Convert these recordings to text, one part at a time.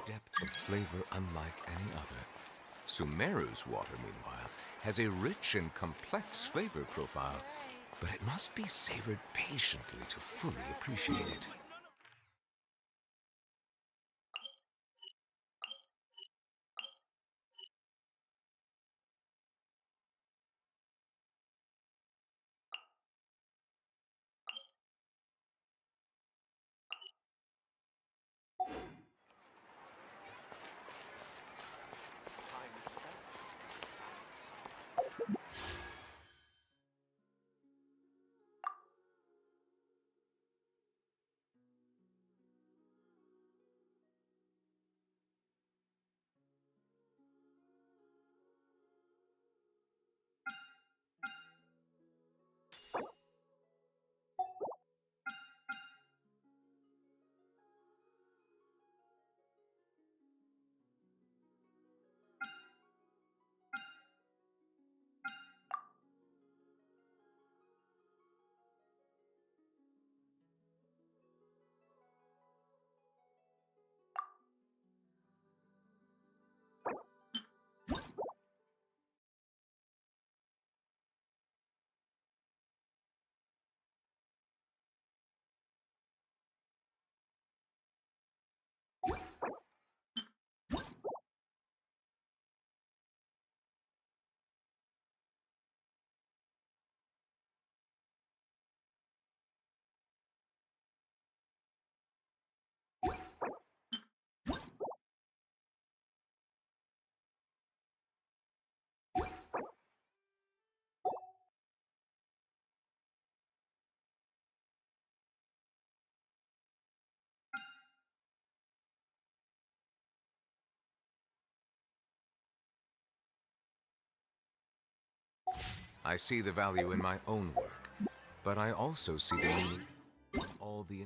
depth of flavor unlike any other. Sumeru's water, meanwhile, has a rich and complex flavor profile, but it must be savored patiently to fully appreciate it. Time itself is a silent song. I see the value in my own work, but I also see the meaning in all the...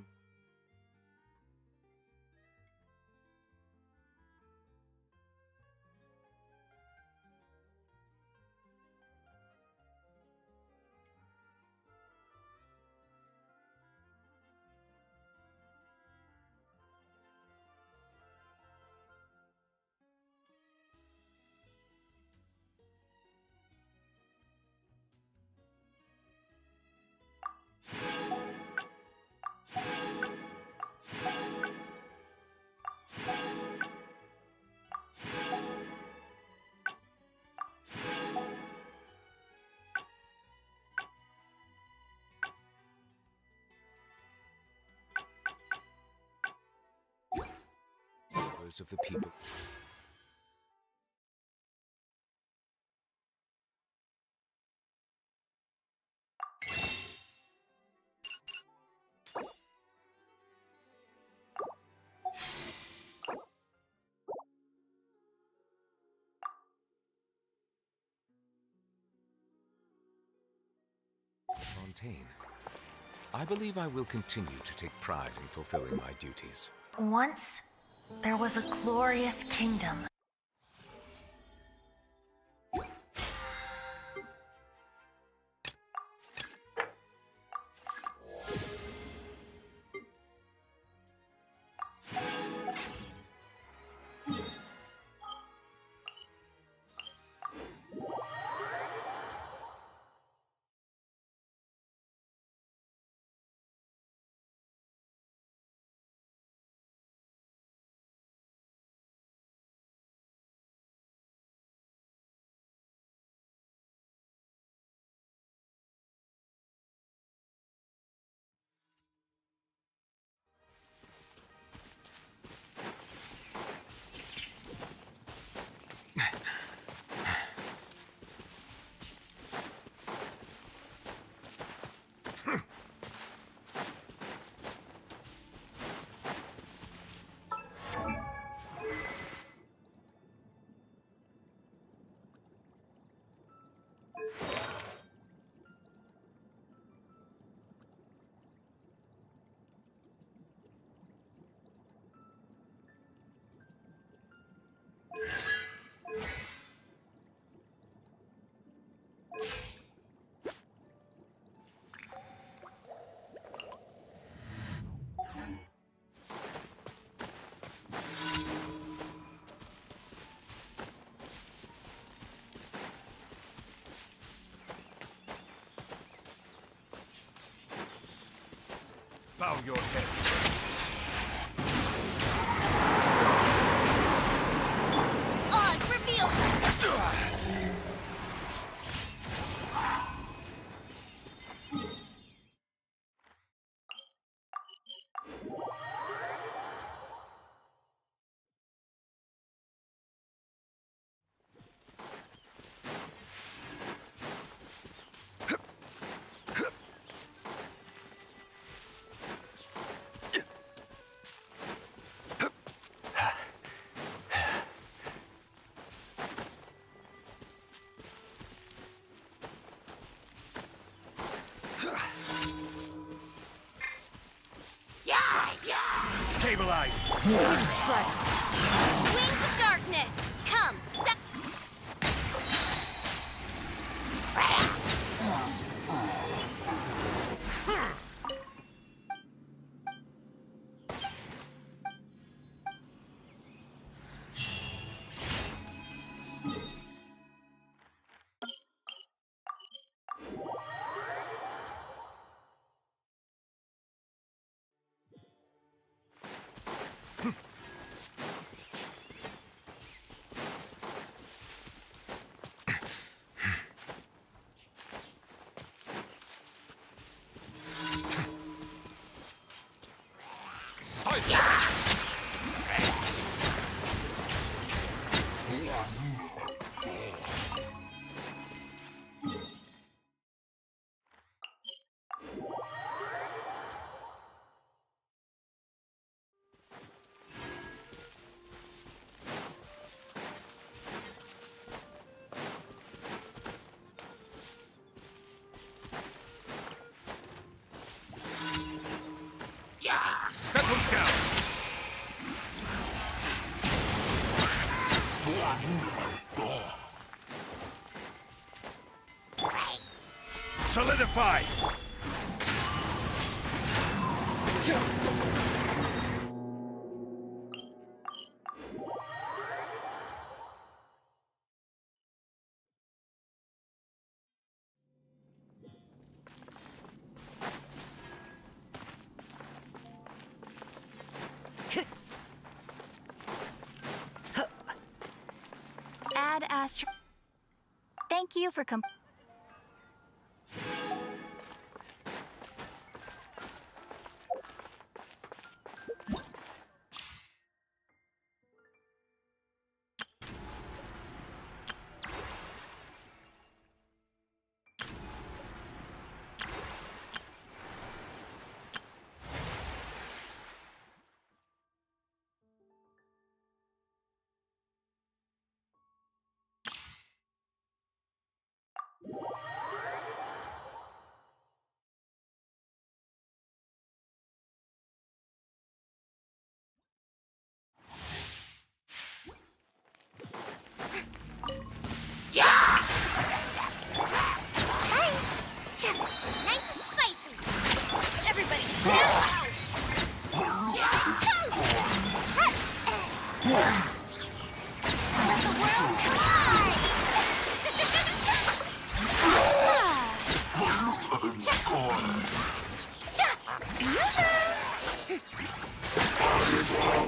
of the people. Fontaine. I believe I will continue to take pride in fulfilling my duties. Once, there was a glorious kingdom. bow your head. Oz, reveal! Stabilize! Wings of darkness! Come! Settle down! Solidify! Add astro... Thank you for Nice and spicy! Everybody stand loud! Let the world collide!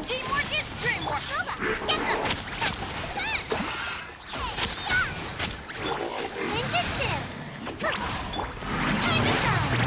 Teamwork is dreamwork! Get them! Ninja Sim! Time to shine!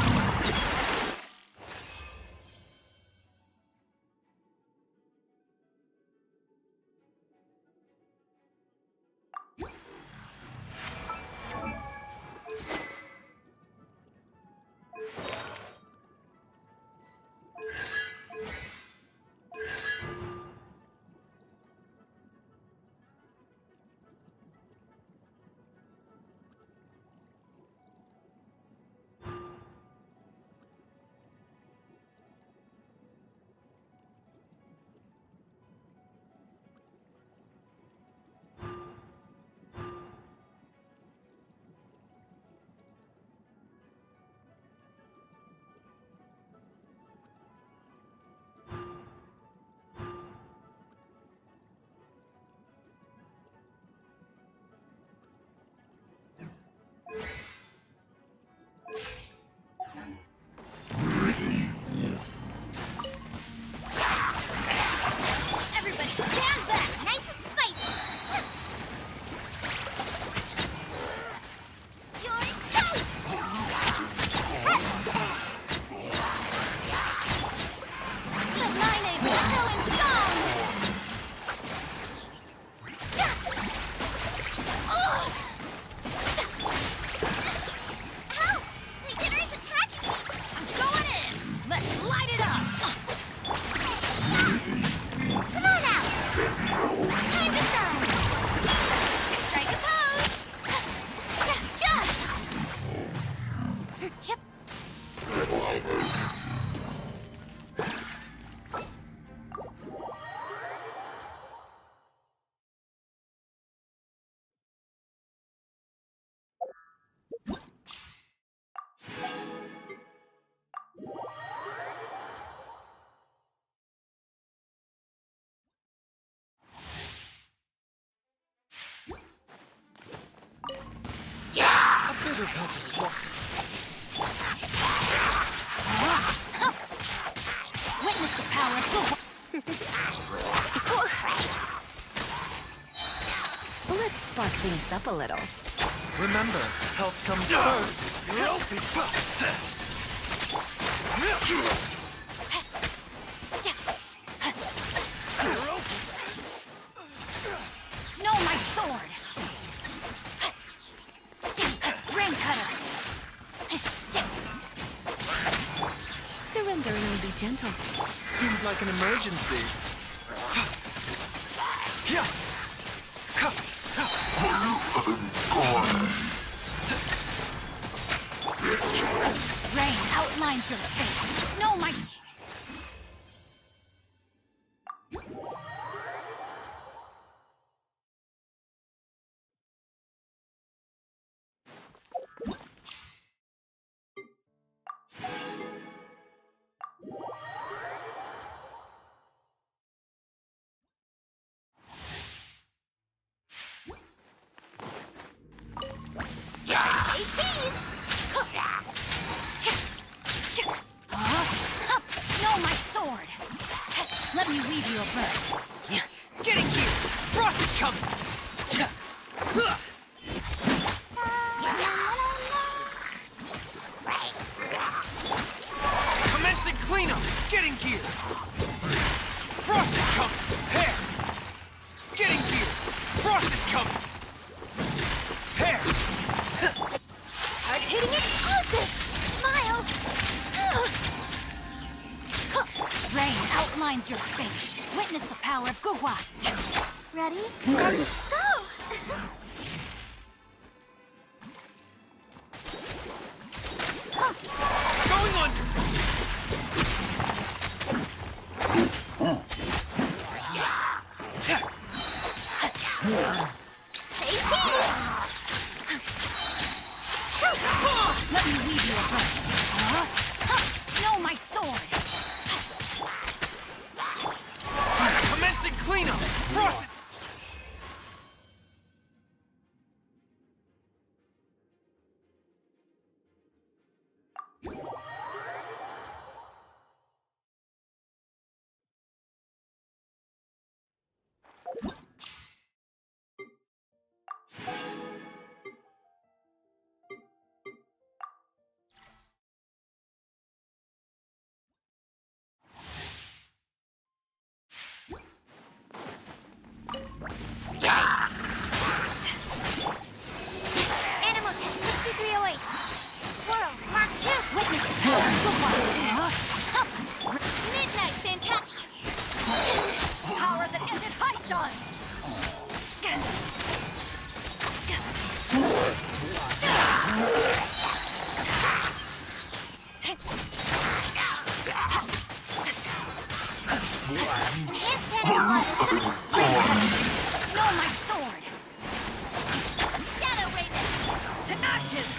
about to start. Witness the power of the... Let's spark things up a little. Remember, health comes first. No, my sword! Rain cutter! Surrender and be gentle. Seems like an emergency. Rain outlines your face. No, my... No, my sword! Let me weave you a verse. Getting here! Frost is coming! Commencing cleanup! Getting gear! Frost is coming! Hair! Getting gear! Frost is coming! Hair! Hard-hitting explosive! Smile! Rain outlines your face. Witness the power of Gugwa. Ready, steady, go! Going under! Stay tuned! Let me weave you a verse. No, my sword! Commencing cleanup! Frost! Animal test 6308. Swirl, Mark 2. Witness the power of Gugwa. Midnight fantastic. Power that ended Haishan. No, my sword! Shadow Raven! To ashes!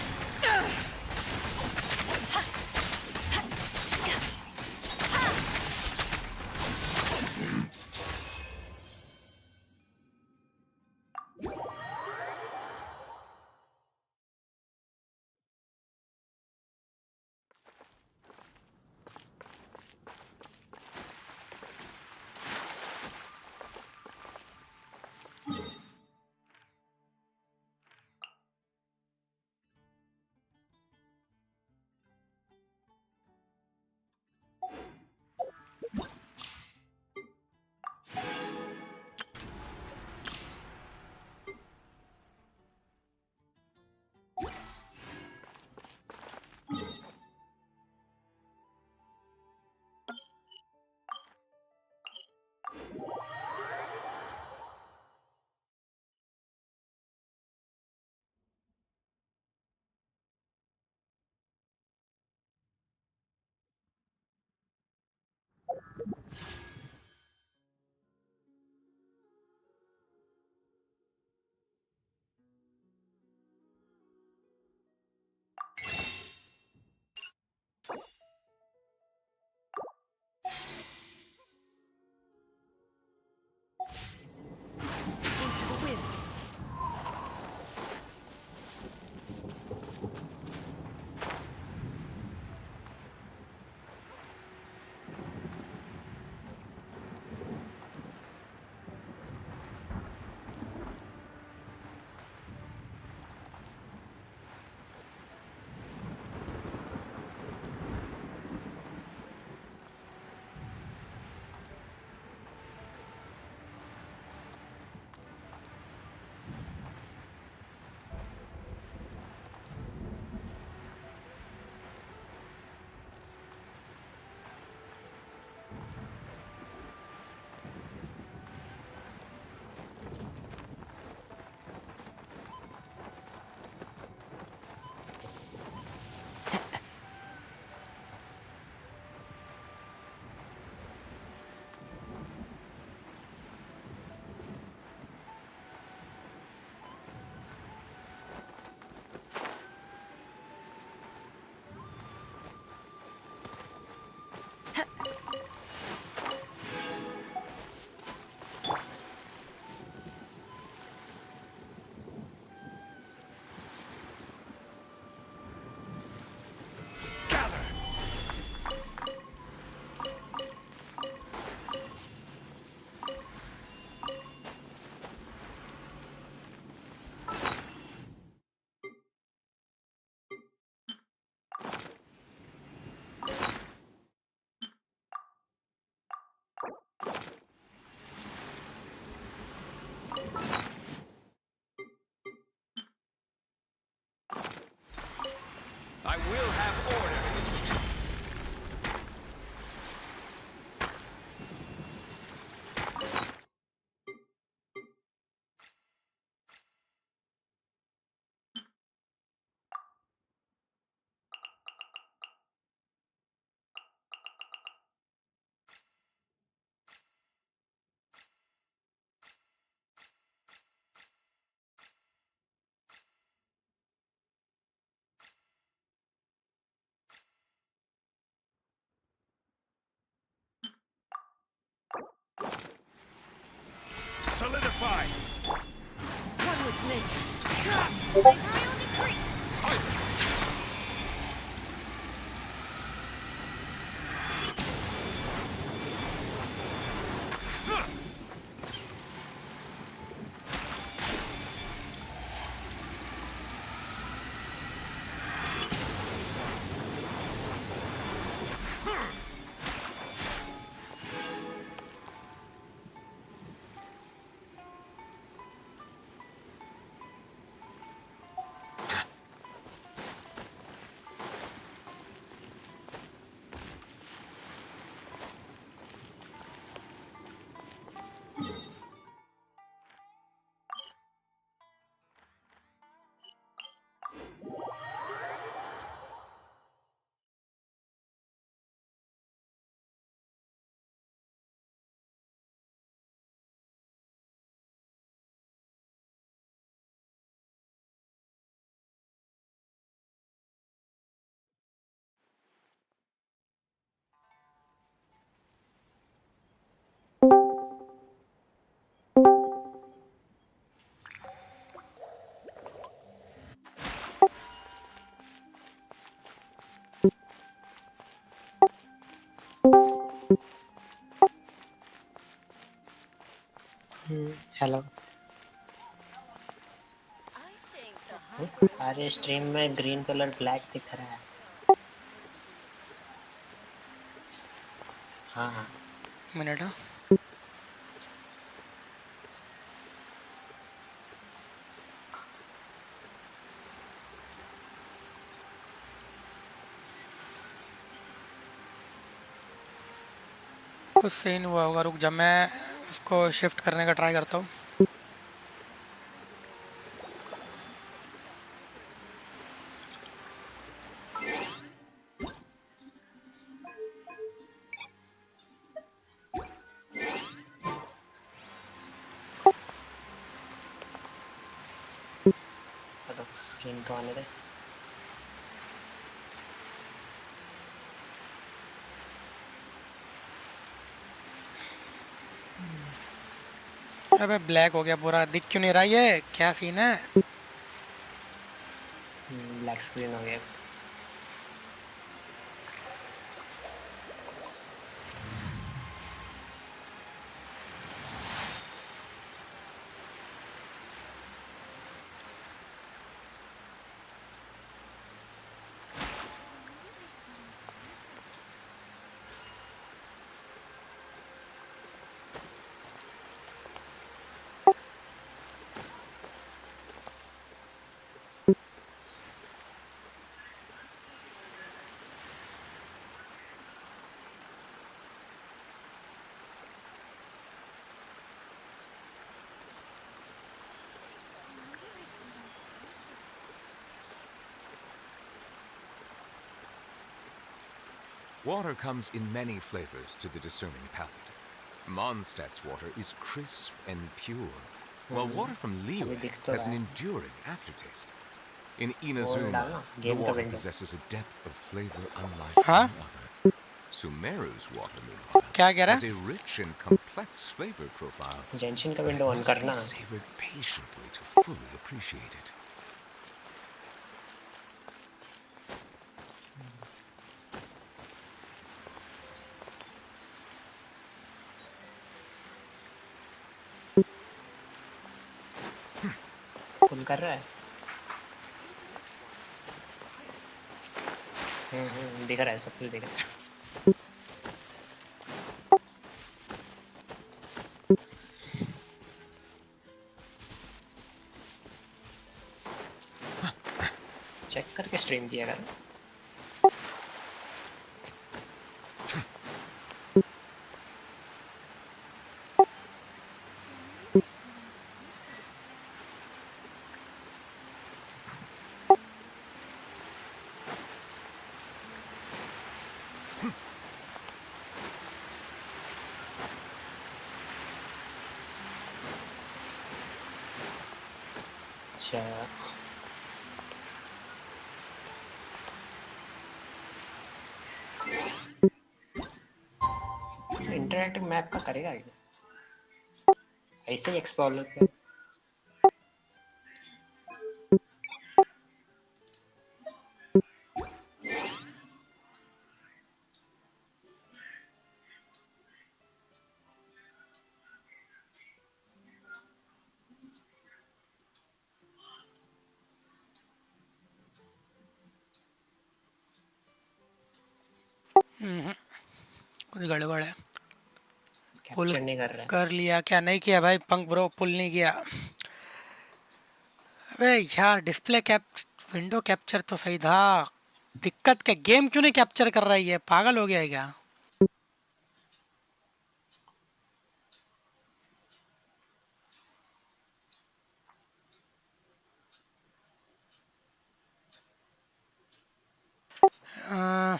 Into the wind. I will have order. Solidify! One with nature. Imperial decree! Silence! Hello. अरे stream में green colour black दिख रहा है। हाँ हाँ minute हाँ। कुछ scene हुआ होगा, रुक जा, मैं उसको शिफ्ट करने का ट्राई करता हूँ। तो स्क्रीन तो आने दे। अबे ब्लैक हो गया पूरा, दिख क्यों नहीं रहा, ये क्या सीन है? ब्लैक स्क्रीन हो गया। Water comes in many flavors to the discerning palate. Mondstadt's water is crisp and pure, while water from Neuvillette has an enduring aftertaste. In Inazuma, the water possesses a depth of flavor unlike Huh? any other. Sumeru's water, meanwhile, क्या कह रहा has a rich and complex flavor profile, जेंशिन का but it window on must be करना। savored patiently to fully appreciate it. Full कर रहा है। दिख रहा है, सब कुछ दिख रहा है। चेक करके स्ट्रीम किया कर। अच्छा इंटरैक्टिव मैप का करेगा ये? ऐसे ही एक्सप्लोर कर। कुछ गड़बड़ है। पुल कैप्चर नहीं कर रहा है। कर लिया क्या? नहीं किया भाई पंख ब्रो, पुल नहीं किया। अबे यार डिस्प्ले कैप, विंडो कैप्चर तो सही था। दिक्कत क्या, गेम क्यों नहीं कैप्चर कर रहा है? ये पागल हो गया है क्या? अ,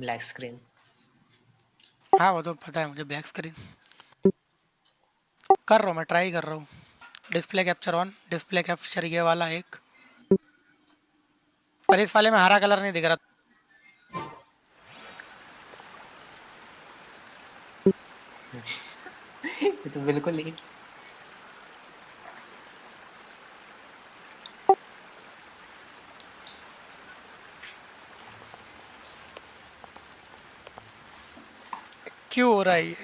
ब्लैक स्क्रीन। हाँ वो तो पता है मुझे, ब्लैक स्क्रीन। कर रहा हूँ मैं, ट्राई कर रहा हूँ। Display capture on, display capture ये वाला एक, पर इस वाले में हरा कलर नहीं दिख रहा। ये तो बिल्कुल ही। क्यों हो रहा है ये?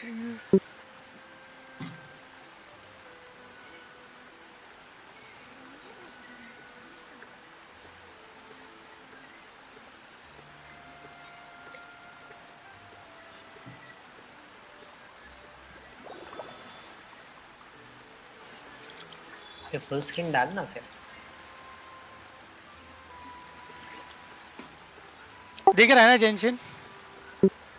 ये फुल स्क्रीन डालना फिर। दिख रहा है ना जेंशिन?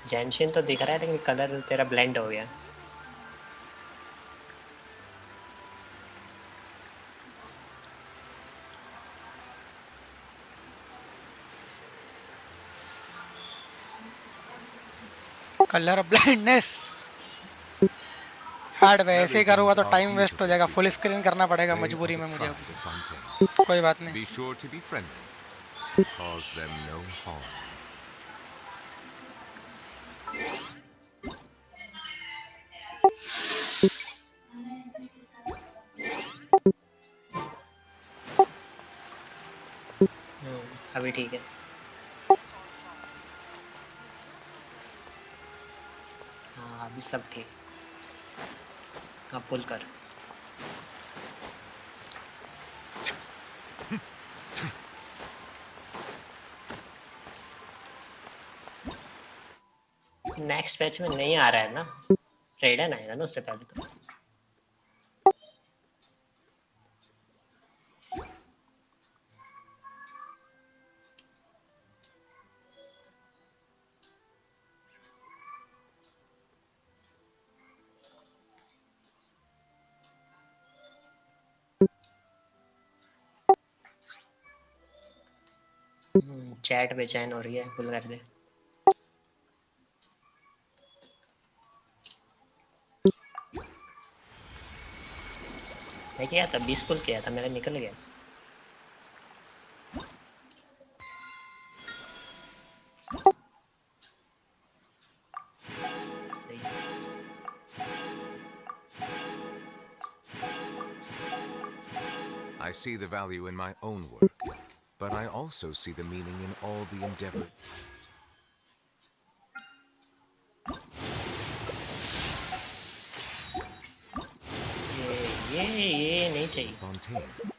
जेंशिन तो दिख रहा है लेकिन कलर तेरा ब्लेंड हो गया। Colour blindness. हार्ड वे ऐसे ही करूँगा तो टाइम वेस्ट हो जाएगा, फुल स्क्रीन करना पड़ेगा They are मजबूरी the में मुझे। pride of Fontaine. कोई बात नहीं। Be sure to be friendly. Cause them no harm. अभी ठीक है। हाँ अभी सब ठीक है। अब पुल कर। नेक्स्ट पैच में नहीं आ रहा है ना, रेडन आएगा ना उससे पहले तो। चैट बेचैन हो रही है, पुल कर दे। मैं किया था 20 पुल किया था, मेरा निकल गया था। सही है। I see the value in my own work, but I also see the meaning in all the endeavor. ये नहीं चाहिए। Fontaine.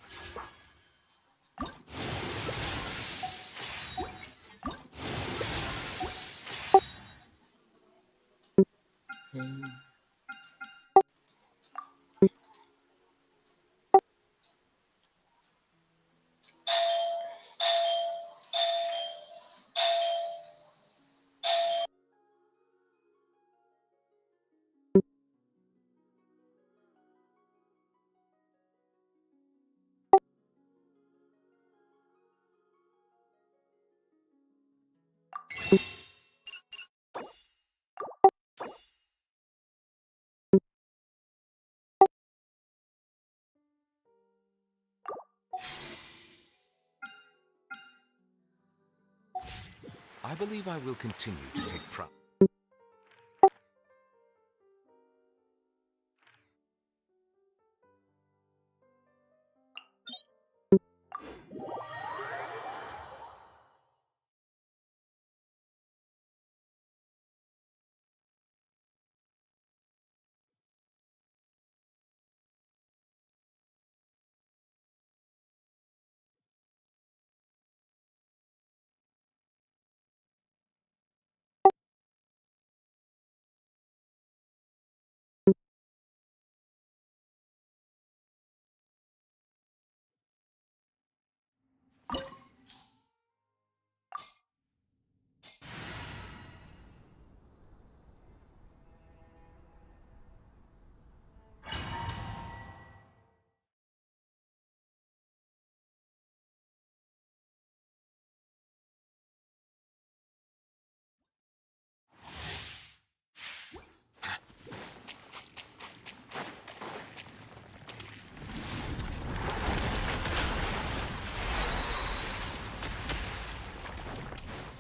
I believe I will continue to take pride.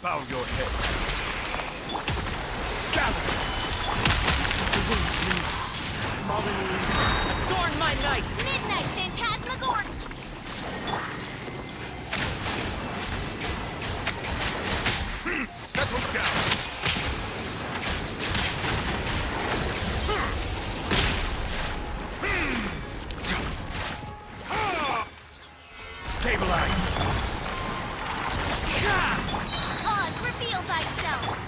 Bow your head. Gather! The winds music. Fallen leaves. Adorn my night! Midnight Phantasmagoria! Settle down! Stabilize! Oz, reveal thyself!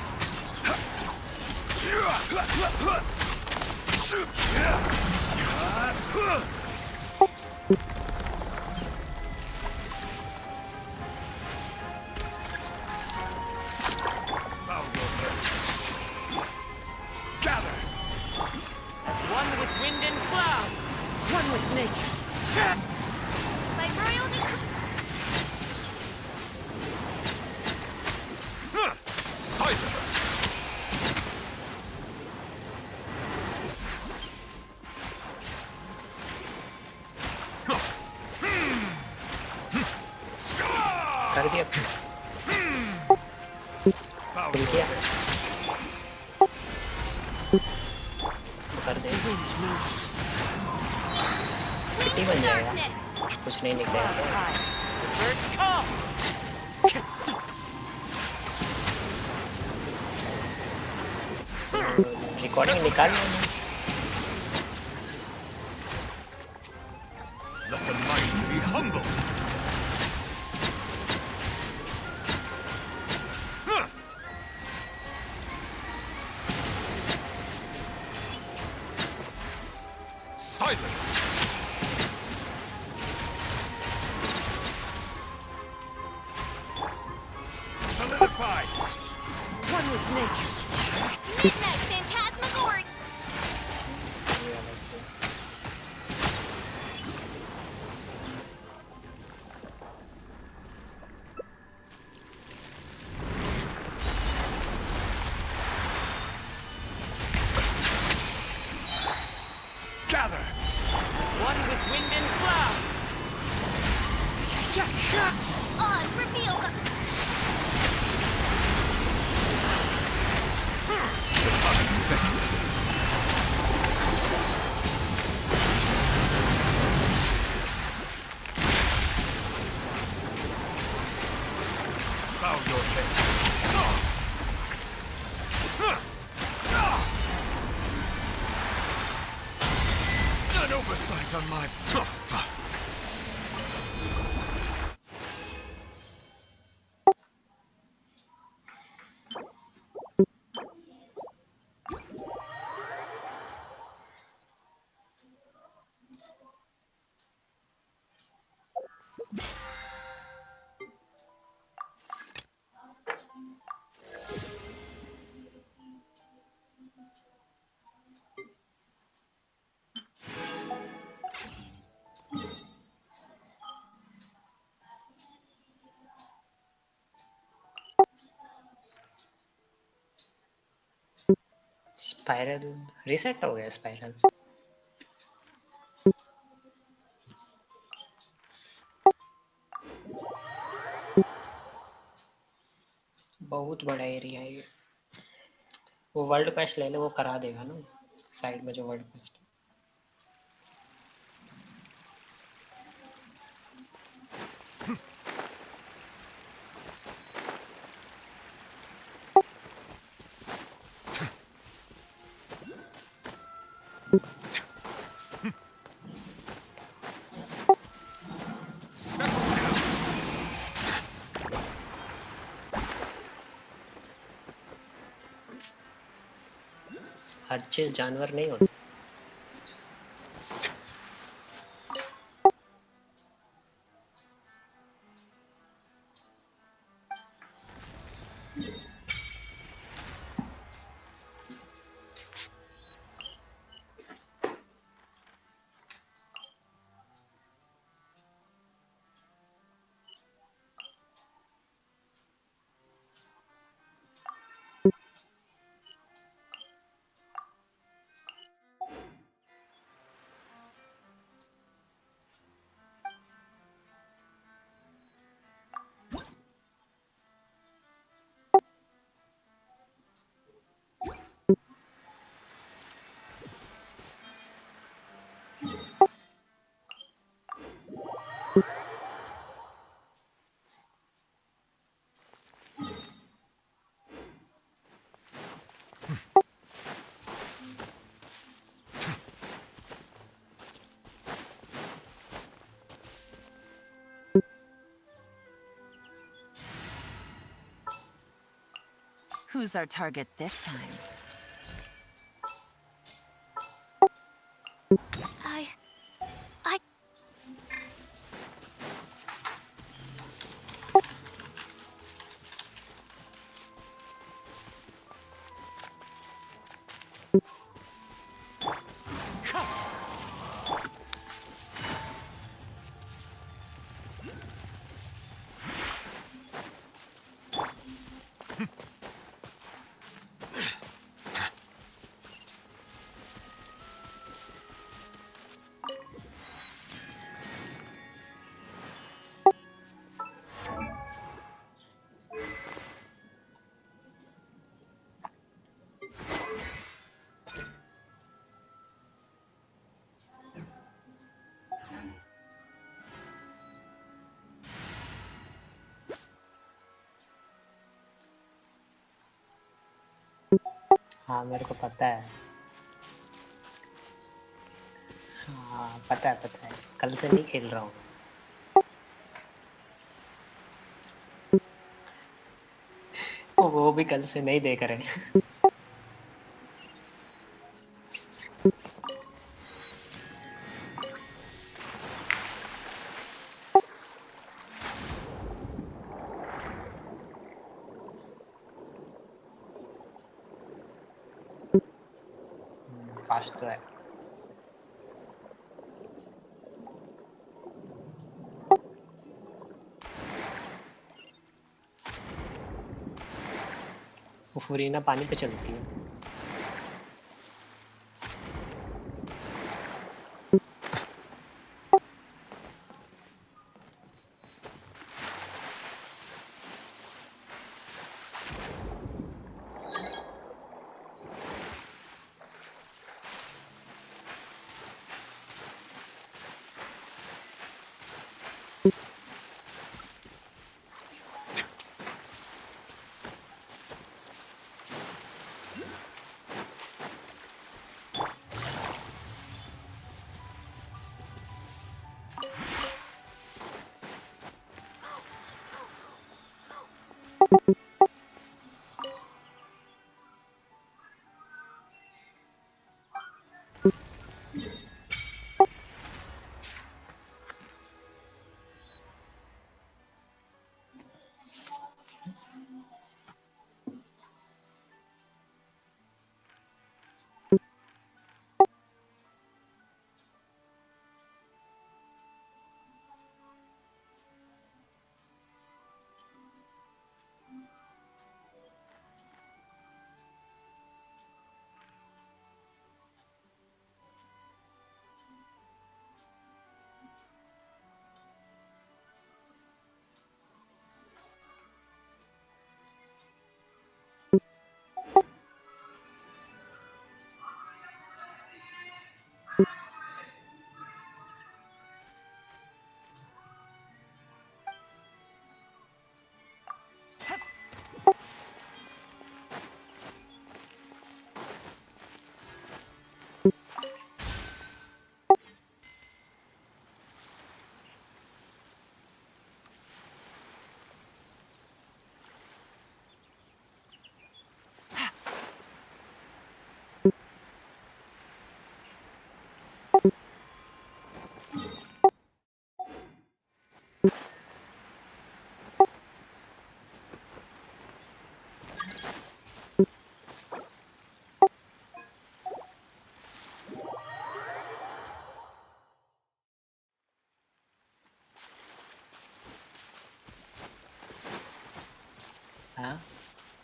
Bow your head. Gather! As one with wind and cloud, one with nature. By royal decree... Silence! कर दिया Bow kill your किया head. तो कर दे Wind moves. Kitty बन जाएगा Darkness! कुछ नहीं निकलेगा Clouds high. The birds call. Recording निकाल लो Let the mighty be humble. Silence! Solidify! One with nature. Midnight Phantasmagoria! Gather! One with wind and cloud. Oz, reveal the... Bow your head. An oversight on my... spiral reset हो गया spiral बहुत बड़ा area है ये। वो world quest ले ले, वो करा देगा ना साइड में जो वर्ल्ड क्वेस्ट। Settle down. हर चीज जानवर नहीं होती। Who's our target this time? I... हाँ मेरे को पता है। हाँ पता है, कल से नहीं खेल रहा हूँ। वो भी कल से नहीं देख रहे। फास्ट तो है। वो फुरीना पानी पे चलती है।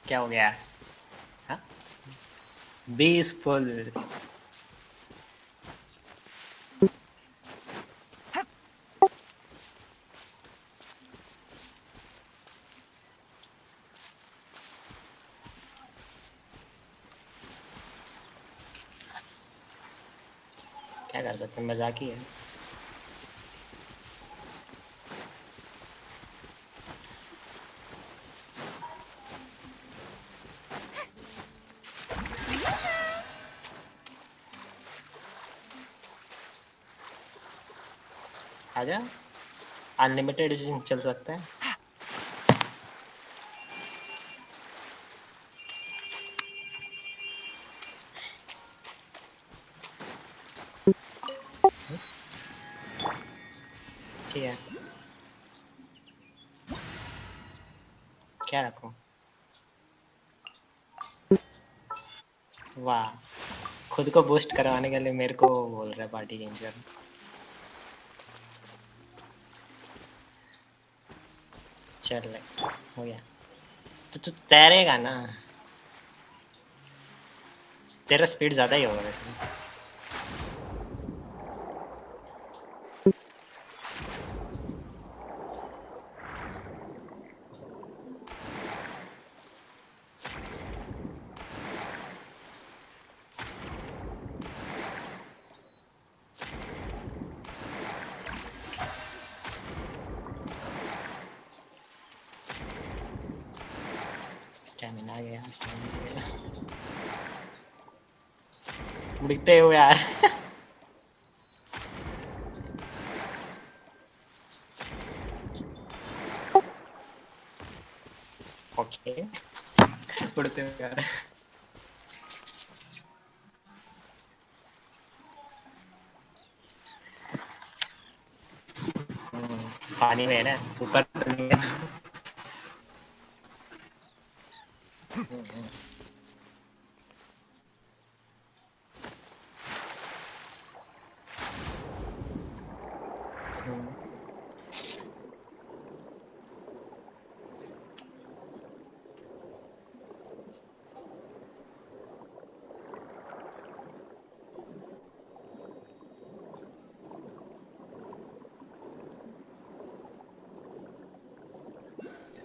क्या हो गया? हाँ 20 फुल। क्या कर सकते हैं, मजाक ही है। आजा, अनलिमिटेड चल सकता है। ठीक है, क्या रखूं? वाह, खुद को बूस्ट करवाने के लिए मेरे को बोल रहा है पार्टी चेंज कर। चल ले, हो गया। तो तू तैरेगा ना, तेरा स्पीड ज्यादा ही होगा वैसे। स्टैमिना गया, स्टैमिना गया। दिखते हो यार। ओके, उड़ते हुए यार। पानी में है ना, ऊपर तो नहीं है।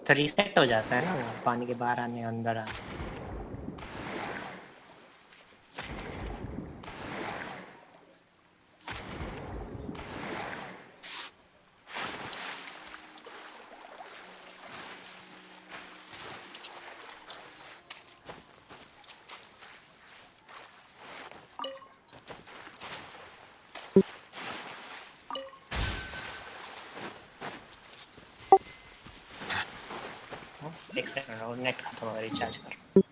तो रीसेट हो जाता है ना वो, पानी के बाहर आने अंदर आने। एक सेकंड और नेट खत्म होगा, रिचार्ज कर।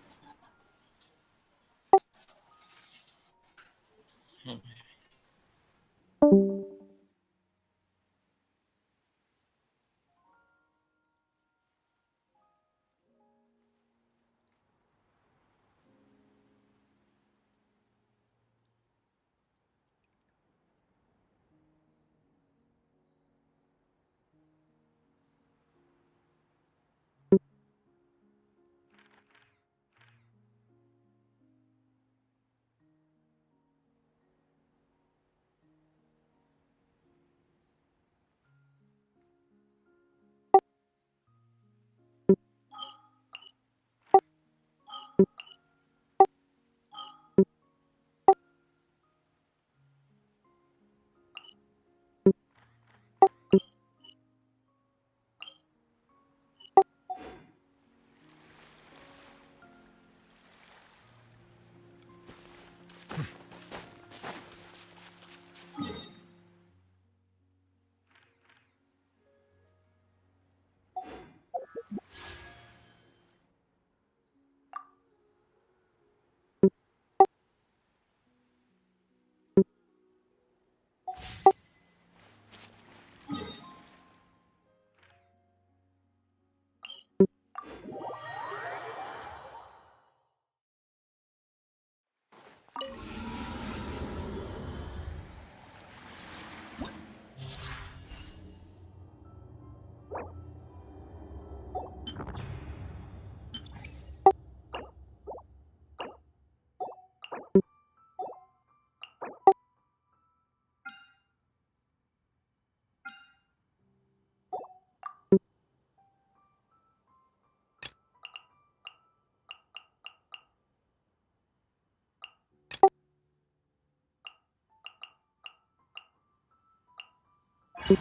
Another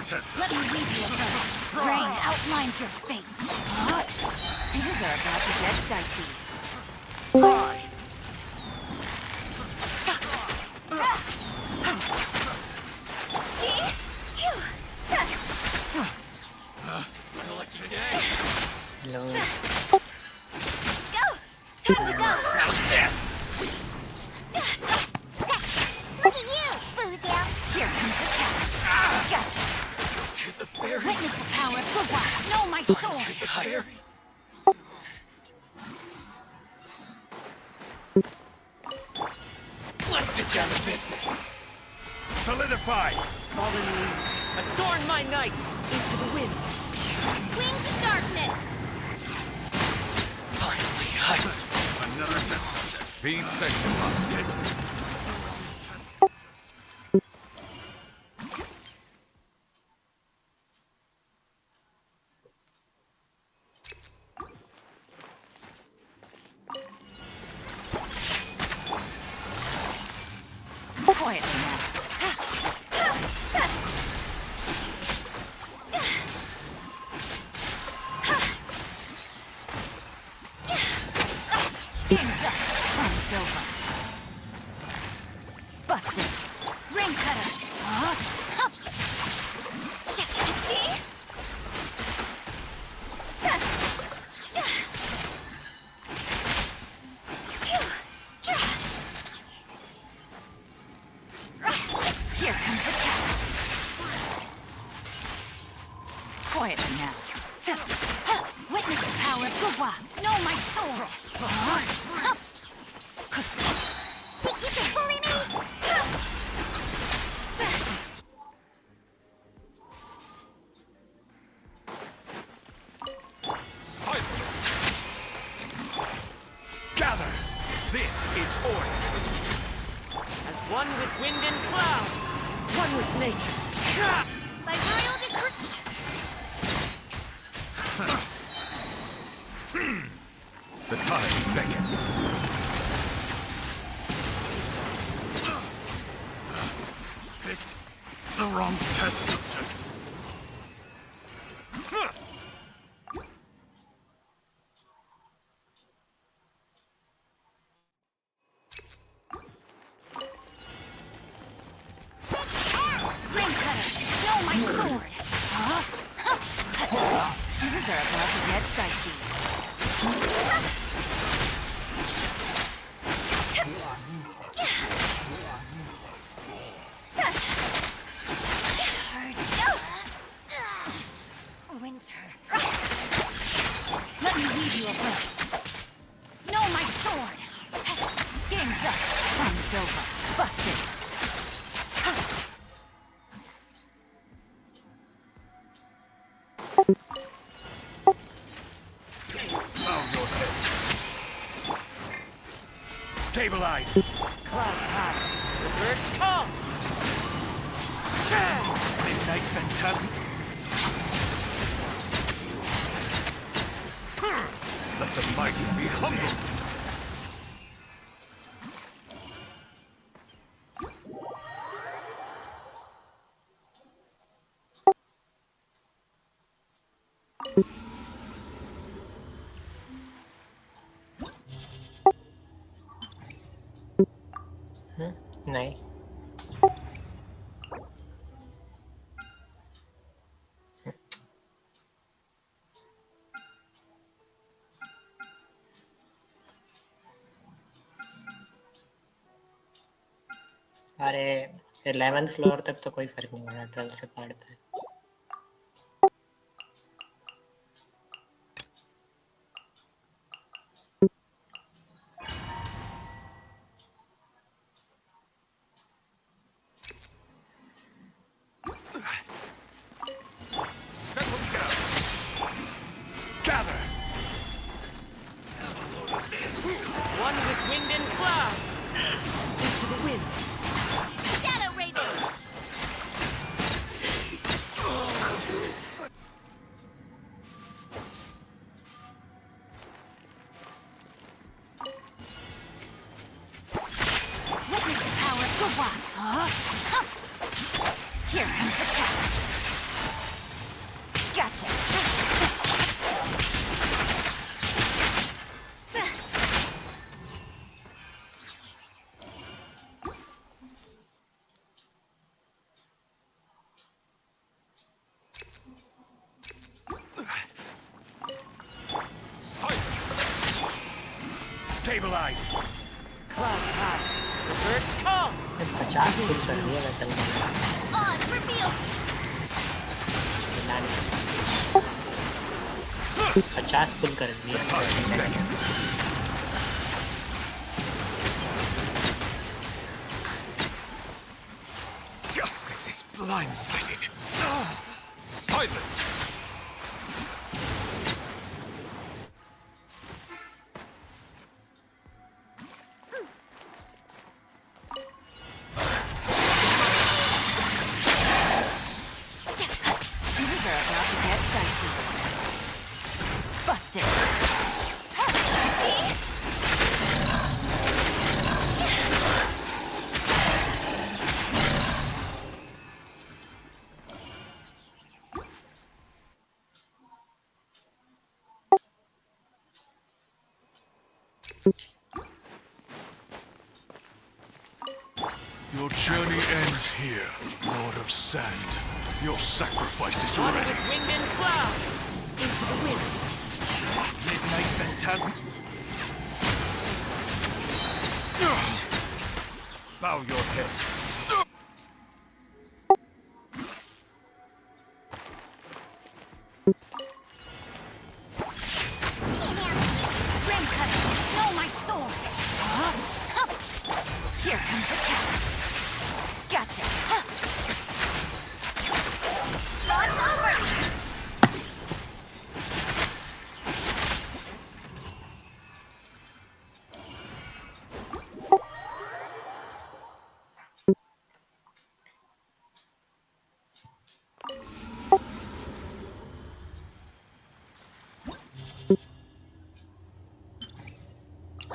test. Let me leave you first. Rain outlines your fate. Things are about to get dicey. Hello. Go! Time to go! Look at you, Boozle! Here comes the catch. Gotcha. Witness the power of the wild. Know my sword! Let's get down to business. Solidify! Fallen leaves, adorn my night! Into the wind! Wings of darkness! Finally, Another test subject. Be sanctified. Quietly now. Game's up. Time's over. Busted. ring cutter! Here comes the catch. Quietly now. Witness the power of Gugwa! Know my sword! Think you can bully me? Silence! Gather! This is order! As one with wind and cloud, one with nature. By royal decree... The tides beckon. Picked the wrong test subject. Ring cutter! Know my sword! Things are about to get dicey. Winter. Let me leave you abreast. Know my sword! Game's up. Time's over. Busted. Bow your head. Stabilize. Clouds high. The birds call. Midnight Phantasm. Let the mighty be humbled! नहीं अरे 11th floor तक तो कोई फर्क नहीं पड़ा 12 से पढ़ता है Settle down! Gather! As one with wind and cloud. Into the wind. Shadow Raven! while. Huh? Here comes the catch. Gotcha. Stabilize. Clouds high. The birds come. 50 पुल कर दिया मैं कल Odds revealed. 50 पुल कर दिया Justice is blindsided. Silence! Things are about to get dicey. Busted. Your journey ends here, Lord of Sand. Your sacrifice is On ready. with wind and cloud. Into the wind. Midnight Phantasm. Bow your head. Rim cutter. Know my sword. Here comes the catch. Gotcha. It's over.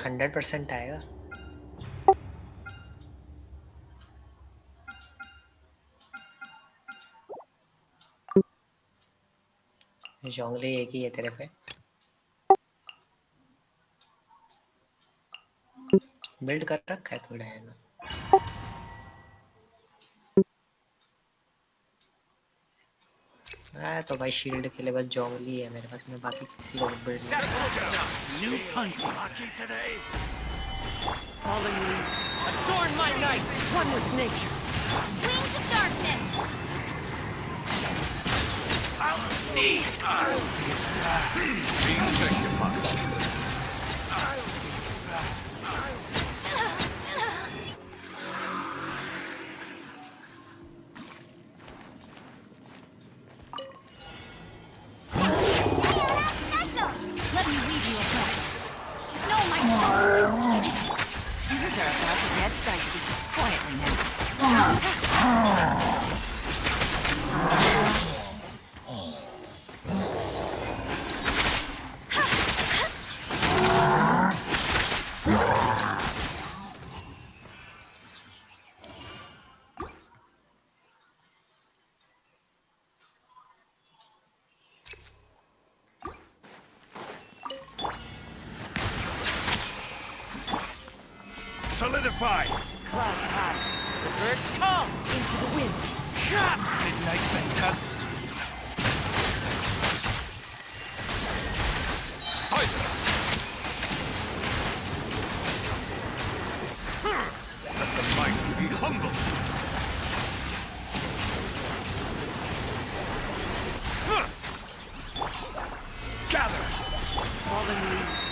Hundred % आएगा जोंगली एक ही है तेरे पे build कर रखा है थोड़ा है ना तो भाई शील्ड के लिए बस जोंगली है मेरे पास में बाकी किसी को बिल्ड नहीं New punching. Lucky today. Falling leaves. Adorn my night. One with nature. Wings of darkness. Being sanctified. Special. Let me read you a book. Know my sword. Things are about to get dicey. Quietly now. Solidify. Clouds high. The birds come. Into the wind. Midnight Phantasm. Silence! Let the mighty be humble. Gather. Falling leaves.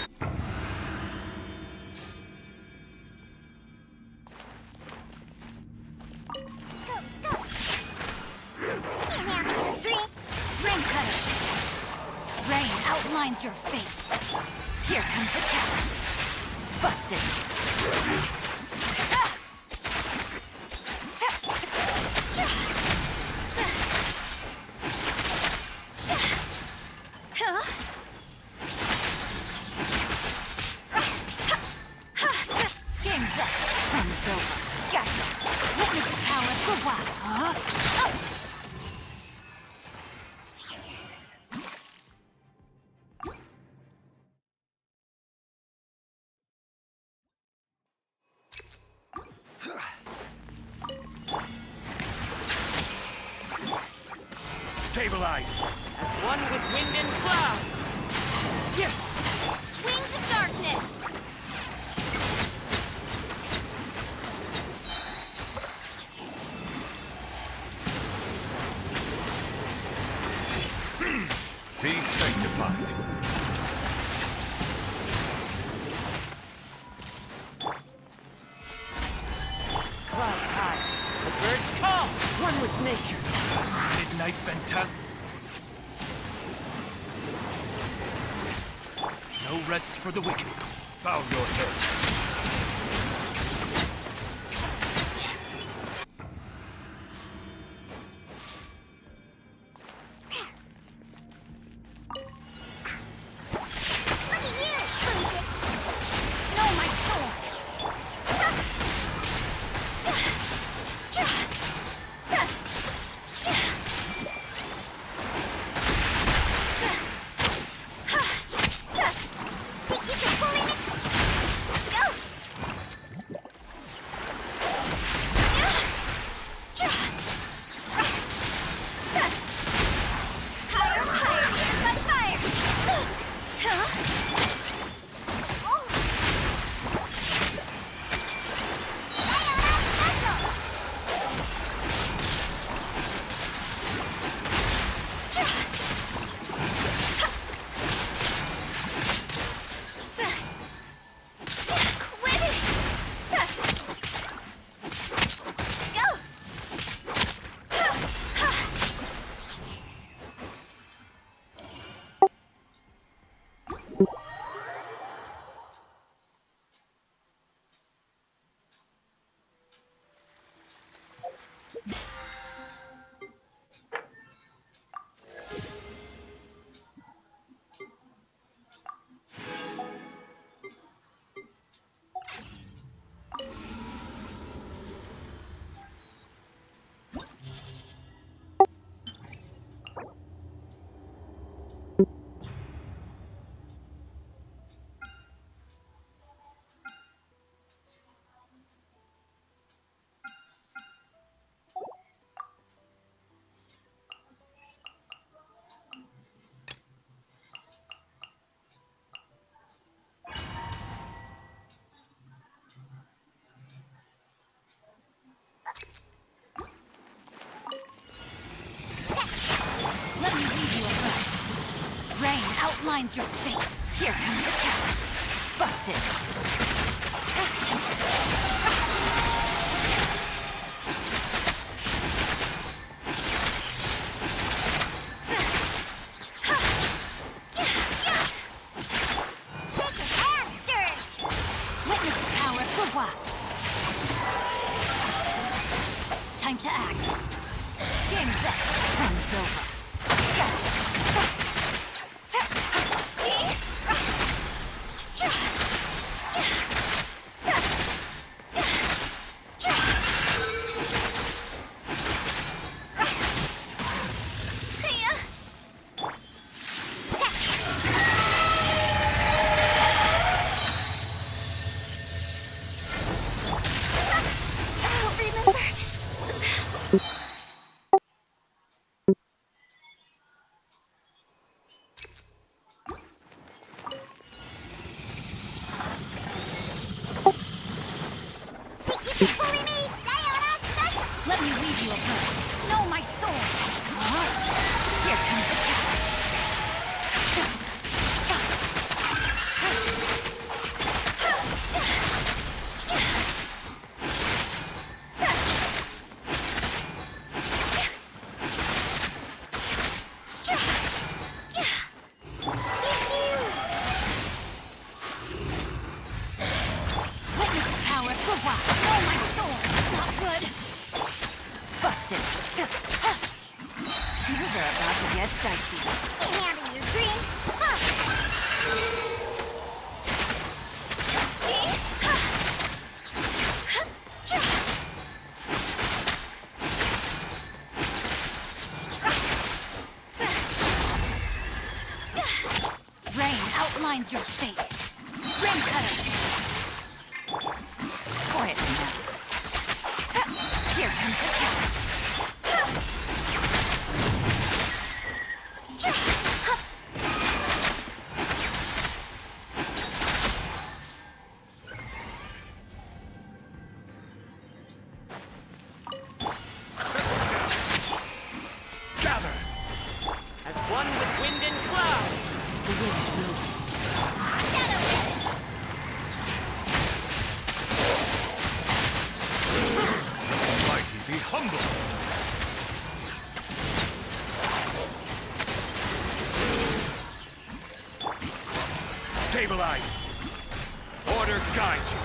Dream. Rim cutter. Rain outlines your fate. Here comes the catch. Busted. Game's up. Run's over. Gotcha. Stabilize! As one with wind and cloud! Wings of darkness! Be sanctified. Clouds high. The birds call! One with nature. Midnight phantasm. No rest for the wicked. Bow your head. Look at you! Know my soul! Let me read you a verse. Rain outlines your fate. Here comes the catch. Busted. Witness the power of the wild. Time to act. Game's up. Run's over. Gotcha. Let me read you a verse. Know my soul. Here comes the catch. Witness the power of the wild. Know my soul. Not good. Busted. Things are about to get dicey. Handle your dream. outlines your fate. Rain cutter. Quietly now. Here comes the catch. Gather! As one with wind and cloud! The wind knows it. Mighty be humble. Stabilize! Order guide you!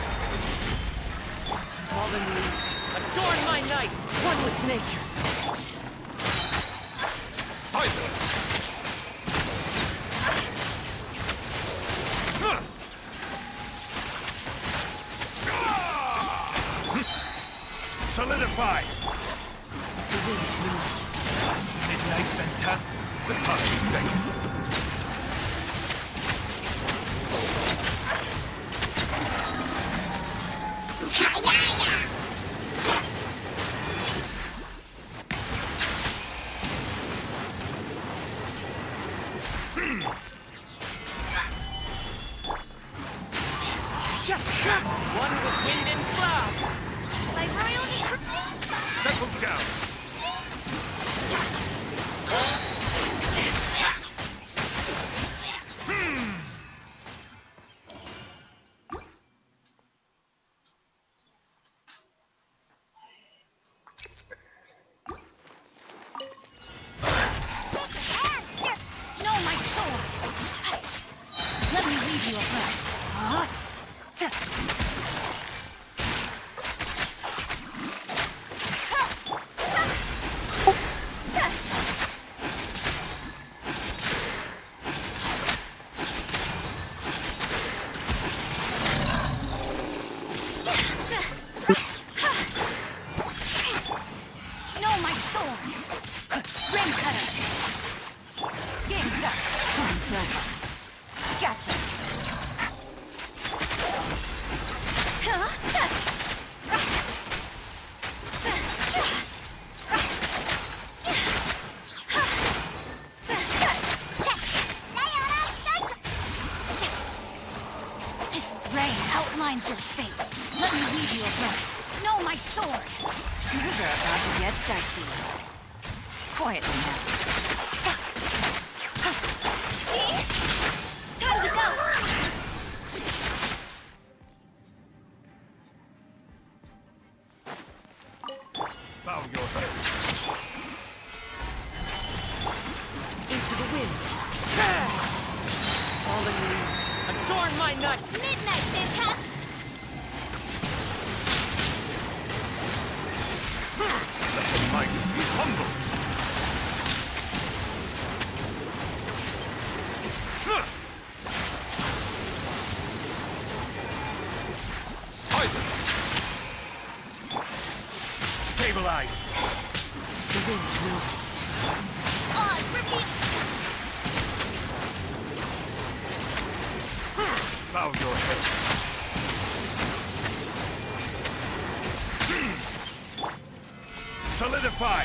Fallen leaves, adorn my night, one with nature! Silence! Huh. Solidify! The wind knows it. Midnight fantastic. The time is beckoning. One with wind and cloud! By royalty. Settle down. No, my sword! Let me lead you abreast. No, my sword! Rain cutter! Game's up! Time's over. Gotcha! Rain outlines your fate. Let me lead you abreast. No, my sword! Things are about to get dicey. Quietly now. Time to go! Bow your head. Into the wind! Fallen leaves, adorn my night! Midnight, fantastic. Let the mighty be humble. Silence. Stabilize! The wind knows it. On, repeat. Bow your head. Solidify!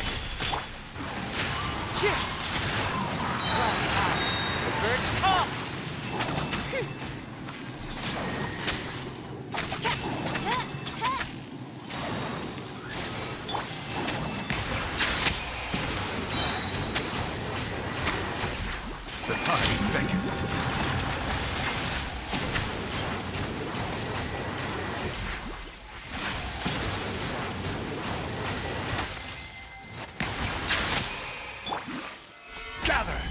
Clouds high, the birds call! The time is beckoning. Gather!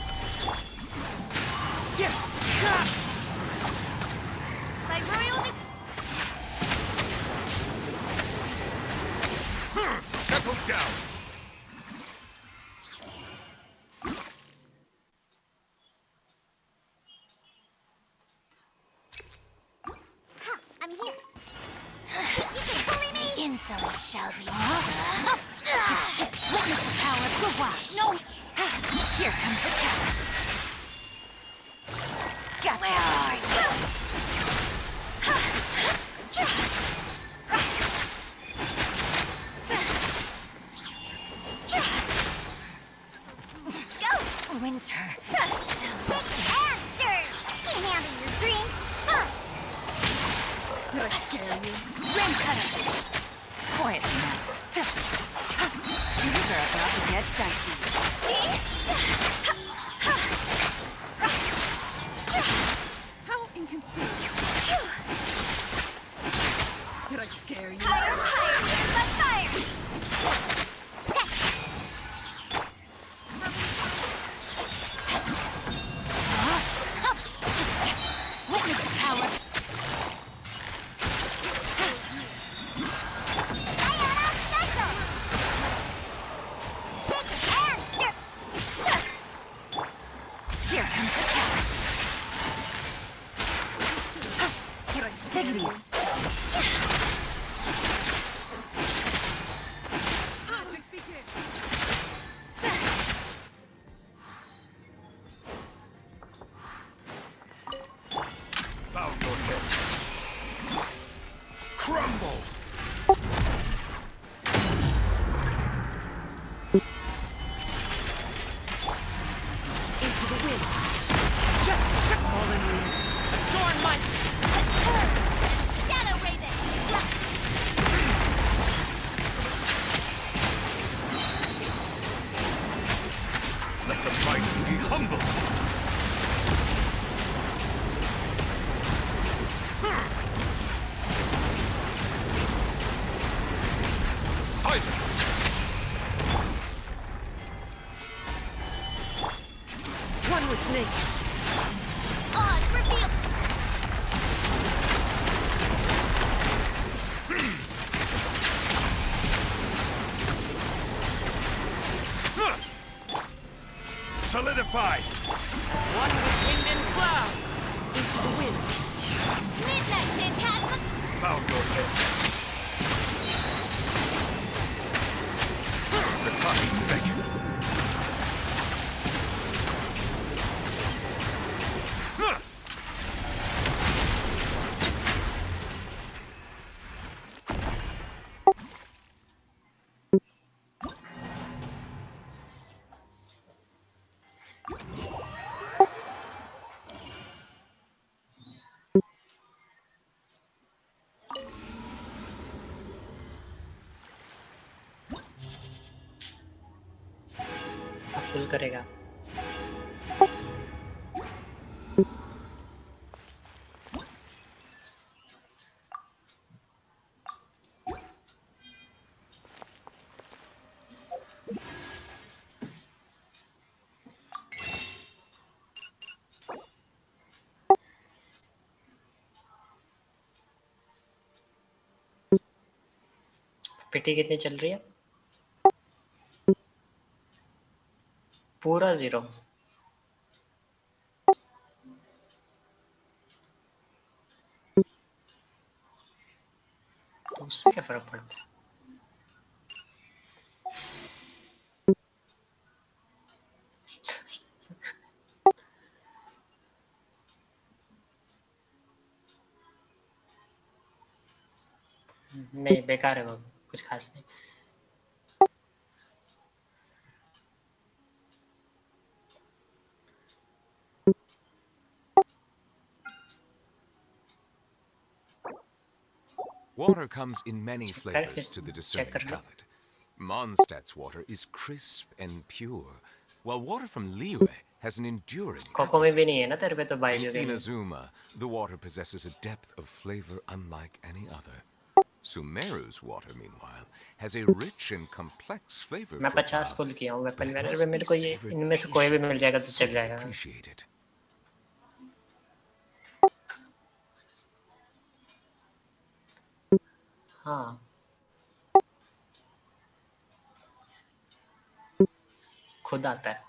By royalty. Settle down! I'm here. You can bully me. Insolent shall be. Witness the power of Gouache. No! Here comes the catch. Gotcha! Where are you? winter. Shake and stir. Can't handle your drink. Huh. Did I scare you? Rain cutter. Quietly now. Things are about to get dicey. How inconceivable. Did I scare you? Higher, higher. But fire. Witness the power. Diana special. Shake and stir. Here comes the catch. Did I scare Take it you? easy. Magic begin. Bow your head. Crumble! Into the wind. Fallen leaves. Adorn my... Shadow Raven. Look. Let the mighty be humble! Silence! One with nature. Oz reveal. Solidify! One with wind and cloud. Into the wind. Midnight Phantasma. Bow your head. The tides beckon. अब पुल करेगा। पिटी कितनी चल रही है? पूरा 0। तो उससे क्या फर्क पड़ता है? नहीं, बेकार है वो, कुछ खास नहीं। Water comes in many flavors to the discerning palate. Mondstadt's water is crisp and pure, while water from Liyue has an enduring कोको में भी नहीं है aftertaste. ना तेरे पे तो बाइजू In के लिए। Inazuma, the water possesses a depth of flavor unlike any other. Sumeru's water, meanwhile, has a rich and complex flavor मैं 50 profile, पुल किया हूँ but weapon it Vanern must पे, be मेरे को ये savored इनमें से कोई भी मिल जाएगा तो चल patiently जाएगा। appreciated. हाँ, खुद आता है।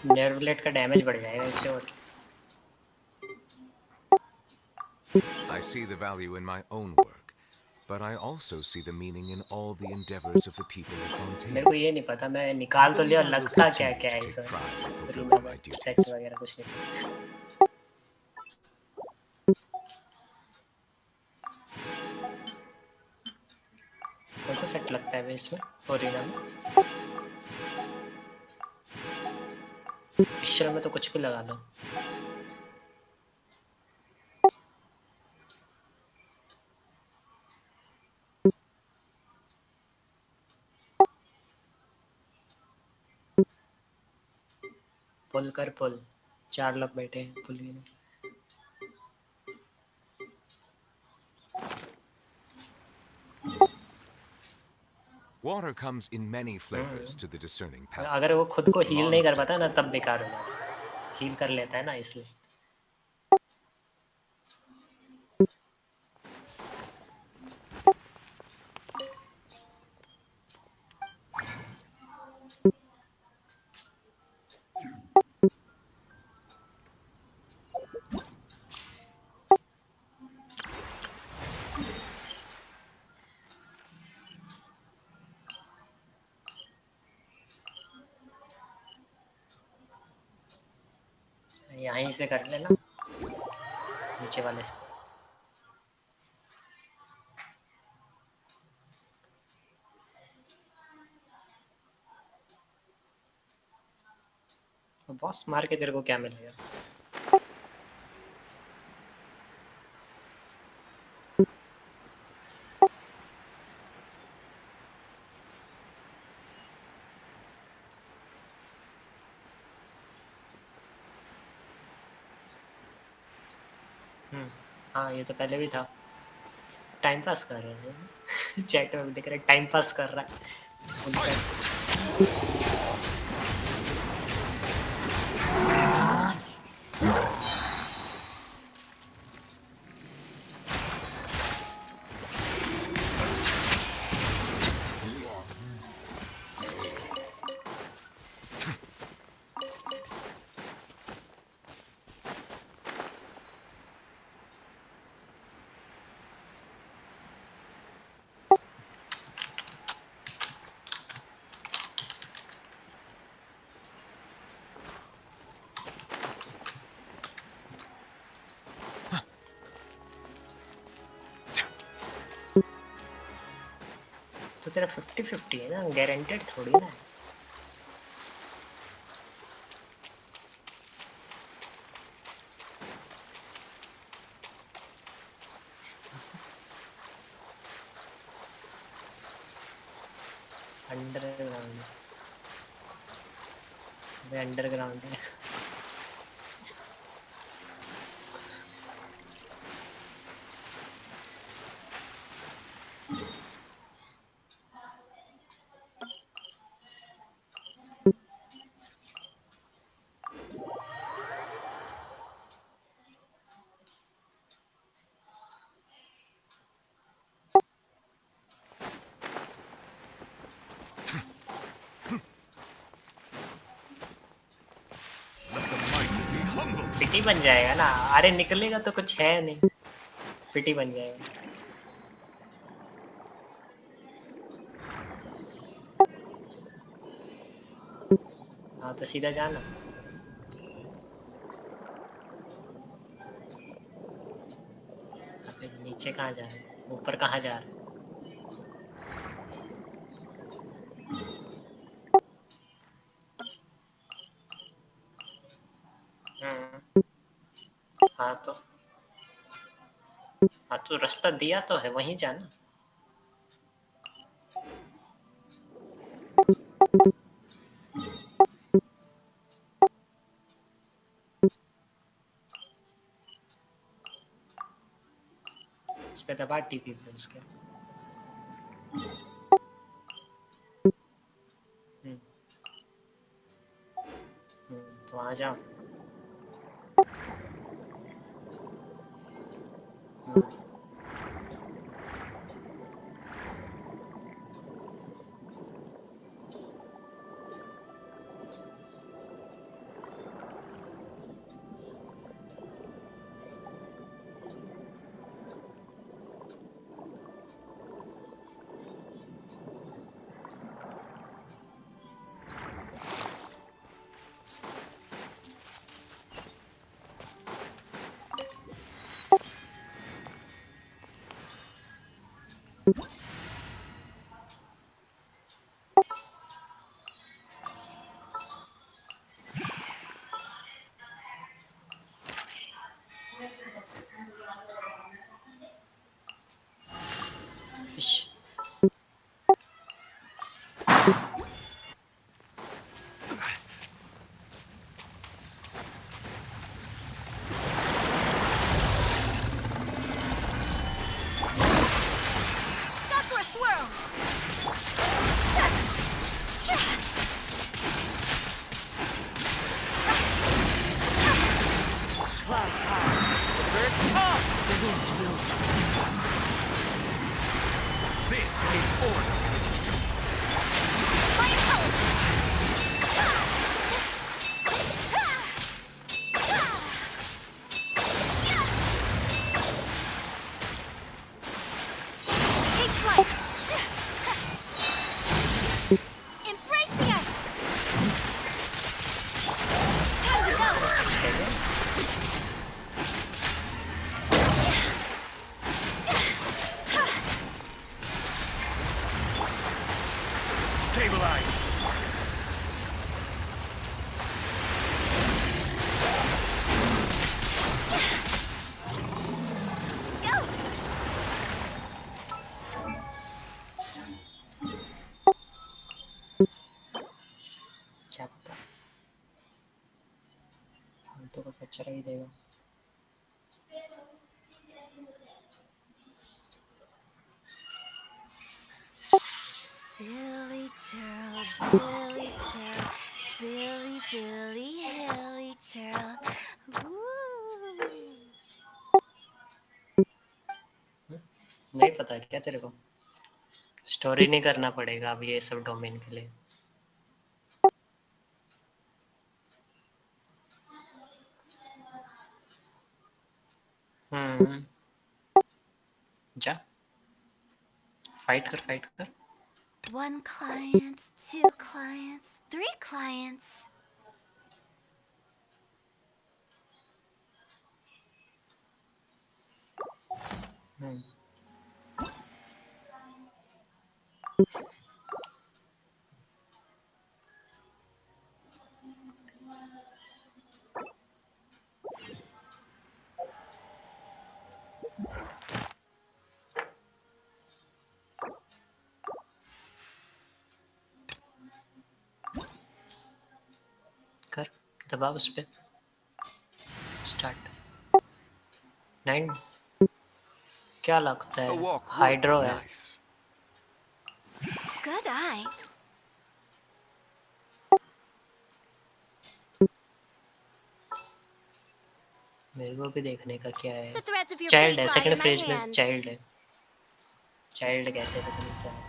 नेवलेट का डैमेज बढ़ जाएगा इससे और I see the value in my own work, but I also see the meaning in all the endeavors of the people of मेरे Fontaine. को ये नहीं पता, मैं निकाल तो लिया, I will लगता क्या continue क्या to है take इस pride in fulfilling फुरीना my में duties. सेक्स वगैरह कुछ नहीं। सेट लगता है वे इसमें ओरिना में। मिश्रण में तो कुछ भी लगा दो। पुल कर पुल, 4 लोग बैठे हैं पुल में। Water comes in many flavors to the discerning palate. अगर वो खुद को हील नहीं कर पाता ना Long-steps तब बेकार हो जाता है, हील कर लेता है ना इसलिए। यहीं से कर लेना नीचे वाले से। बॉस मार के तेरे को क्या मिलेगा? हाँ ये तो पहले भी था। टाइम पास कर रहे हैं चैट में भी दिख रहा है टाइम पास कर रहा है। तो तेरा 50-50 है ना, गारंटेड थोड़ी ना है। अंडरग्राउंड, अबे अंडरग्राउंड है। पिटी बन जाएगा ना, अरे निकलेगा तो कुछ है नहीं, पिटी बन जाएगा। हाँ तो सीधा जाना। अबे नीचे कहाँ जा रहे हैं, ऊपर कहाँ जा रहे हैं? हाँ तो रास्ता दिया तो है, वहीं जाना। उस पे दबा टीपी पे उसके। तो आ जाओ। form. Take flight. Embrace the ice. Time to go. Stabilize. Go. क्या पता फालतू का कचरा ही देगा। Silly churl, Billy churl, silly Billy, hilly churl. नहीं पता क्या तेरे को? स्टोरी नहीं करना पड़ेगा अब ये सब डोमेन के लिए। जा फाइट कर। One client, two clients, three clients. कर दबा उस पे स्टार्ट 9 क्या लगता A है walk would हाइड्रो be है nice. Good eye. मेरे को भी देखने का क्या है The threads of your child fate है lie second in my phrase में hands. चाइल्ड है चाइल्ड कहते हैं पता नहीं क्या है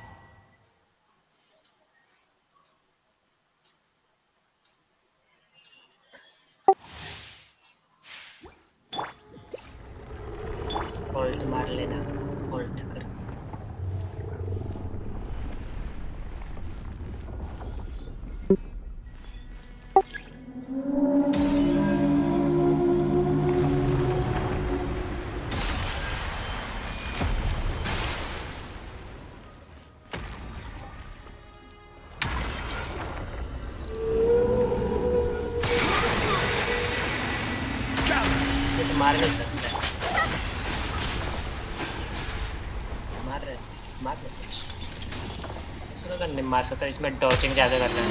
होल्ड मार लेना होल्ड कर ये तो मार नहीं सकता मार ले सुनो कर नहीं मार सकता इसमें डॉचिंग ज्यादा कर रहा है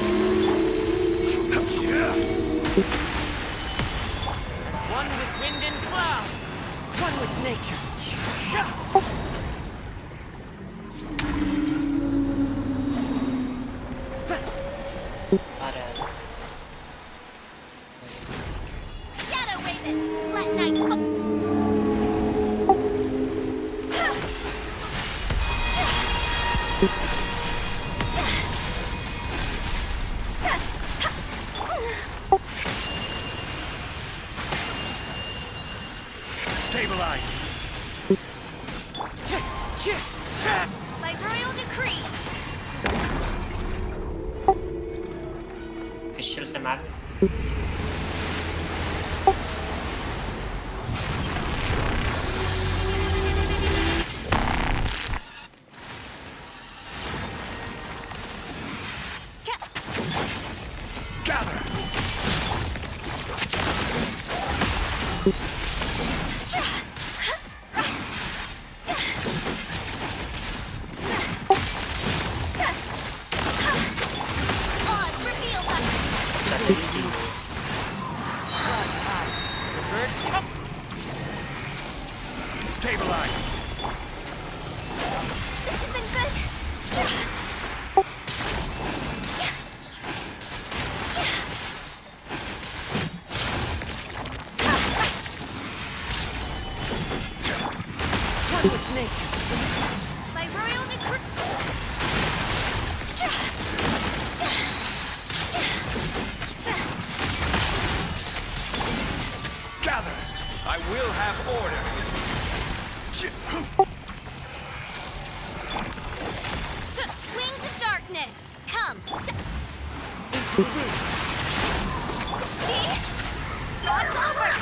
One with wind and cloud. One with nature. आ रहा है Shadow Raven. Let night fall. Stabilize. By royal decree. फिशल से मार Gather. Oz, reveal them. Clouds high. The birds come. Stabilize. This isn't good. One with nature. By royal decree. have order. Wings of darkness, come. Into the wind. Dog's over.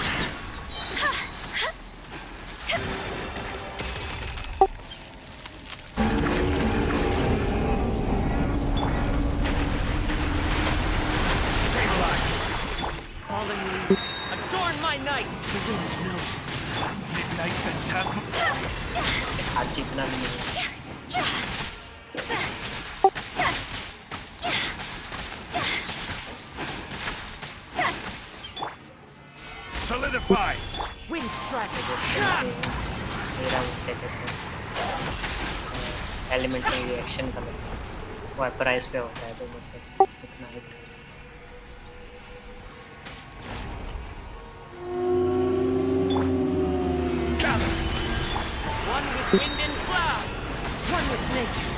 Stabilize. Fallen leaves. Adorn my night. The wind knows. Midnight phantasm. आज जीतना भी नहीं है। Solidify. Wind strike. मेरा क्या कहते हैं elemental reaction का वाइपराइज पे होता है तो मुझे इतना hit One with wind and cloud. One with nature.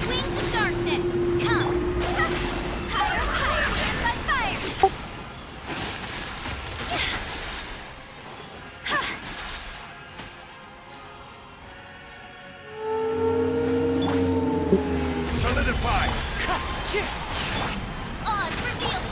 Wings of darkness, come. Higher, higher, hands on fire. Solidify. Odds revealed.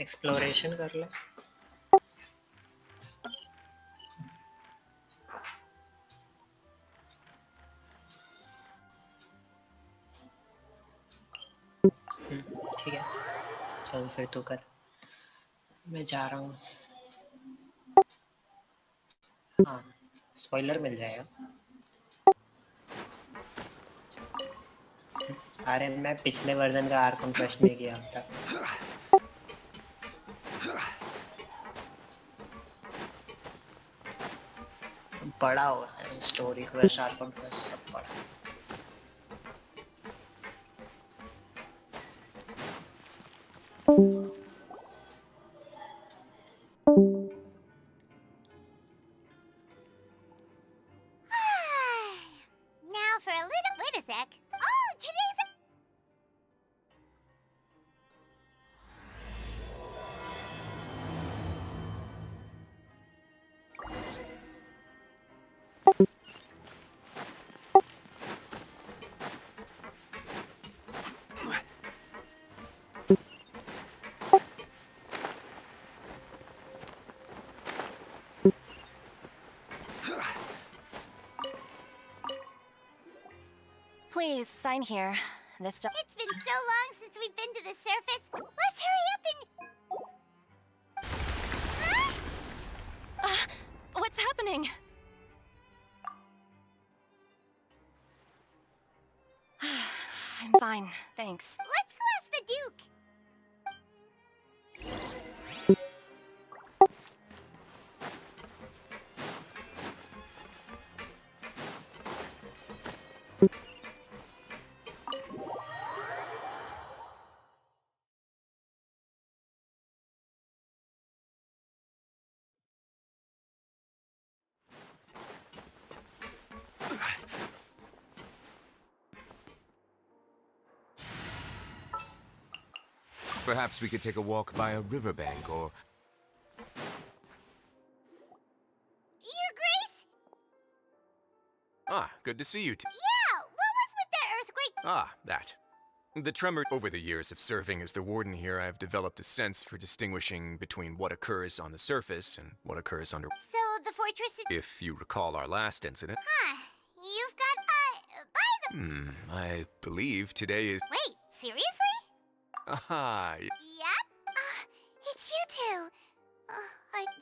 Exploration कर ले ठीक है चल फिर तू कर मैं जा रहा हूँ हाँ स्पॉइलर मिल जाएगा अरे मैं पिछले वर्जन का आर्कन क्वेश्चन नहीं किया अब तक बड़ा हुआ है स्टोरी क्वेस्ट आर्कन क्वेस्ट सब बड़ा Now for a little. Wait a sec. Oh, today's. Please, sign here. This stuff. It's been so long since we've been to the surface. Let's hurry up and. Huh? What's happening? I'm fine, thanks. Let's go ask the Duke. Perhaps we could take a walk by a riverbank or... good to see you. Yeah, what was with that earthquake? Ah, that. The tremor. Over the years of serving as the warden here, I've developed a sense for distinguishing between what occurs on the surface and what occurs under. So the fortress is... If you recall our last incident. Huh. You've got, by the... I believe today is. Wait, seriously? Aha. Yep. It's you two.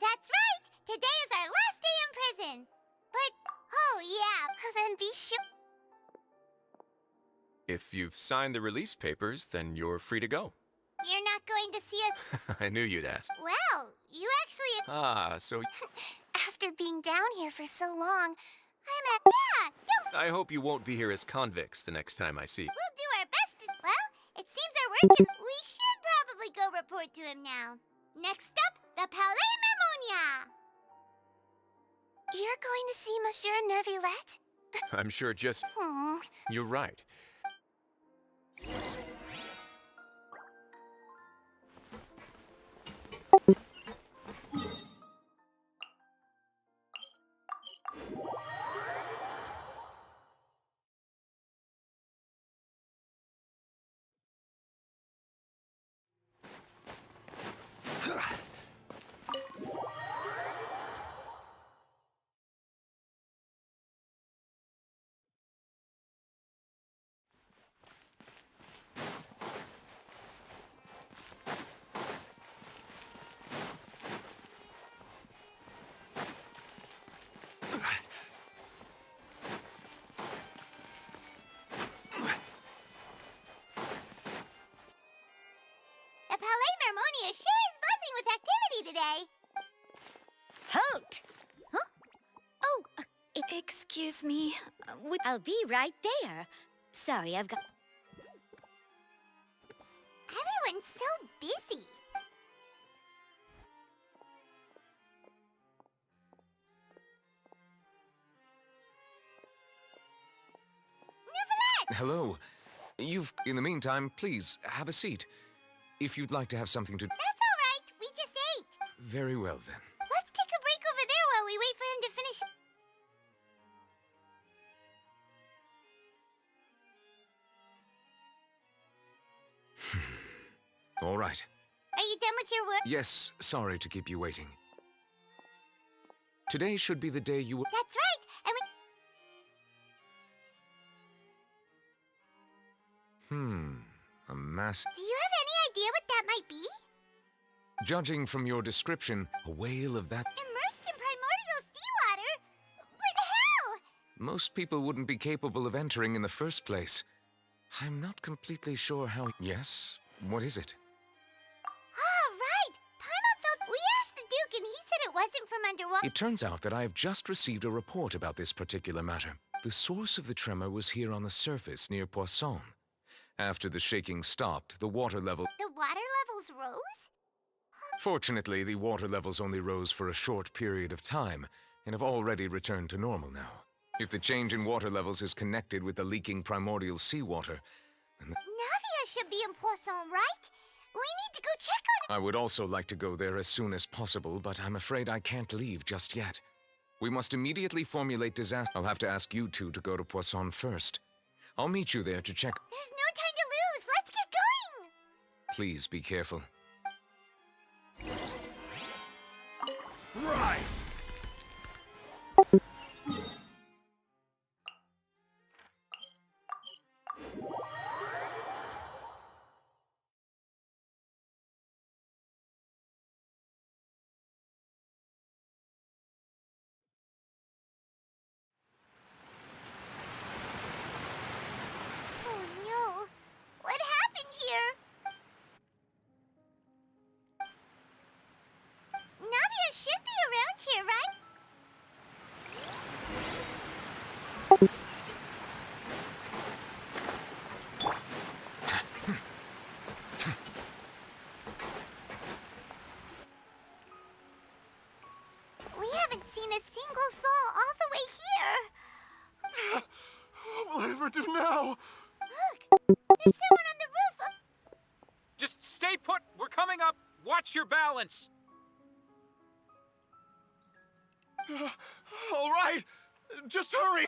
That's right. Today is our last day in prison. But, oh yeah, then be sure... If you've signed the release papers, then you're free to go. You're not going to see us... I knew you'd ask. Well, you actually... Ah, so. After being down here for so long, I'm at... Yeah, don't... I hope you won't be here as convicts the next time I see. We'll do our best to... Well, it seems our work... We should probably go report to him now. Next up, the Palais Mermonia. You're going to see Monsieur Neuvillette? I'm sure just. You're right. The Palais Mermonia sure is buzzing with activity today. Halt! Huh? Oh, excuse me. I'll be right there. Sorry, I've got... Everyone's so busy. Neuvillette! Hello. In the meantime, please, have a seat. If you'd like to have something to... That's all right. We just ate. Very well, then. Let's take a break over there while we wait for him to finish... All right. Are you done with your work? Yes, sorry to keep you waiting. Today should be the day you will... That's right. And we... A mass... Do you have any idea what that might be? Judging from your description, a whale of that... Immersed in primordial seawater? But how? Most people wouldn't be capable of entering in the first place. I'm not completely sure how... Yes? What is it? Ah, right. Paimon felt... We asked the Duke and he said it wasn't from underwater. It turns out that I have just received a report about this particular matter. The source of the tremor was here on the surface near Poisson. After the shaking stopped, the water level... The water levels rose? Fortunately, the water levels only rose for a short period of time, and have already returned to normal now. If the change in water levels is connected with the leaking primordial seawater, then Navia should be in Poisson, right? We need to go check on it. I would also like to go there as soon as possible, but I'm afraid I can't leave just yet. We must immediately formulate disaster... I'll have to ask you two to go to Poisson first. I'll meet you there to check... There's no time to lose. Let's get going. Please be careful. Right! Oh no. What happened here? Navia should be around here, right? We haven't seen a single soul all the way here. What will I ever do now? Look, there's someone on the roof. Just stay put. We're coming up. Watch your balance. All right, just hurry.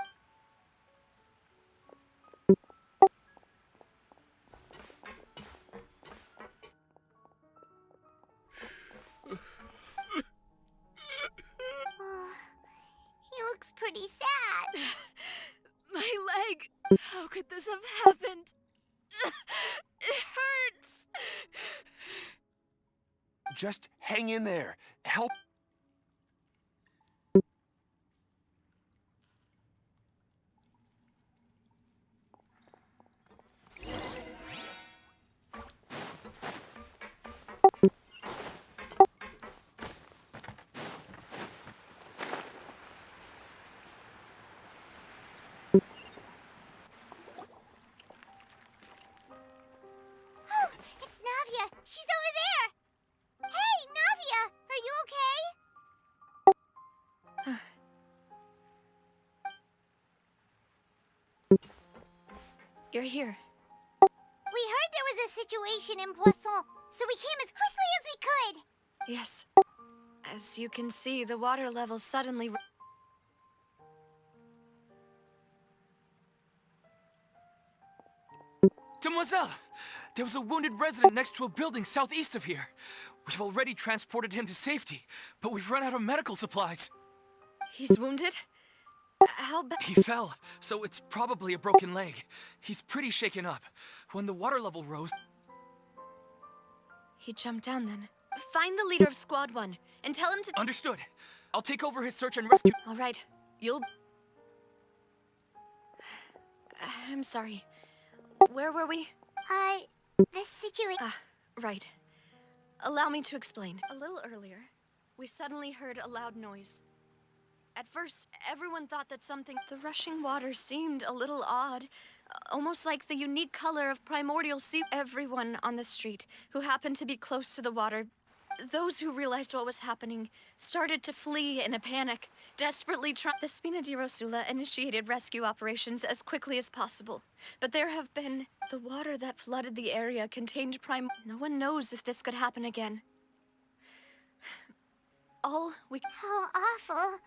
have happened. It hurts. Just hang in there. Help. Oh, it's Navia. She's over there. Hey, Navia, are you okay? You're here. We heard there was a situation in Poisson, so we came as quickly as we could. Yes. As you can see, the water level suddenly... Demoiselle! There was a wounded resident next to a building southeast of here. We've already transported him to safety, but we've run out of medical supplies. He's wounded? How bad? He fell, so it's probably a broken leg. He's pretty shaken up. When the water level rose... He jumped down then. Find the leader of Squad 1 and tell him to... Understood. I'll take over his search and rescue... All right. You'll... I'm sorry. Where were we? The situation... Ah, right. Allow me to explain. A little earlier, we suddenly heard a loud noise. At first, everyone thought that something... The rushing water seemed a little odd, almost like the unique color of primordial sea. Everyone on the street who happened to be close to the water, those who realized what was happening, started to flee in a panic, desperately trying... The Spina di Rosula initiated rescue operations as quickly as possible. But there have been... The water that flooded the area contained No one knows if this could happen again. All we... How awful.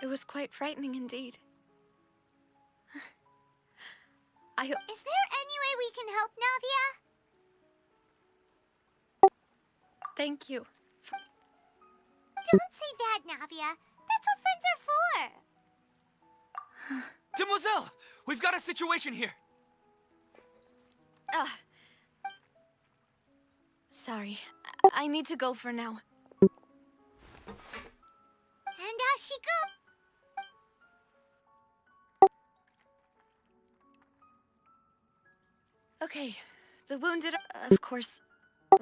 It was quite frightening indeed. Is there any way we can help, Navia? Thank you. Don't say that, Navia. That's what friends are for. Demoiselle! We've got a situation here! Sorry. I need to go for now. And off she goes. Okay. The wounded... Of course.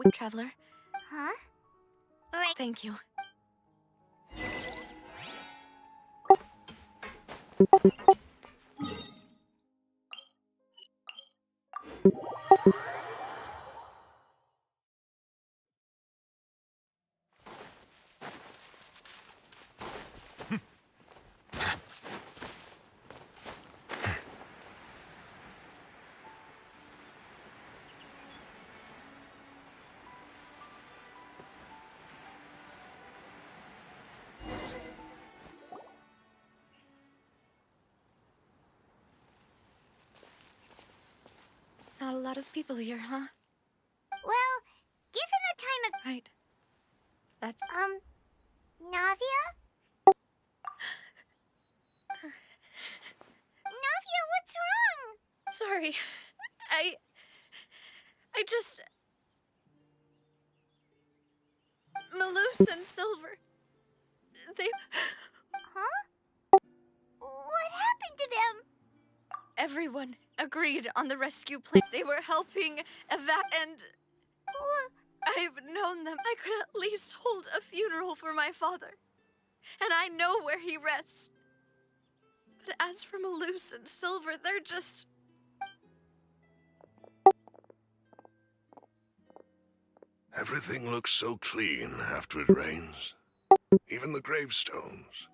We traveler. Huh? Right. Thank you. Not a lot of people here, huh? Well, given the time of... Right. That's... Navia? Navia, what's wrong? Sorry. I just... Malus and Silver... They... Huh? What happened to them? Everyone agreed on the rescue plan. They were helping and... I've known them. I could at least hold a funeral for my father. And I know where he rests. But as for Malus and Silver, they're just... Everything looks so clean after it rains. Even the gravestones.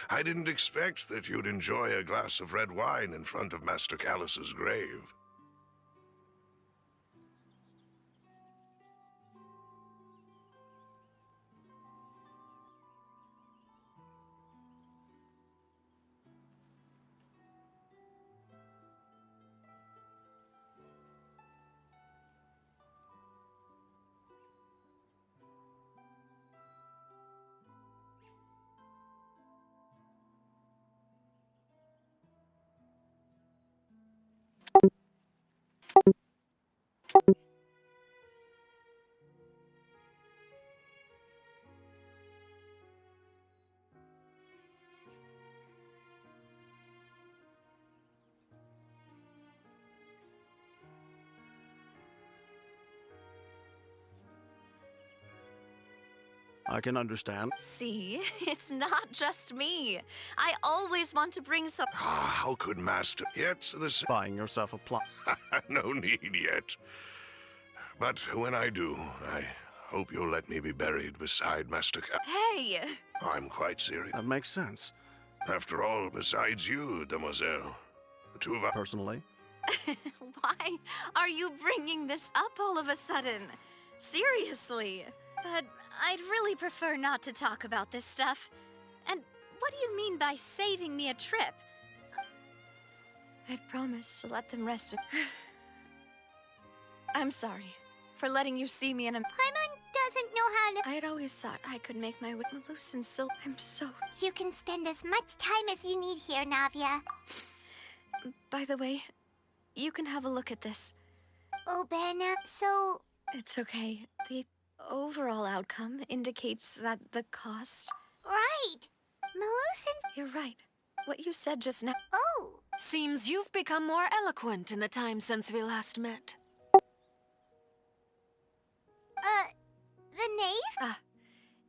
I didn't expect that you'd enjoy a glass of red wine in front of Master Callus's grave. I can understand. See, it's not just me. I always want to bring some. How could Master... Yet the... Buying yourself a plot. No need yet. But when I do, I hope you'll let me be buried beside Master Hey! I'm quite serious. That makes sense. After all, besides you, demoiselle, the two of us... Personally? Why are you bringing this up all of a sudden? Seriously. But I'd really prefer not to talk about this stuff. And what do you mean by saving me a trip? I'd promised to let them rest. I'm sorry for letting you see me in a... Paimon doesn't know how to... I'd always thought I could make my way loose and still... I'm so... You can spend as much time as you need here, Navia. By the way, you can have a look at this. Oh, Benna, so... It's okay. The overall outcome indicates that the cost... Right! Melusine... You're right. What you said just now... Oh! Seems you've become more eloquent in the time since we last met. The knave? Ah,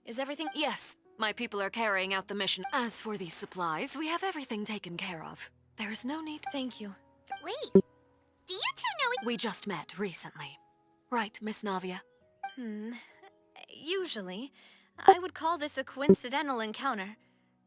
is everything... Yes, my people are carrying out the mission. As for these supplies, we have everything taken care of. There is no need... Thank you. Wait, do you two know... We just met recently. Right, Miss Navia? Usually, I would call this a coincidental encounter.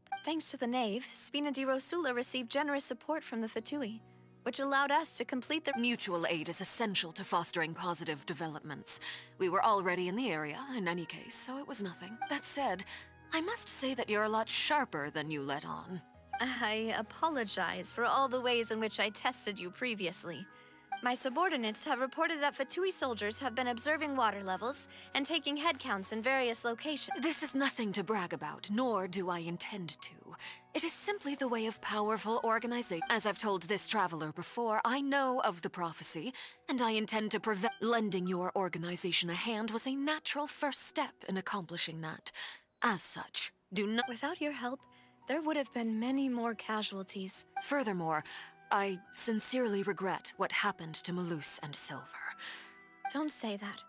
But thanks to the knave, Spina di Rosula received generous support from the Fatui, which allowed us to complete the... Mutual aid is essential to fostering positive developments. We were already in the area, in any case, so it was nothing. That said, I must say that you're a lot sharper than you let on. I apologize for all the ways in which I tested you previously. My subordinates have reported that Fatui soldiers have been observing water levels and taking head counts in various locations. This is nothing to brag about, nor do I intend to. It is simply the way of powerful organization. As I've told this traveler before, I know of the prophecy, and I intend to prevent... Lending your organization a hand was a natural first step in accomplishing that. As such, do not... Without your help, there would have been many more casualties. Furthermore, I sincerely regret what happened to Melus and Silver. Don't say that.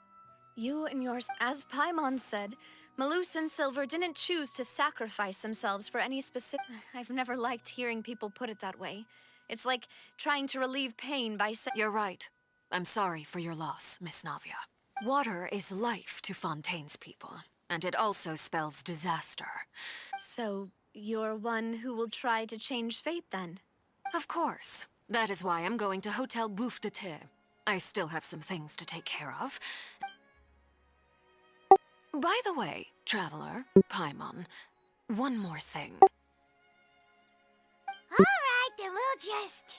You and yours, as Paimon said, Melus and Silver didn't choose to sacrifice themselves for any specific... I've never liked hearing people put it that way. It's like trying to relieve pain by... You're right. I'm sorry for your loss, Miss Navia. Water is life to Fontaine's people, and it also spells disaster. So, you're one who will try to change fate, then? Of course. That is why I'm going to Hotel Bouffe de Thé. I still have some things to take care of. By the way, traveler, Paimon, one more thing. Alright, then we'll just...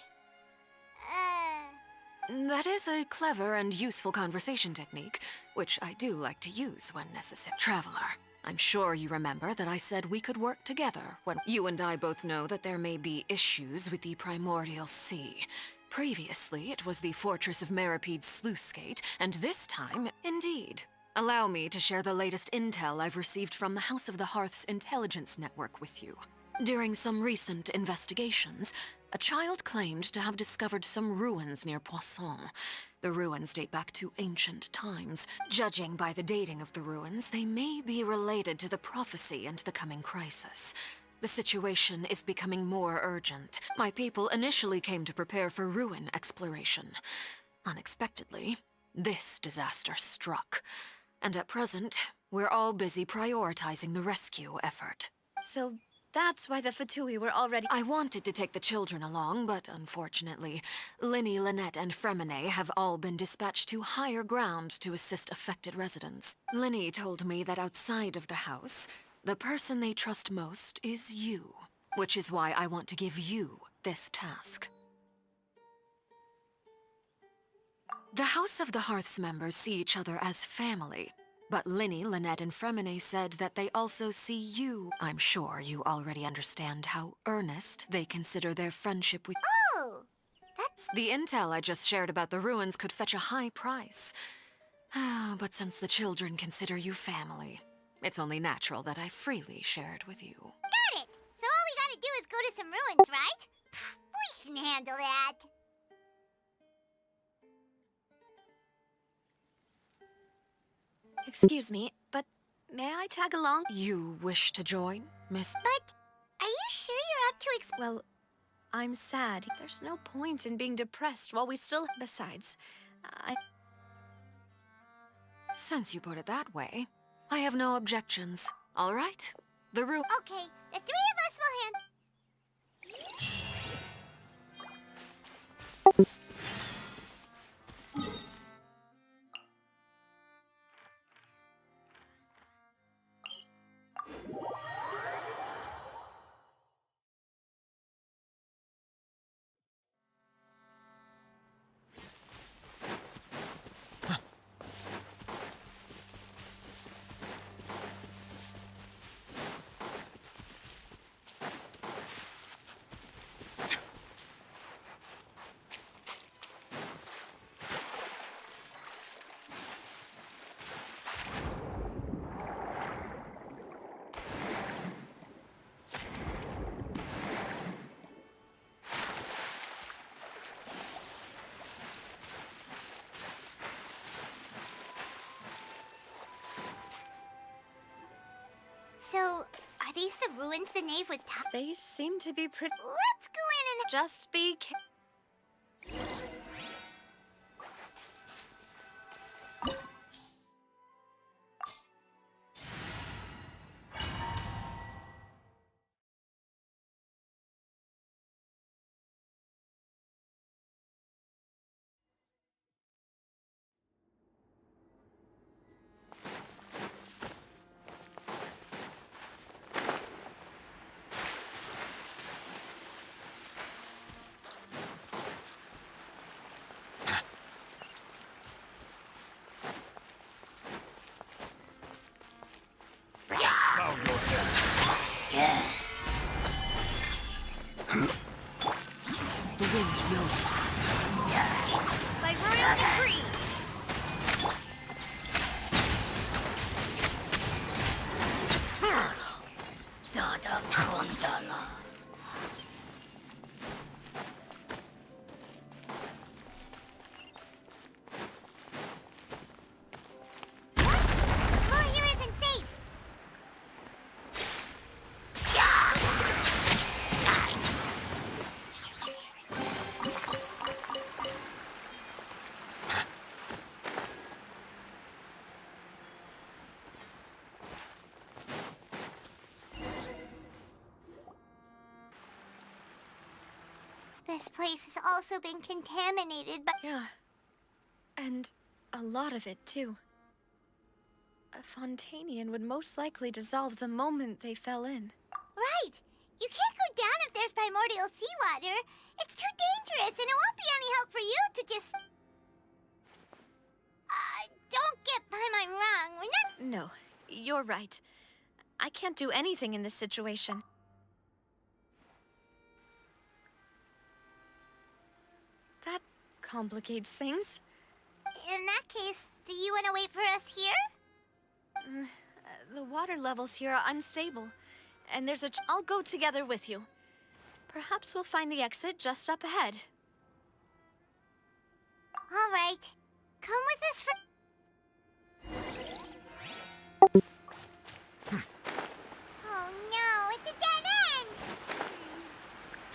That is a clever and useful conversation technique, which I do like to use when necessary. Traveler, I'm sure you remember that I said we could work together when you and I both know that there may be issues with the Primordial Sea. Previously, it was the Fortress of Meripede's sluice gate, and this time, indeed. Allow me to share the latest intel I've received from the House of the Hearth's intelligence network with you. During some recent investigations, a child claimed to have discovered some ruins near Poisson. The ruins date back to ancient times. Judging by the dating of the ruins, they may be related to the prophecy and the coming crisis. The situation is becoming more urgent. My people initially came to prepare for ruin exploration. Unexpectedly, this disaster struck. And at present, we're all busy prioritizing the rescue effort. So that's why the Fatui were already... I wanted to take the children along, but unfortunately, Linny, Lynette, and Fremine have all been dispatched to higher ground to assist affected residents. Linny told me that outside of the house, the person they trust most is you, which is why I want to give you this task. The House of the Hearth's members see each other as family, but Linny, Lynette, and Fremine said that they also see you. I'm sure you already understand how earnest they consider their friendship with... Oh! That's... The intel I just shared about the ruins could fetch a high price. But since the children consider you family, it's only natural that I freely share it with you. Got it! So all we gotta do is go to some ruins, right? We can handle that. Excuse me, but May I tag along? You wish to join, Miss? But are you sure you're up to Well, I'm sad. There's no point in being depressed while we still... Besides, Since you put it that way, I have no objections. All right? The room... Okay, the three of us will hand... So, are these the ruins the Knave was they seem to be pretty... Let's go in and... Just be... The wind knows it. By royal decree! Dada Kondala. The floor here isn't safe! This place has also been contaminated by... Yeah. And a lot of it, too. A Fontanian would most likely dissolve the moment they fell in. Right! You can't go down if there's primordial seawater. It's too dangerous, and it won't be any help for you to just... don't get Paimon wrong. We're not... No, you're right. I can't do anything in this situation. That complicates things. In that case, do you want to wait for us here? The water levels here are unstable, and there's a... I'll go together with you. Perhaps we'll find the exit just up ahead. All right. Come with us for... Oh no, it's a dead end!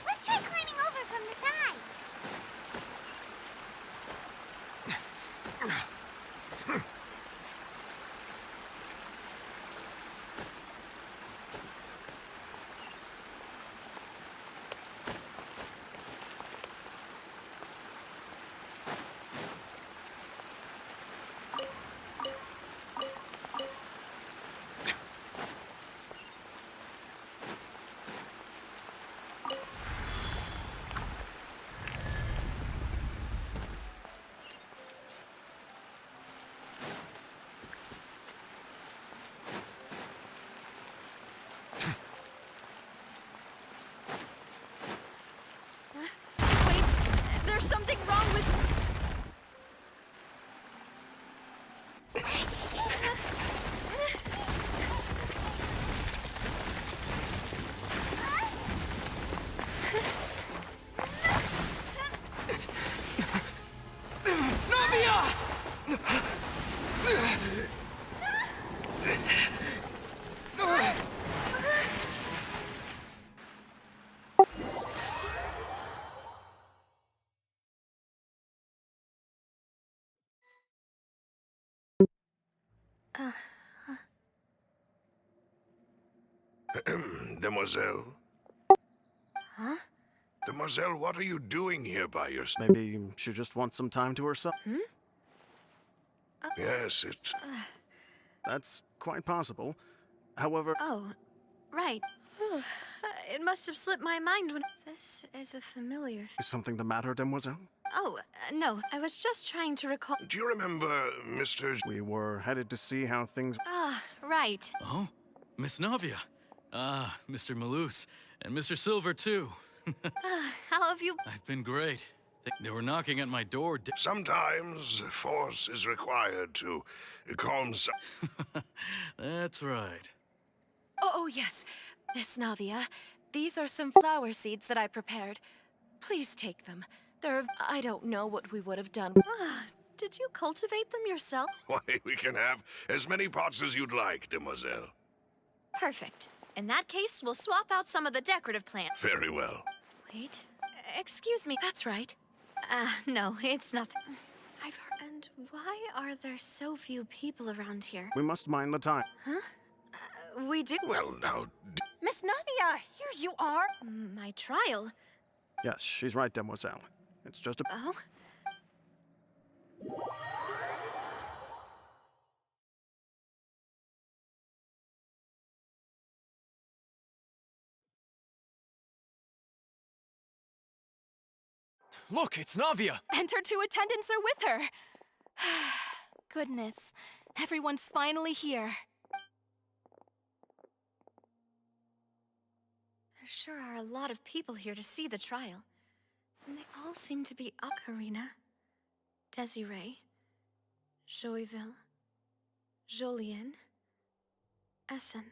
Let's try climbing over from the side. There's something wrong with... Demoiselle? Huh? Demoiselle, what are you doing here by yourself? Maybe she just wants some time to herself. Yes, it... That's quite possible. However, Oh, right. It must have slipped my mind when... This is a familiar... is something the matter, Demoiselle? Oh, no. I was just trying to recall... Do you remember Mr. We were headed to see how things... Ah, right. Oh, Miss Navia. Ah, Mr. Malus. And Mr. Silver, too. How have you... I've been great. They were knocking at my door. Sometimes force is required to calm some... That's right. Oh, yes. Miss Navia, these are some flower seeds that I prepared. Please take them. I don't know what we would have done. Did you cultivate them yourself? Why, we can have as many pots as you'd like, Demoiselle. Perfect. In that case, we'll swap out some of the decorative plants. Very well. Wait. Excuse me. That's right. No, it's nothing. I've heard... And why are there so few people around here? We must mind the time. Huh? We do... Well, now... Miss Navia, here you are. My trial? Yes, she's right, Demoiselle. It's just a... Oh? Look, it's Navia! And her two attendants are with her. Goodness, everyone's finally here. There sure are a lot of people here to see the trial. And they all seem to be Ocarina, Desiree, Joyville, Jolien, Essen.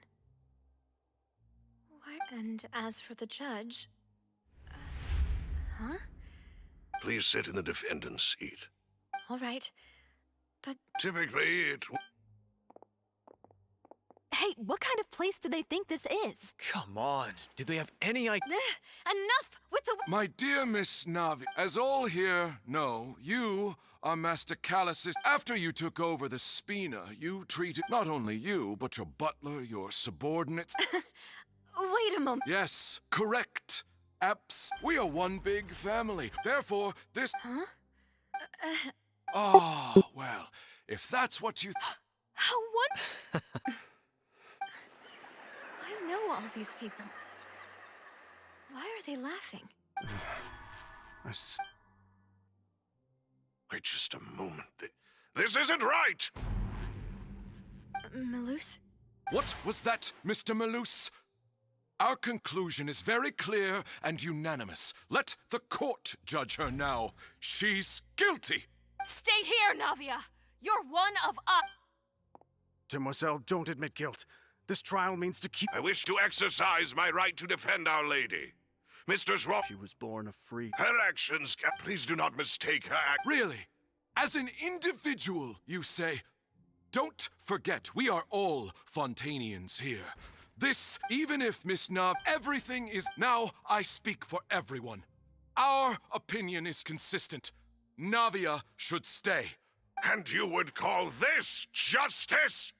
Why? And as for the judge... huh? Please sit in the defendant's seat. All right, but... Typically, it... Hey, what kind of place do they think this is? Come on, do they have any idea? Enough with the... My dear Miss Navi, as all here know, you are Master Callus's... After you took over the Spina, you treated not only you, but your butler, your subordinates... Wait a moment. Yes, correct. We are one big family. Therefore, this... Huh? Oh, well, if that's what you... How I know all these people. Why are they laughing? Wait just a moment. This isn't right! Malus? What was that, Mr. Malus? Our conclusion is very clear and unanimous. Let the court judge her now. She's guilty! Stay here, Navia! You're one of us! Demoiselle, don't admit guilt. This trial means to keep... I wish to exercise my right to defend Our Lady. Mistress Ross... She was born a free... Her actions... Please do not mistake her act... Really? As an individual, you say? Don't forget, we are all Fontanians here. This, even if Miss Nav, everything is... Now, I speak for everyone. Our opinion is consistent. Navia should stay. And you would call this justice?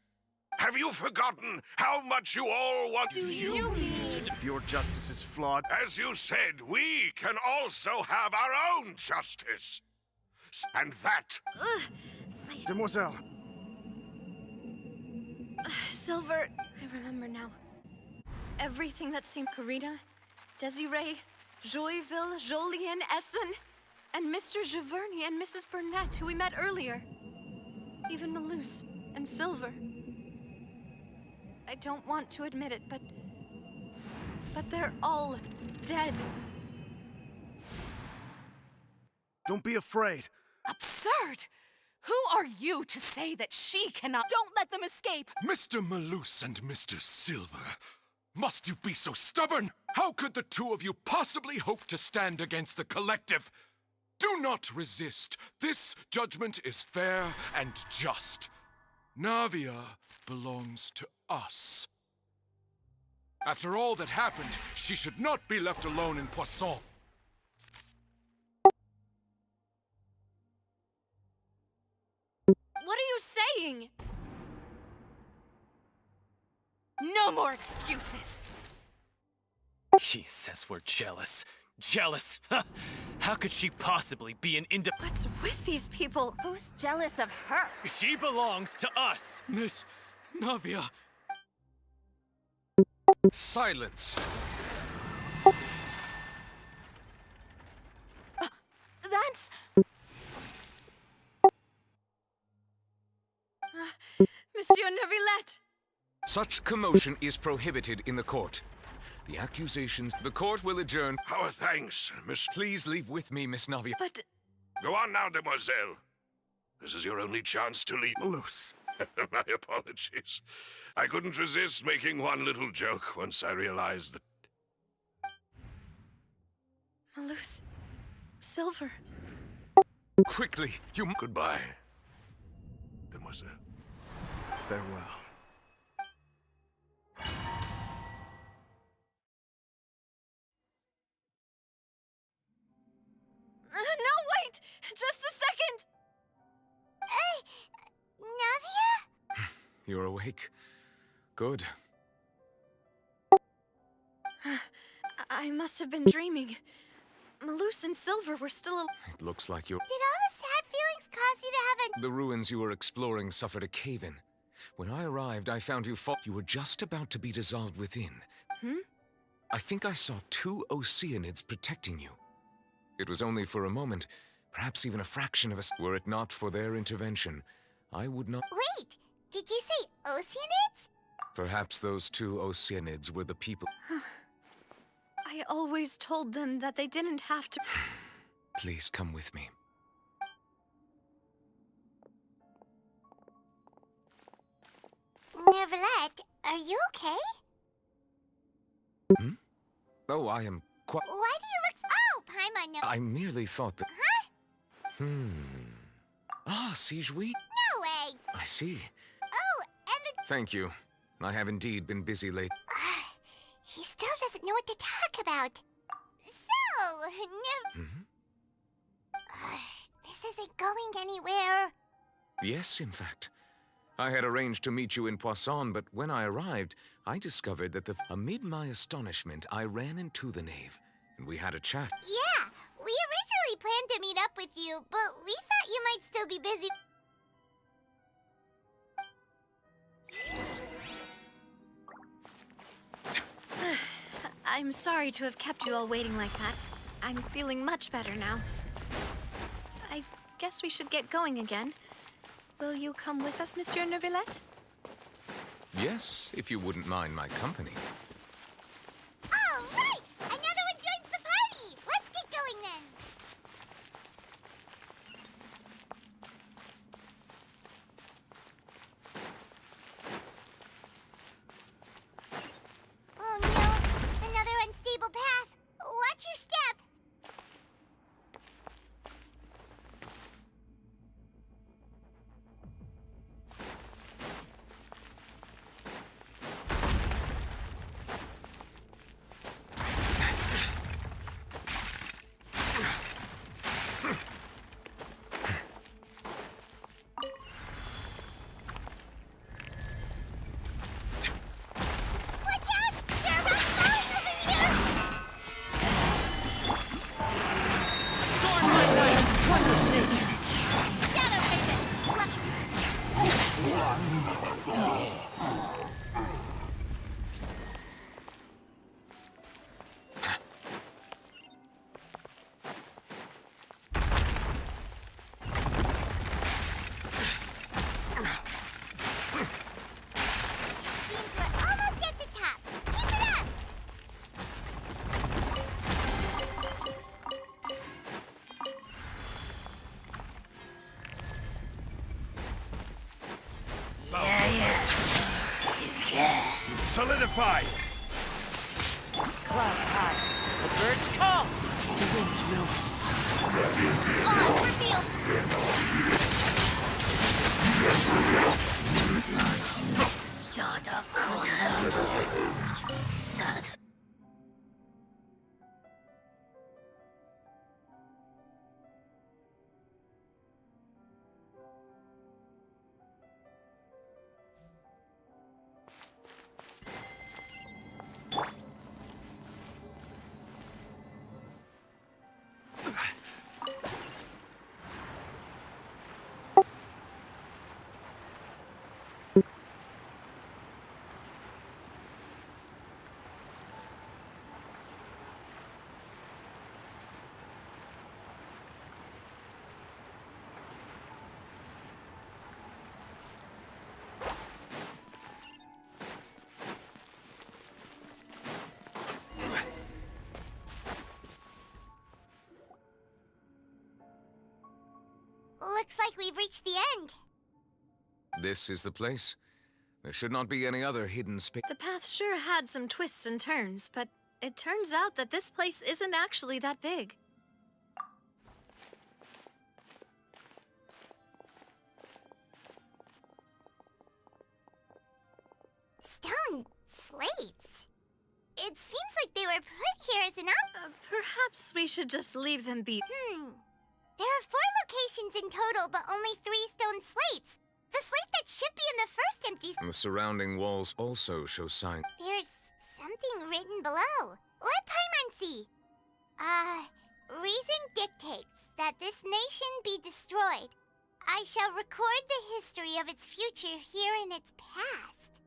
Have you forgotten how much you all want... Do you mean... If your justice is flawed... As you said, we can also have our own justice. And that... Demoiselle! Silver, I remember now. Everything that seemed Karina, Desiree, Joyville, Jolien, Essen, and Mr. Giverny and Mrs. Burnett, who we met earlier. Even Malus and Silver. I don't want to admit it, but they're all dead. Don't be afraid. Absurd! Who are you to say that she cannot... Don't let them escape! Mr. Malus and Mr. Silver, must you be so stubborn? How could the two of you possibly hope to stand against the collective? Do not resist. This judgment is fair and just. Navia belongs to us. After all that happened, she should not be left alone in Poisson. What are you saying? No more excuses! He says we're jealous. Jealous? How could she possibly be an What's with these people? Who's jealous of her? She belongs to us! Miss Navia. Silence! That's... Monsieur Neuvillette! Such commotion is prohibited in the court. The accusations... The court will adjourn. Our thanks, Miss... Please leave with me, Miss Navia. But... Go on now, demoiselle. This is your only chance to leave. Loose. My apologies. I couldn't resist making one little joke once I realized that... Malus... Silver... Quickly, you... Goodbye, demoiselle. Farewell. No, wait! Just a second! Navia? You're awake. Good. I must have been dreaming. Malus and Silver were still alive. It looks like you're... Did all the sad feelings cause you to have a... The ruins you were exploring suffered a cave-in. When I arrived, I found you fought. You were just about to be dissolved within. I think I saw 2 oceanids protecting you. It was only for a moment, perhaps even a fraction of a... Were it not for their intervention, I would not... Wait! Did you say oceanids? Perhaps those 2 oceanids were the people... I always told them that they didn't have to... Please come with me. Neuvillette, are you okay? Oh, I am quite... Why do you look... Oh, Paimon, no... I merely thought that... Huh? Ah, Sijui? No way! I see. Oh, and the... Thank you. I have indeed been busy late. He still doesn't know what to talk about. So, this isn't going anywhere. Yes, in fact. I had arranged to meet you in Poisson, but when I arrived, I discovered that amid my astonishment, I ran into the Nave, and we had a chat. Yeah, we originally planned to meet up with you, but we thought you might still be busy. I'm sorry to have kept you all waiting like that. I'm feeling much better now. I guess we should get going again. Will you come with us, Monsieur Neuvillette? Yes, if you wouldn't mind my company. All right! Another one joins the party! Let's get going then! Oh no! Another unstable path! Watch your step! Solidify! Clouds high. The birds call. The wind knows. Looks like we've reached the end. This is the place. There should not be any other hidden space. The path sure had some twists and turns, but it turns out that this place isn't actually that big. Stone slates. It seems like they were put here as an Perhaps we should just leave them be. There are 4 locations in total, but only 3 stone slates. The slate that should be in the first empty... The surrounding walls also show signs. There's something written below. Let Paimon see. Reason dictates that this nation be destroyed. I shall record the history of its future here in its past.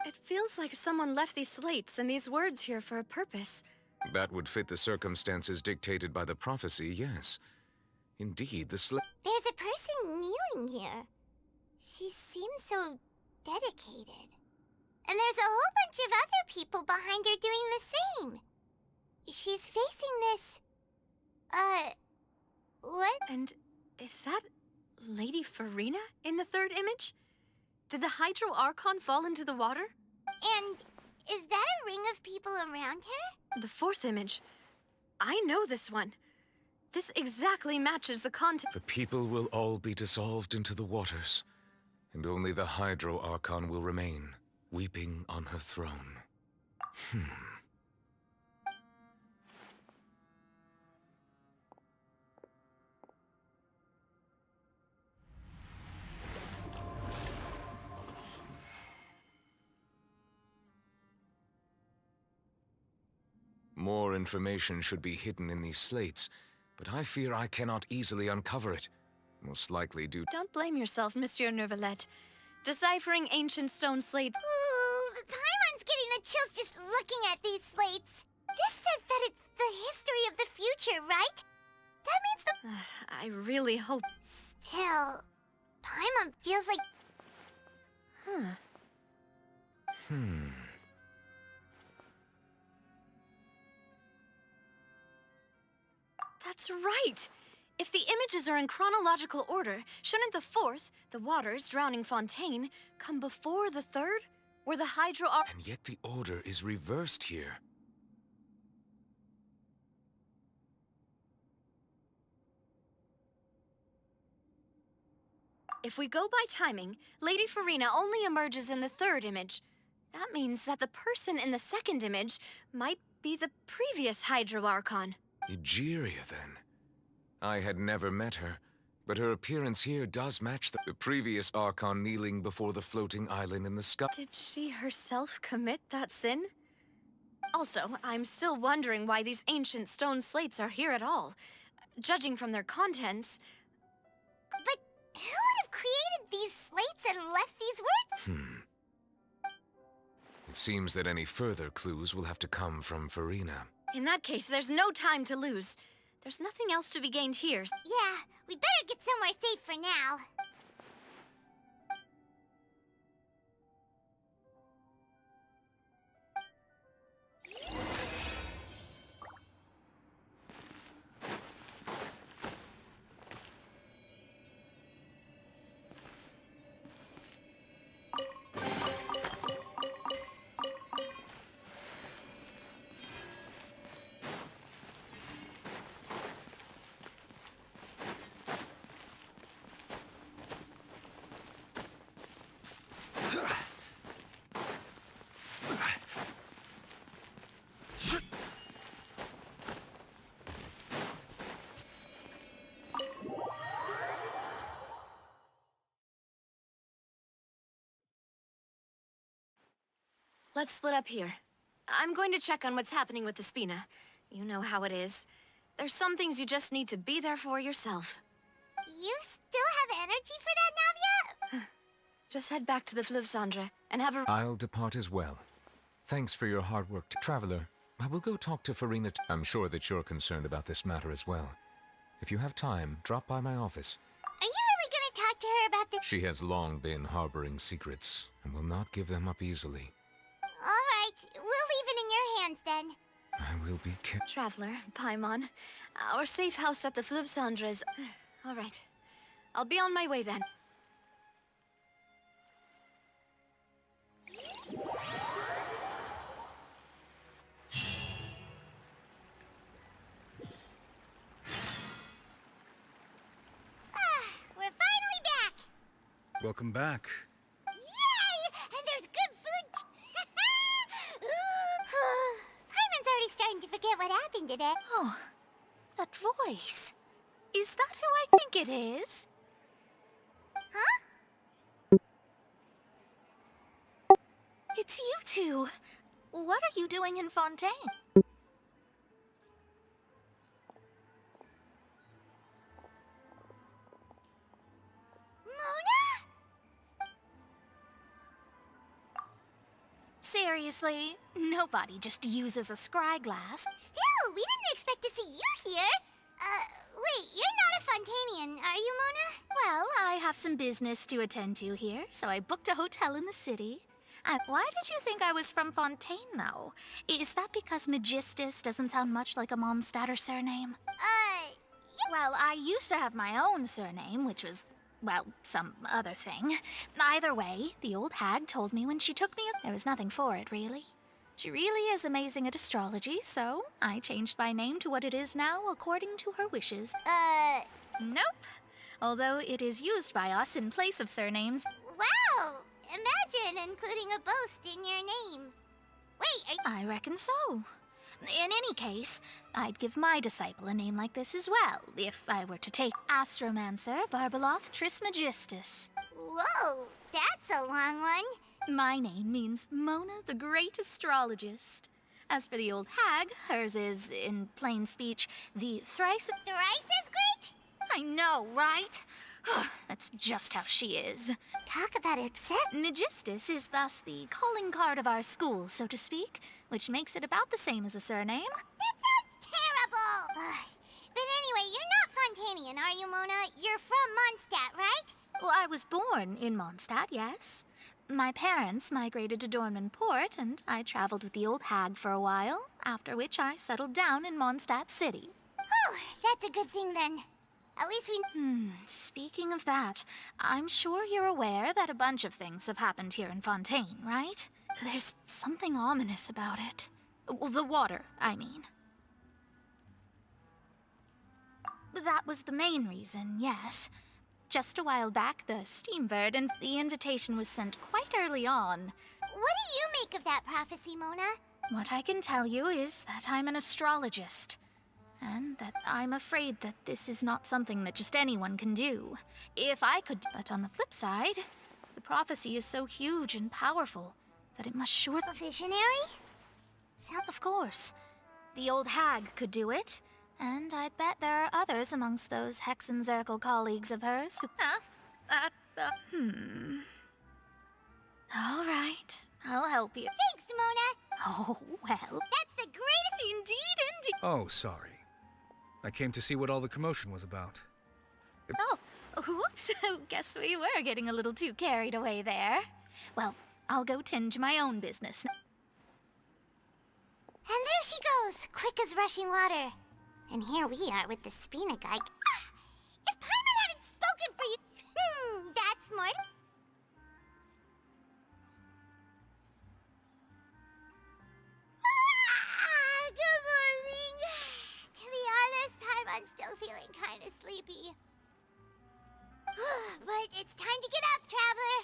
It feels like someone left these slates and these words here for a purpose. That would fit the circumstances dictated by the prophecy, yes. Indeed, the There's a person kneeling here. She seems so dedicated. And there's a whole bunch of other people behind her doing the same. She's facing this... what? And is that Lady Furina in the 3rd image? Did the Hydro Archon fall into the water? And is that a ring of people around her? The 4th image. I know this one. This exactly matches the content. The people will all be dissolved into the waters, and only the Hydro Archon will remain, weeping on her throne. More information should be hidden in these slates, but I fear I cannot easily uncover it. Most likely due... Don't blame yourself, Monsieur Neuvillette. Deciphering ancient stone slates... Ooh, Paimon's getting the chills just looking at these slates. This says that it's the history of the future, right? That means the... I really hope... Still, Paimon feels like... That's right! If the images are in chronological order, shouldn't the 4th, the waters drowning Fontaine, come before the 3rd? Where the Hydro are... And yet the order is reversed here. If we go by timing, Lady Furina only emerges in the 3rd image. That means that the person in the 2nd image might be the previous Hydro Archon. Egeria, then. I had never met her, but her appearance here does match the previous Archon kneeling before the floating island in the sky. Did she herself commit that sin? Also, I'm still wondering why these ancient stone slates are here at all. Judging from their contents... But who would have created these slates and left these words? It seems that any further clues will have to come from Furina. In that case, there's no time to lose. There's nothing else to be gained here. Yeah, we better get somewhere safe for now. Let's split up here. I'm going to check on what's happening with the Spina. You know how it is. There's some things you just need to be there for yourself. You still have energy for that, Navia? Just head back to the Fleuve Cendre and have a... I'll depart as well. Thanks for your hard work, Traveler. I will go talk to Furina. I'm sure that you're concerned about this matter as well. If you have time, drop by my office. Are you really gonna talk to her about this? She has long been harboring secrets, and will not give them up easily. All right, we'll leave it in your hands then. I will be Traveler, Paimon, our safe house at the Fleuve Cendre is... All right. I'll be on my way then. We're finally back! Welcome back. Yay! And there's good food! Paimon's already starting to forget what happened today. Oh, that voice. Is that who I think it is? Huh? It's you two. What are you doing in Fontaine? Mona? Seriously, nobody just uses a scry glass. Still, we didn't expect to see you here. Wait, you're not a Fontanian, are you, Mona? Well, I have some business to attend to here, so I booked a hotel in the city. Why did you think I was from Fontaine, though? Is that because Magistus doesn't sound much like a Mondstadter surname? Well, I used to have my own surname, which was, well, some other thing. Either way, the old hag told me when she took me, there was nothing for it, really. She really is amazing at astrology, so I changed my name to what it is now according to her wishes. Nope. Although it is used by us in place of surnames. Wow! Imagine including a boast in your name. Wait, I reckon so. In any case, I'd give my disciple a name like this as well, if I were to take Astromancer Barbeloth Trismegistus. Whoa, that's a long one. My name means Mona the Great Astrologist. As for the old hag, hers is, in plain speech, the thrice as great? I know, right? That's just how she is. Talk about excess. Magistus is thus the calling card of our school, so to speak, which makes it about the same as a surname. That sounds terrible! But anyway, you're not Fontanian, are you, Mona? You're from Mondstadt, right? Well, I was born in Mondstadt, yes. My parents migrated to Dornman Port, and I traveled with the old hag for a while, after which I settled down in Mondstadt City. Oh, that's a good thing then. At least we... Speaking of that, I'm sure you're aware that a bunch of things have happened here in Fontaine, right? There's something ominous about it. Well, the water, I mean. That was the main reason, yes. Just a while back, the Steambird and the invitation was sent quite early on. What do you make of that prophecy, Mona? What I can tell you is that I'm an astrologist. And that I'm afraid that this is not something that just anyone can do. If I could, but on the flip side, the prophecy is so huge and powerful that it must surely... A visionary? Of course. The old hag could do it, and I'd bet there are others amongst those Hexenzirkel colleagues of hers who... All right, I'll help you. Thanks, Mona! Oh, well... That's the greatest... Indeed. Oh, sorry. I came to see what all the commotion was about. Oh, whoops. Guess we were getting a little too carried away there. Well, I'll go tend to my own business. And there she goes, quick as rushing water. And here we are with the Spina guy. If Paimon hadn't spoken for you... that's smart. Good morning. To be honest, Paimon's still feeling kind of sleepy. But it's time to get up, traveler.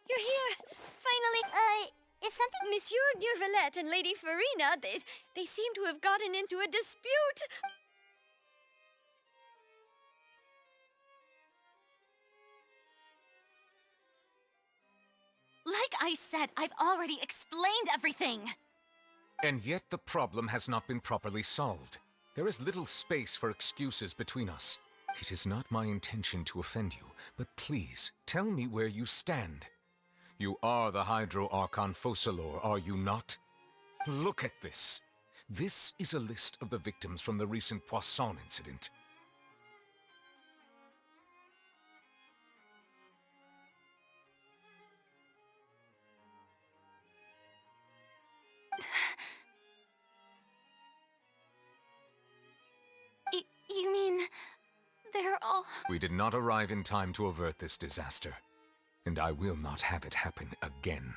You're here! Finally! Is something... Monsieur Neuvillette and Lady Furina, they seem to have gotten into a dispute! Like I said, I've already explained everything! And yet the problem has not been properly solved. There is little space for excuses between us. It is not my intention to offend you, but please tell me where you stand. You are the Hydro Archon Focalor, are you not? Look at this. This is a list of the victims from the recent Poisson incident. You mean they're all... We did not arrive in time to avert this disaster, and I will not have it happen again.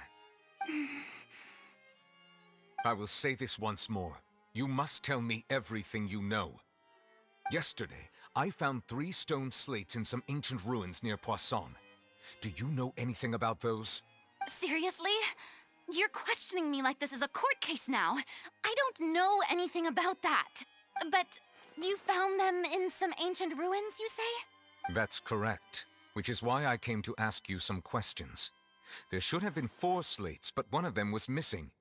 I will say this once more. You must tell me everything you know. Yesterday, I found 3 stone slates in some ancient ruins near Poisson. Do you know anything about those? Seriously? You're questioning me like this is a court case now. I don't know anything about that. But you found them in some ancient ruins, you say? That's correct, which is why I came to ask you some questions. There should have been 4 slates, but one of them was missing.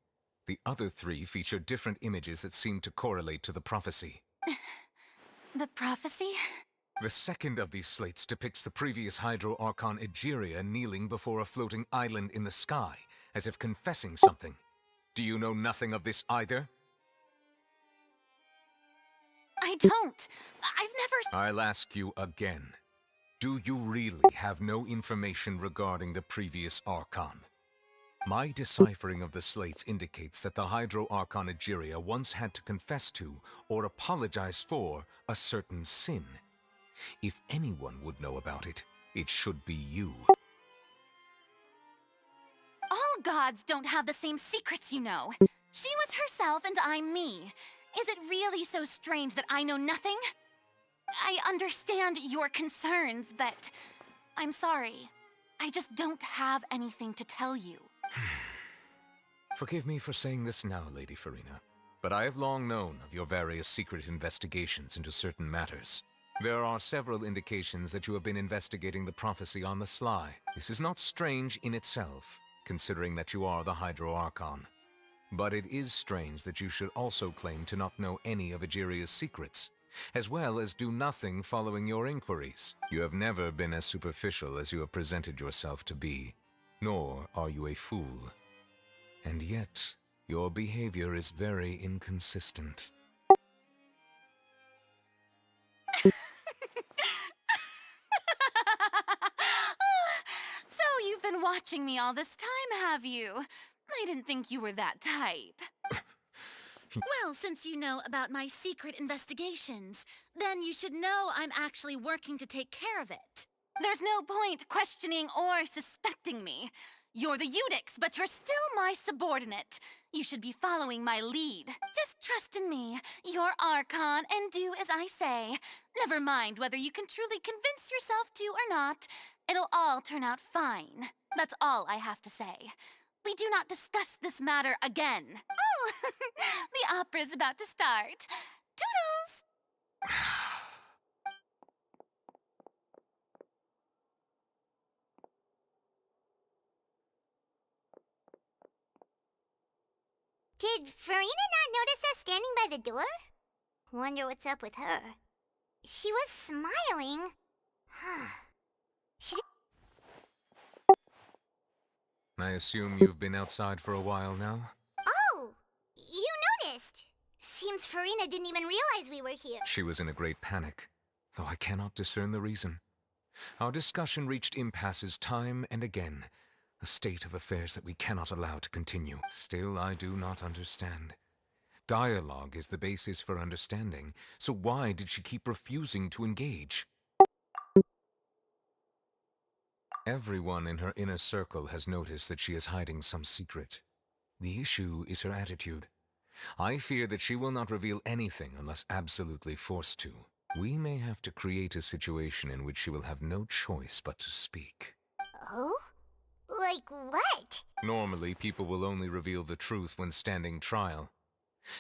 The other 3 feature different images that seem to correlate to the prophecy. The prophecy? The second of these slates depicts the previous Hydro Archon Egeria kneeling before a floating island in the sky, as if confessing something. Do you know nothing of this either? I don't. I've never... I'll ask you again. Do you really have no information regarding the previous Archon? My deciphering of the slates indicates that the Hydro Archon Egeria once had to confess to, or apologize for, a certain sin. If anyone would know about it, it should be you. All gods don't have the same secrets, you know. She was herself and I'm me. Is it really so strange that I know nothing? I understand your concerns, but I'm sorry. I just don't have anything to tell you. Forgive me for saying this now, Lady Furina, but I have long known of your various secret investigations into certain matters. There are several indications that you have been investigating the prophecy on the sly. This is not strange in itself, considering that you are the Hydro Archon. But it is strange that you should also claim to not know any of Egeria's secrets, as well as do nothing following your inquiries. You have never been as superficial as you have presented yourself to be, nor are you a fool. And yet, your behavior is very inconsistent. So you've been watching me all this time, have you? I didn't think you were that type. Well, since you know about my secret investigations, then you should know I'm actually working to take care of it. There's no point questioning or suspecting me. You're the Eudix, but you're still my subordinate. You should be following my lead. Just trust in me. You're Archon, and do as I say. Never mind whether you can truly convince yourself to or not. It'll all turn out fine. That's all I have to say. We do not discuss this matter again. Oh, the opera's about to start. Toodles! Did Furina not notice us standing by the door? Wonder what's up with her. She was smiling. She... I assume you've been outside for a while now? Oh! You noticed! Seems Furina didn't even realize we were here. She was in a great panic, though I cannot discern the reason. Our discussion reached impasses time and again, a state of affairs that we cannot allow to continue. Still, I do not understand. Dialogue is the basis for understanding, so why did she keep refusing to engage? Everyone in her inner circle has noticed that she is hiding some secret. The issue is her attitude. I fear that she will not reveal anything unless absolutely forced to. We may have to create a situation in which she will have no choice but to speak. Oh? Like what? Normally, people will only reveal the truth when standing trial.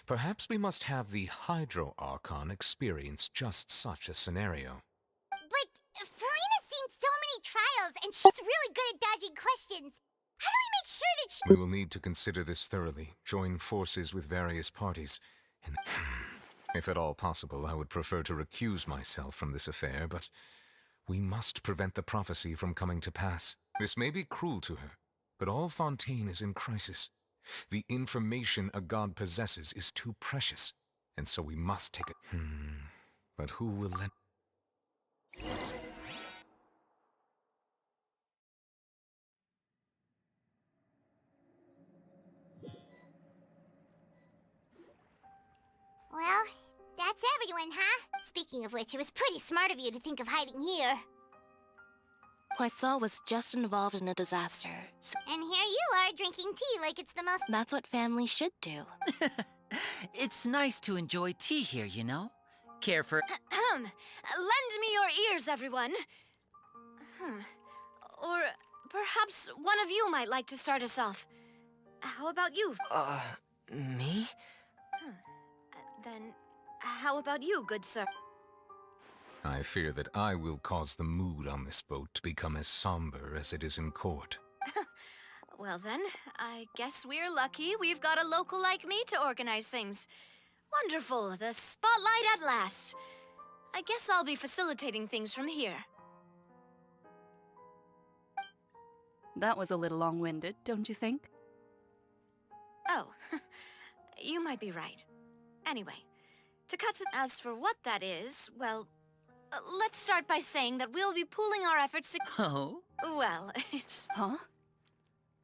Perhaps we must have the Hydro Archon experience just such a scenario. But Furina's seen so many trials, and she's really good at dodging questions. How do we make sure that she... We will need to consider this thoroughly, join forces with various parties, If at all possible, I would prefer to recuse myself from this affair, but we must prevent the prophecy from coming to pass. This may be cruel to her, but all Fontaine is in crisis. The information a god possesses is too precious, and so we must take it. But who will let... Well, that's everyone, huh? Speaking of which, it was pretty smart of you to think of hiding here. Poisson was just involved in a disaster, so And here you are, drinking tea like it's the most... that's what family should do. It's nice to enjoy tea here, you know? Care for... Lend me your ears, everyone. Or perhaps one of you might like to start us off. How about you? Me? Then, how about you, good sir? I fear that I will cause the mood on this boat to become as somber as it is in court. Well then, I guess we're lucky we've got a local like me to organize things. Wonderful, the spotlight at last. I guess I'll be facilitating things from here. That was a little long-winded, don't you think? Oh, you might be right. Anyway, to cut to... As for what that is, well, let's start by saying that we'll be pooling our efforts to... Oh? Well, it's... Huh?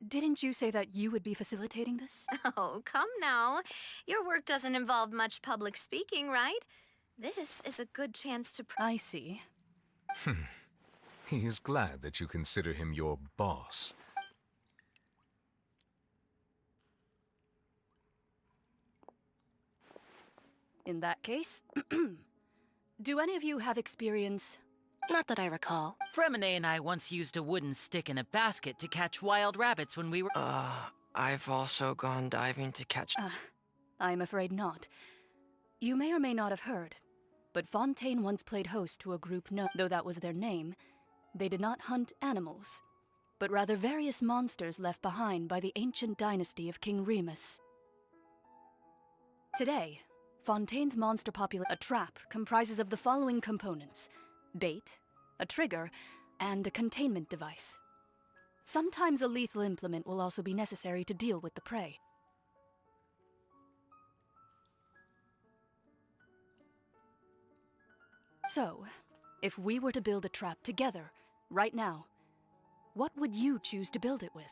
Didn't you say that you would be facilitating this? Oh, come now. Your work doesn't involve much public speaking, right? This is a good chance to... I see. He is glad that you consider him your boss. In that case, do any of you have experience? Not that I recall. Fremine and I once used a wooden stick in a basket to catch wild rabbits when we were... I've also gone diving to catch... I'm afraid not. You may or may not have heard, but Fontaine once played host to a group though that was their name, they did not hunt animals, but rather various monsters left behind by the ancient dynasty of King Remus. Today, Fontaine's monster a trap comprises of the following components: bait, a trigger, and a containment device. Sometimes a lethal implement will also be necessary to deal with the prey. So, if we were to build a trap together, right now, what would you choose to build it with?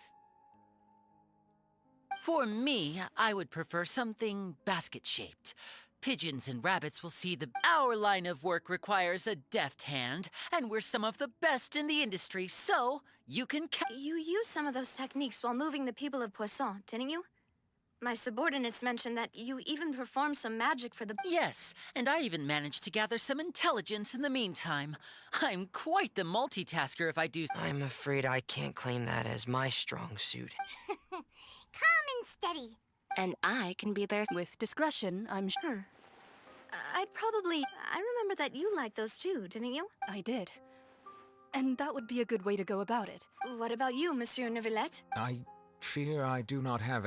For me, I would prefer something basket-shaped. Pigeons and rabbits will see that our line of work requires a deft hand, and we're some of the best in the industry, so you can You used some of those techniques while moving the people of Poisson, didn't you? My subordinates mentioned that you even performed some magic for the... Yes, and I even managed to gather some intelligence in the meantime. I'm quite the multitasker if I do... I'm afraid I can't claim that as my strong suit. Calm and steady. And I can be there with discretion, I'm sure. I remember that you liked those too, didn't you? I did. And that would be a good way to go about it. What about you, Monsieur Neuvillette? I fear I do not have...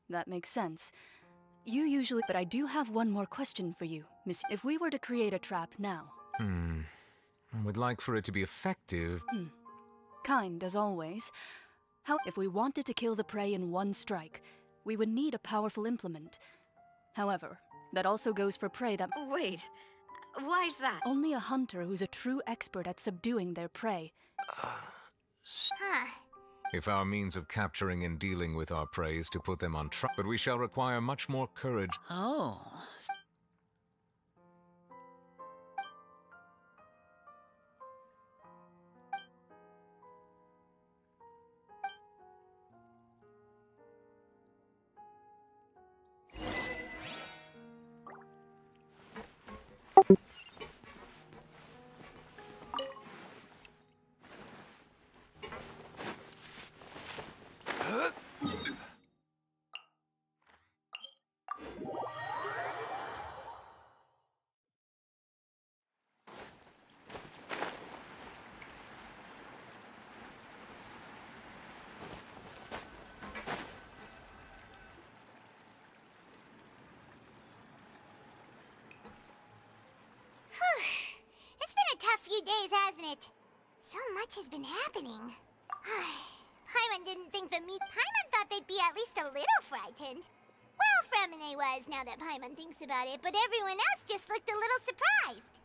That makes sense. You usually... But I do have one more question for you, Miss. If we were to create a trap now... I would like for it to be effective. Kind, as always. How... If we wanted to kill the prey in one strike, we would need a powerful implement. However, that also goes for prey that... Wait, why is that? Only a hunter who's a true expert at subduing their prey. If our means of capturing and dealing with our prey is to put them on trial, but we shall require much more courage. Oh. few days, hasn't it? So much has been happening. Paimon didn't think the meat. Paimon thought they'd be at least a little frightened. Well, Fremine was, now that Paimon thinks about it, but everyone else just looked a little surprised.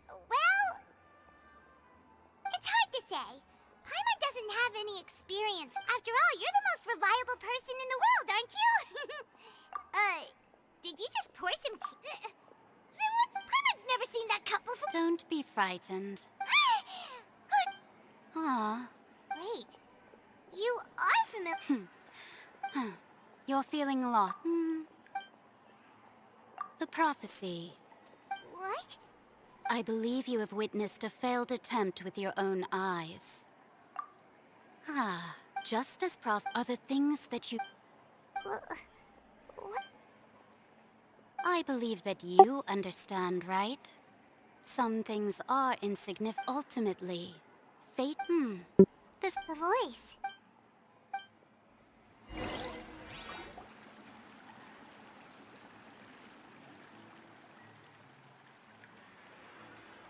Well, it's hard to say. Paimon doesn't have any experience. After all, you're the most reliable person in the world, aren't you? Did you just pour some Paimon's never seen that couple for— Don't be frightened. Aw. Wait, you are familiar— You're feeling lost. The prophecy. What? I believe you have witnessed a failed attempt with your own eyes. Just as are the things that you... What? I believe that you understand, right? Some things are insignificant. Ultimately, fate... The voice. What?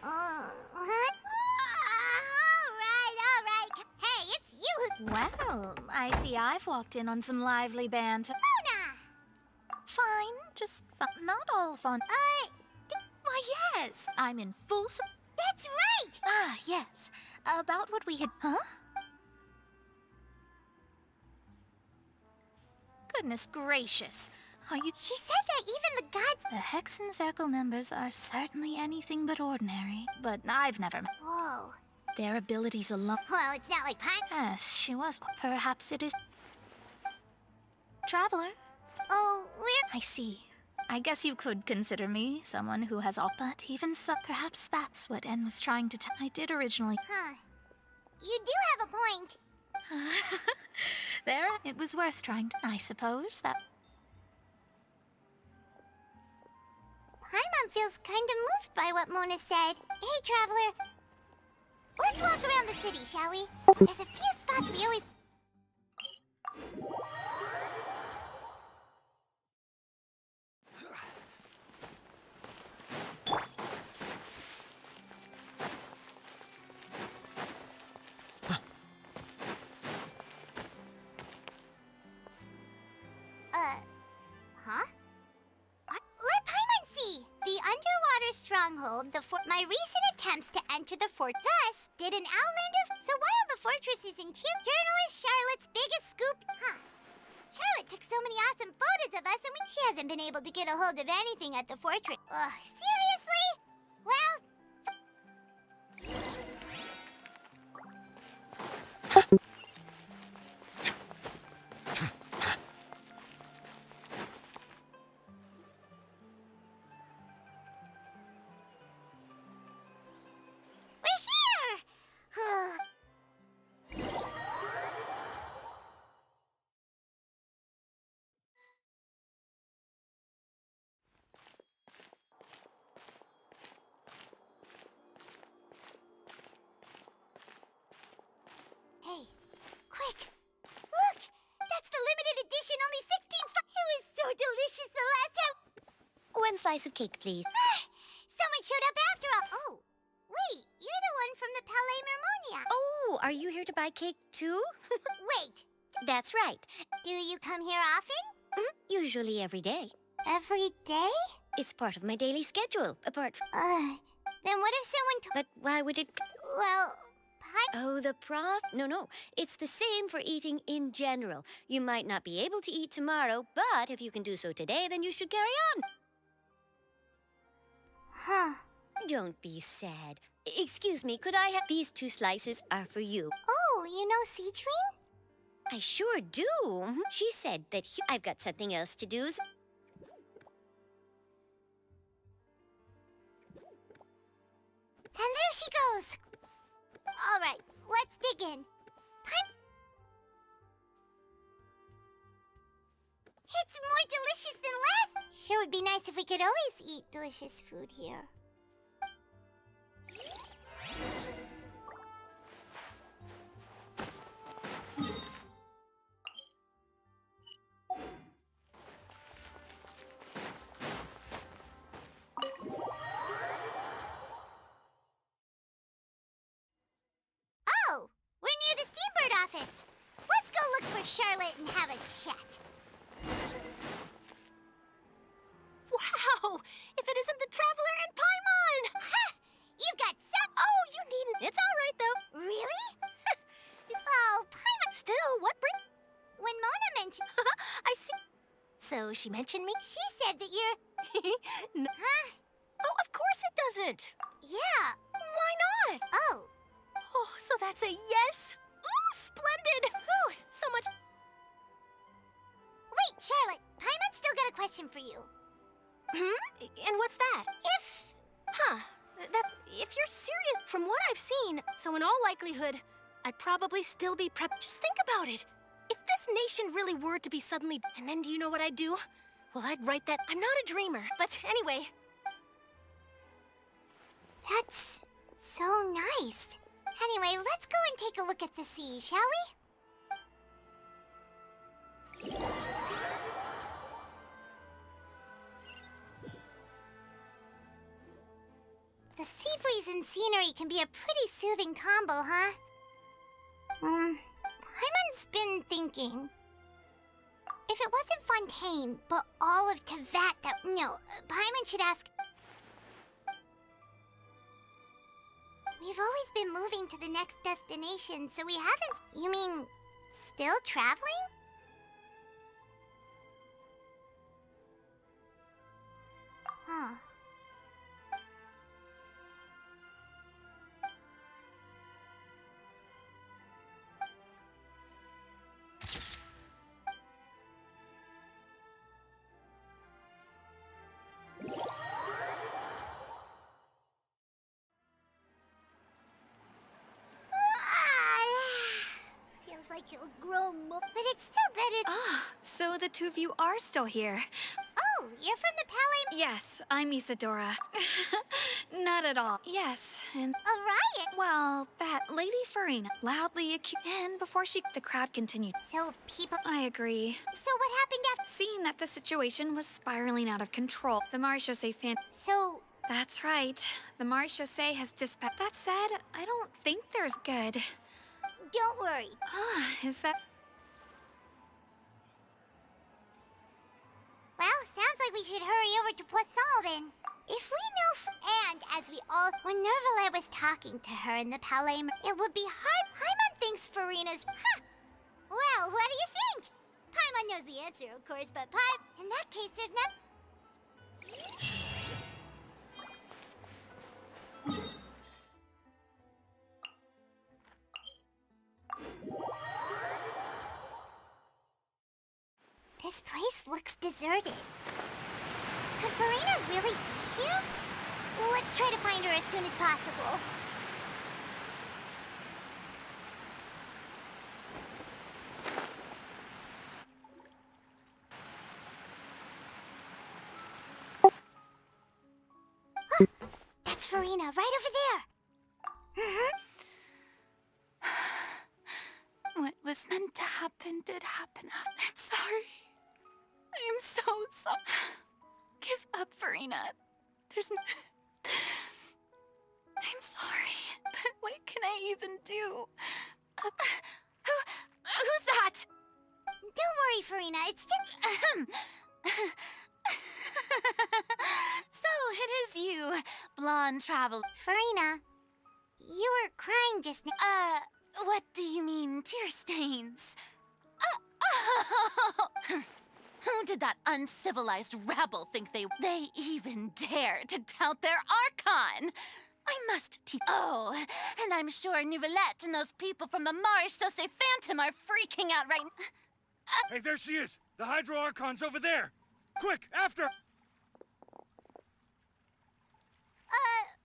All right. Hey, it's you who— Well, I see I've walked in on some lively banter. Mona! Fine, just not all fun. Why, yes, I'm in full That's right! Yes. About what we had... Huh? Goodness gracious. Are you... She said that even the gods... The Hexen Circle members are certainly anything but ordinary, but I've never met... Whoa. Their abilities alone... Well, it's not like Yes, she was. Perhaps it is... Traveler? Oh, we're... I see. I guess you could consider me someone who has all... But even so, perhaps that's what En was trying to tell... I did originally... Huh. You do have a point. There, it was worth trying to... I suppose that... Paimon feels kind of moved by what Mona said. Hey, Traveler. Let's walk around the city, shall we? There's a few spots we always... Huh? Let Paimon see! The underwater stronghold, my recent attempts to enter the fort. Thus, did an Outlander... So while the fortress is in journalist Charlotte's biggest scoop... Charlotte took so many awesome photos of us and she hasn't been able to get a hold of anything at the fortress. Ugh, seriously? Well... Hey, quick! Look! That's the limited edition, only 16 slices! It was so delicious the last time! 1 slice of cake, please. Someone showed up after all! Oh, wait, you're the one from the Palais Mermonia! Oh, are you here to buy cake, too? Wait! That's right. Do you come here often? Usually every day. Every day? It's part of my daily schedule, apart from... Then what if someone But why would it... Well... Oh, the prof... No. It's the same for eating in general. You might not be able to eat tomorrow, but if you can do so today, then you should carry on. Huh. Don't be sad. Excuse me, could I have... These 2 slices are for you. Oh, you know Seachwing? I sure do. She said that I've got something else to do. And there she goes. All right, let's dig in. It's more delicious than last. Sure would be nice if we could always eat delicious food here. with Charlotte and have a chat. Wow! If it isn't the Traveler and Paimon! Ha! You've got some. Oh, you needn't. It's all right, though. Really? Oh, Paimon. Still, what bring... When Mona mentioned. I see. So she mentioned me? She said that you're. No. Huh? Oh, of course it doesn't. Yeah. Why not? Oh. Oh, so that's a yes? Ooh, splendid! Ooh, so much... Wait, Charlotte. Paimon's still got a question for you. And what's that? If you're serious, from what I've seen, so in all likelihood, I'd probably still be Just think about it. If this nation really were to be suddenly... And then do you know what I'd do? Well, I'd write that... I'm not a dreamer, but anyway... That's so nice. Anyway, let's go and take a look at the sea, shall we? The sea breeze and scenery can be a pretty soothing combo, huh? Paimon's been thinking. If it wasn't Fontaine, but all of Teyvat that... No, Paimon should ask... We've always been moving to the next destination, so we haven't... You mean, still traveling? Huh. Feels like you'll grow more, but it's still better. Ah, so the two of you are still here. Oh, you're from the Palais. Yes, I'm Isadora. Not at all. Yes, and... A riot? Well, that Lady Furina loudly accused... And before she... The crowd continued. So people... I agree. So what happened after... Seeing that the situation was spiraling out of control, the Marechaussee fan... So... That's right. The Marechaussee has dispatched... That said, I don't think there's good. Don't worry. Is that... Well, sounds like we should hurry over to Poisson then. If we know... And as we all... When Neuvillette was talking to her in the Palais... It would be hard... Paimon thinks Furina's... Huh! Well, what do you think? Paimon knows the answer, of course, but In that case, there's not... This place looks deserted. Could Furina really be here? Let's try to find her as soon as possible. That's Furina, right over there. What was meant to happen did happen. I'm sorry. I am so sorry. Give up, Furina. There's no... I'm sorry, but what can I even do? Who's that? Don't worry, Furina. It's just... So it is you, blonde travel... Furina, you were crying just now. What do you mean, tear stains? Who did that uncivilized rabble think they even dare to tout their archon? I must teach... Oh, and I'm sure Neuvillette and those people from the Marechaussee Phantom are freaking out right... Hey, there she is! The Hydro Archon's over there! Quick, after!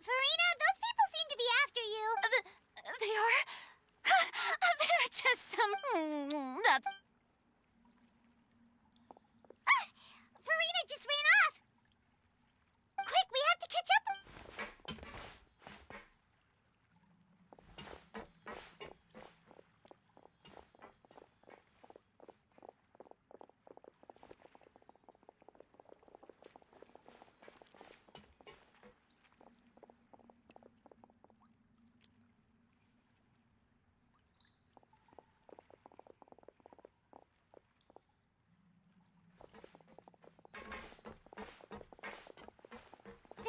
Furina, those people seem to be after you. They are? They're just some... That's... Furina just ran off! Quick, we have to catch up!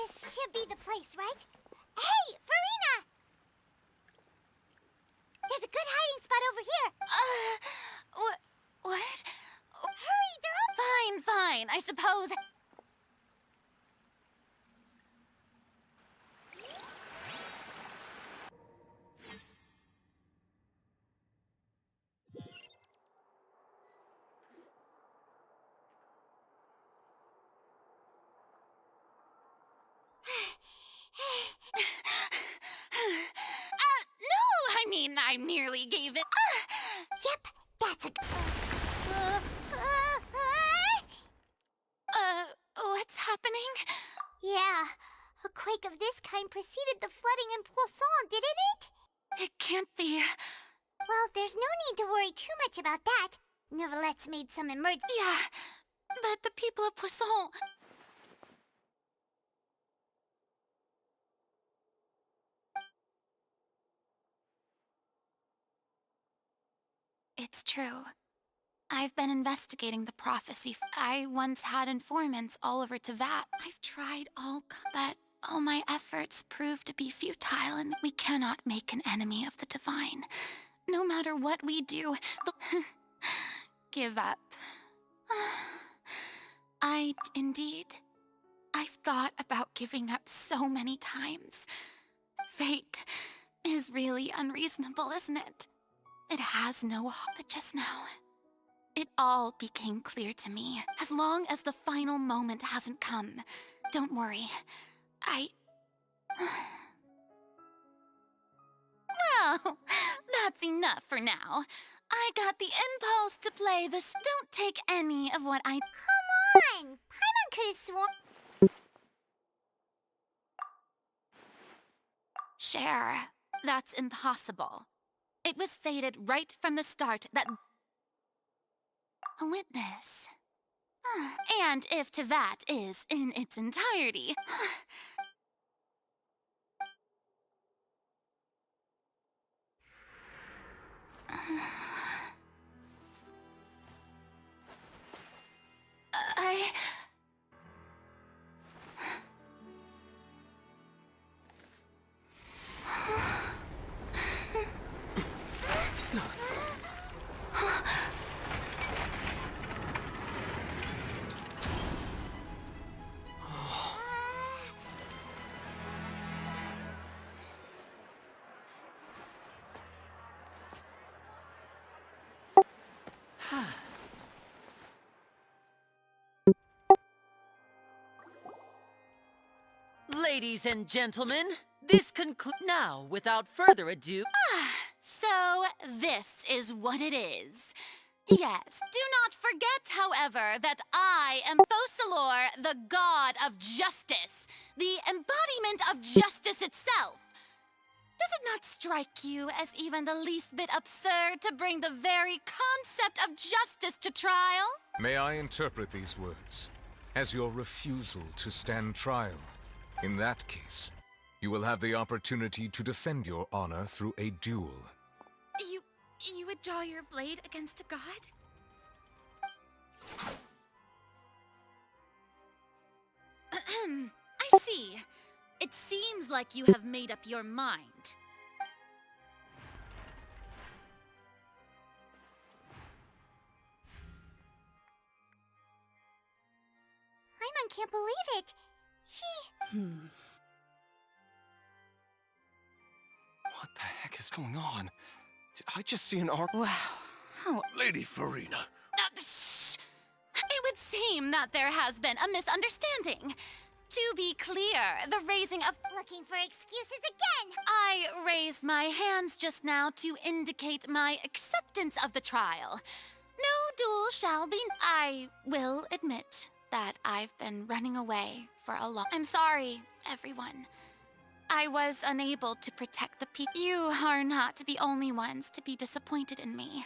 This should be the place, right? Hey, Furina! There's a good hiding spot over here. What? Hurry, they're up. Fine, I suppose. No, I mean, I merely gave it. Yep, that's a. What's happening? Yeah, a quake of this kind preceded the flooding in Poisson, didn't it? It can't be. Well, there's no need to worry too much about that. Neuvillette's made some emergency. Yeah, but the people of Poisson. It's true. I've been investigating the prophecy. I once had informants all over Teyvat. I've tried but all my efforts proved to be futile, and we cannot make an enemy of the divine. No matter what we do, give up. Indeed. I've thought about giving up so many times. Fate is really unreasonable, isn't it? It has no hope, but just now, it all became clear to me. As long as the final moment hasn't come, don't worry. Well, that's enough for now. I got the impulse to play the don't take any of what I... Come on! Paimon could have sworn... Cher, that's impossible. It was fated right from the start that... A witness. And if Teyvat is in its entirety... Ladies and gentlemen, this concludes. Now, without further ado. So, this is what it is. Yes, do not forget, however, that I am Fosalor, the god of justice, the embodiment of justice itself. Does it not strike you as even the least bit absurd to bring the very concept of justice to trial? May I interpret these words as your refusal to stand trial? In that case, you will have the opportunity to defend your honor through a duel. You would draw your blade against a god? I see. It seems like you have made up your mind. Paimon can't believe it. What the heck is going on? Did I just see an arc? Wow. How... Lady Furina. Shh! It would seem that there has been a misunderstanding. To be clear, the raising of... Looking for excuses again! I raised my hands just now to indicate my acceptance of the trial. No duel shall be... I will admit that I've been running away for a long... I'm sorry, everyone. I was unable to protect the people. You are not the only ones to be disappointed in me.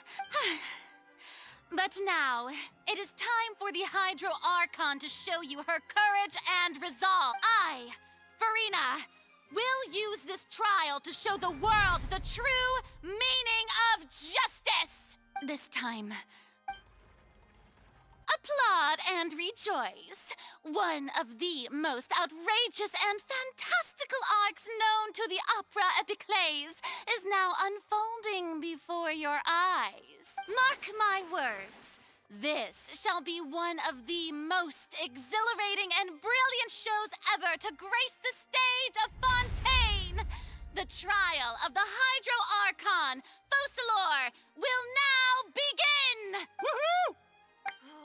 But now, it is time for the Hydro Archon to show you her courage and resolve. I, Furina, will use this trial to show the world the true meaning of justice! This time, applaud and rejoice. One of the most outrageous and fantastical arcs known to the opera epiclese is now unfolding before your eyes. Mark my words. This shall be one of the most exhilarating and brilliant shows ever to grace the stage of Fontaine. The trial of the Hydro Archon, Focalor, will now begin! Woohoo!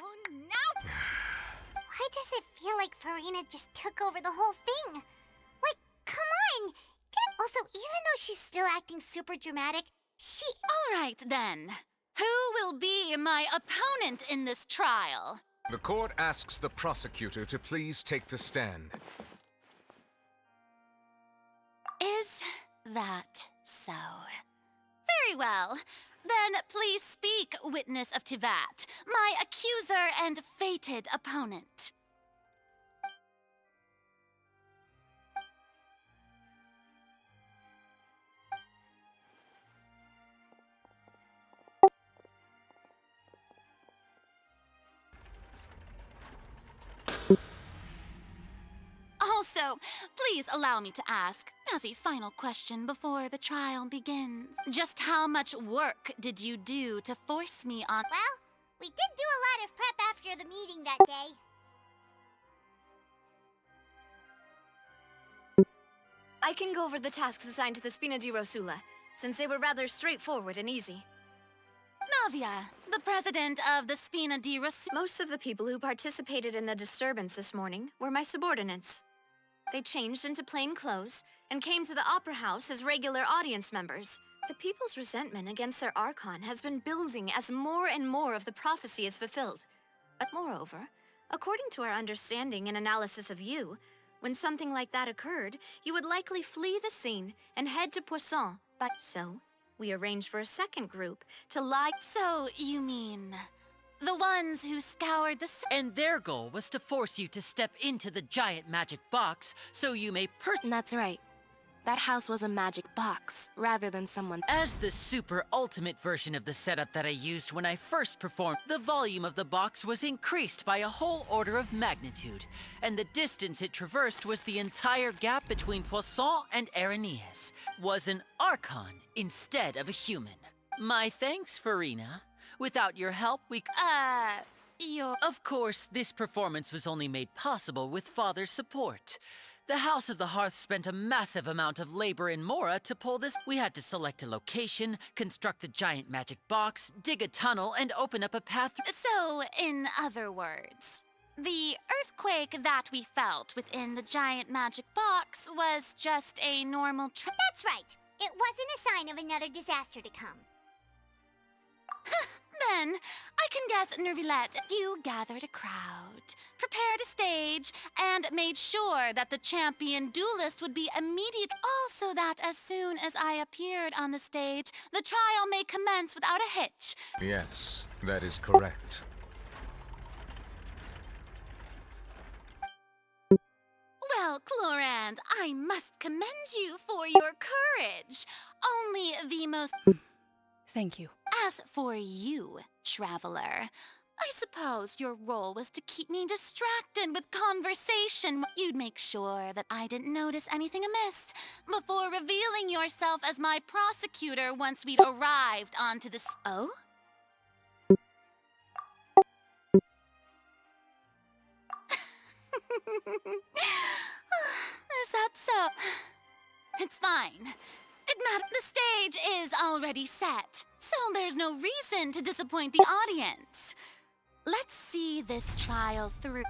Oh, now... Why does it feel like Furina just took over the whole thing? Like, come on! Also, even though she's still acting super dramatic, All right, then. Who will be my opponent in this trial? The court asks the prosecutor to please take the stand. Is that so? Very well. Then please speak, witness of Teyvat, my accuser and fated opponent. Also, please allow me to ask, as a final question before the trial begins, just how much work did you do to force me on— Well, we did do a lot of prep after the meeting that day. I can go over the tasks assigned to the Spina di Rosula, since they were rather straightforward and easy. Navia, the president of the Spina di Rosula— Most of the people who participated in the disturbance this morning were my subordinates. They changed into plain clothes and came to the Opera House as regular audience members. The people's resentment against their Archon has been building as more and more of the prophecy is fulfilled. Moreover, according to our understanding and analysis of you, when something like that occurred, you would likely flee the scene and head to Poisson. So, we arranged for a second group to lie— So, you mean— the ones who scoured the— And their goal was to force you to step into the giant magic box so you may That's right. That house was a magic box, rather than someone— As the super ultimate version of the setup that I used when I first performed, the volume of the box was increased by a whole order of magnitude, and the distance it traversed was the entire gap between Poisson and Aranias, was an Archon instead of a human. My thanks, Furina. Without your help, Of course, this performance was only made possible with Father's support. The House of the Hearth spent a massive amount of labor in Mora to pull this. We had to select a location, construct the giant magic box, dig a tunnel, and open up a path. So, in other words, the earthquake that we felt within the giant magic box was just a normal That's right. It wasn't a sign of another disaster to come. Then, I can guess, Neuvillette, you gathered a crowd, prepared a stage, and made sure that the champion duelist would be immediate. Also that as soon as I appeared on the stage, the trial may commence without a hitch. Yes, that is correct. Well, Clorand, I must commend you for your courage. Only the most— Thank you. As for you, traveler, I suppose your role was to keep me distracted with conversation. You'd make sure that I didn't notice anything amiss before revealing yourself as my prosecutor once we'd arrived onto the— Oh? Is that so? It's fine. The stage is already set, so there's no reason to disappoint the audience. Let's see this trial through.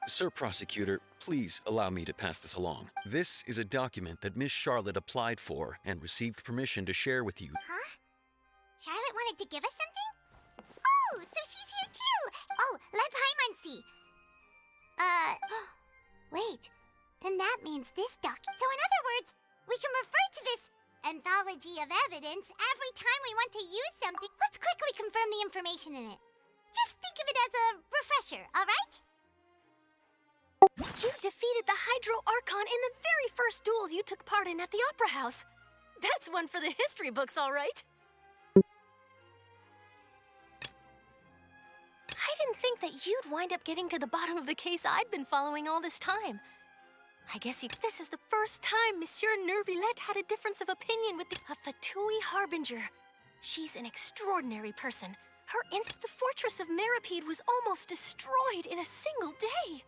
Sir Prosecutor, please allow me to pass this along. This is a document that Miss Charlotte applied for and received permission to share with you. Huh? Charlotte wanted to give us something? Oh, so she's here too! Oh, let Paimon see. Wait. Then that means this document. So in other words, we can refer to this anthology of evidence every time we want to use something. Let's quickly confirm the information in it. Just think of it as a refresher, all right? You defeated the Hydro Archon in the very first duels you took part in at the Opera House. That's one for the history books, all right. I didn't think that you'd wind up getting to the bottom of the case I'd been following all this time. I guess this is the first time Monsieur Neuvillette had a difference of opinion with a Fatui Harbinger. She's an extraordinary person. The fortress of Meripede was almost destroyed in a single day.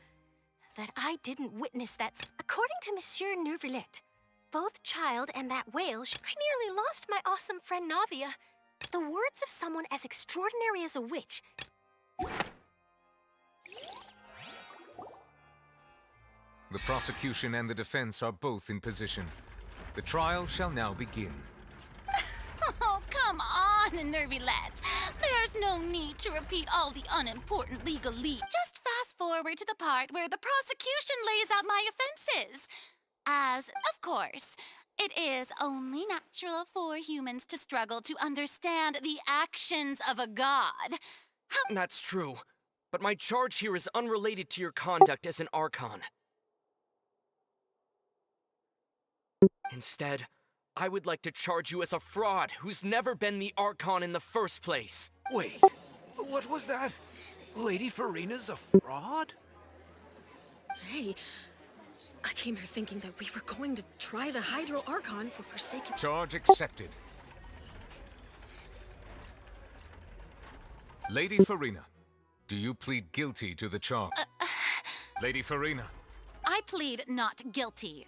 That I didn't witness that. According to Monsieur Neuvillette, both child and that whale, I nearly lost my awesome friend Navia. The words of someone as extraordinary as a witch. The prosecution and the defense are both in position. The trial shall now begin. Oh, come on, Neuvillette. There's no need to repeat all the unimportant legalese. Just fast forward to the part where the prosecution lays out my offenses. As, of course, it is only natural for humans to struggle to understand the actions of a god. That's true, but my charge here is unrelated to your conduct as an Archon. Instead, I would like to charge you as a fraud who's never been the Archon in the first place. Wait, what was that? Lady Furina's a fraud? Hey, I came here thinking that we were going to try the Hydro Archon for forsaken... Charge accepted. Lady Furina, do you plead guilty to the charge? Lady Furina. I plead not guilty.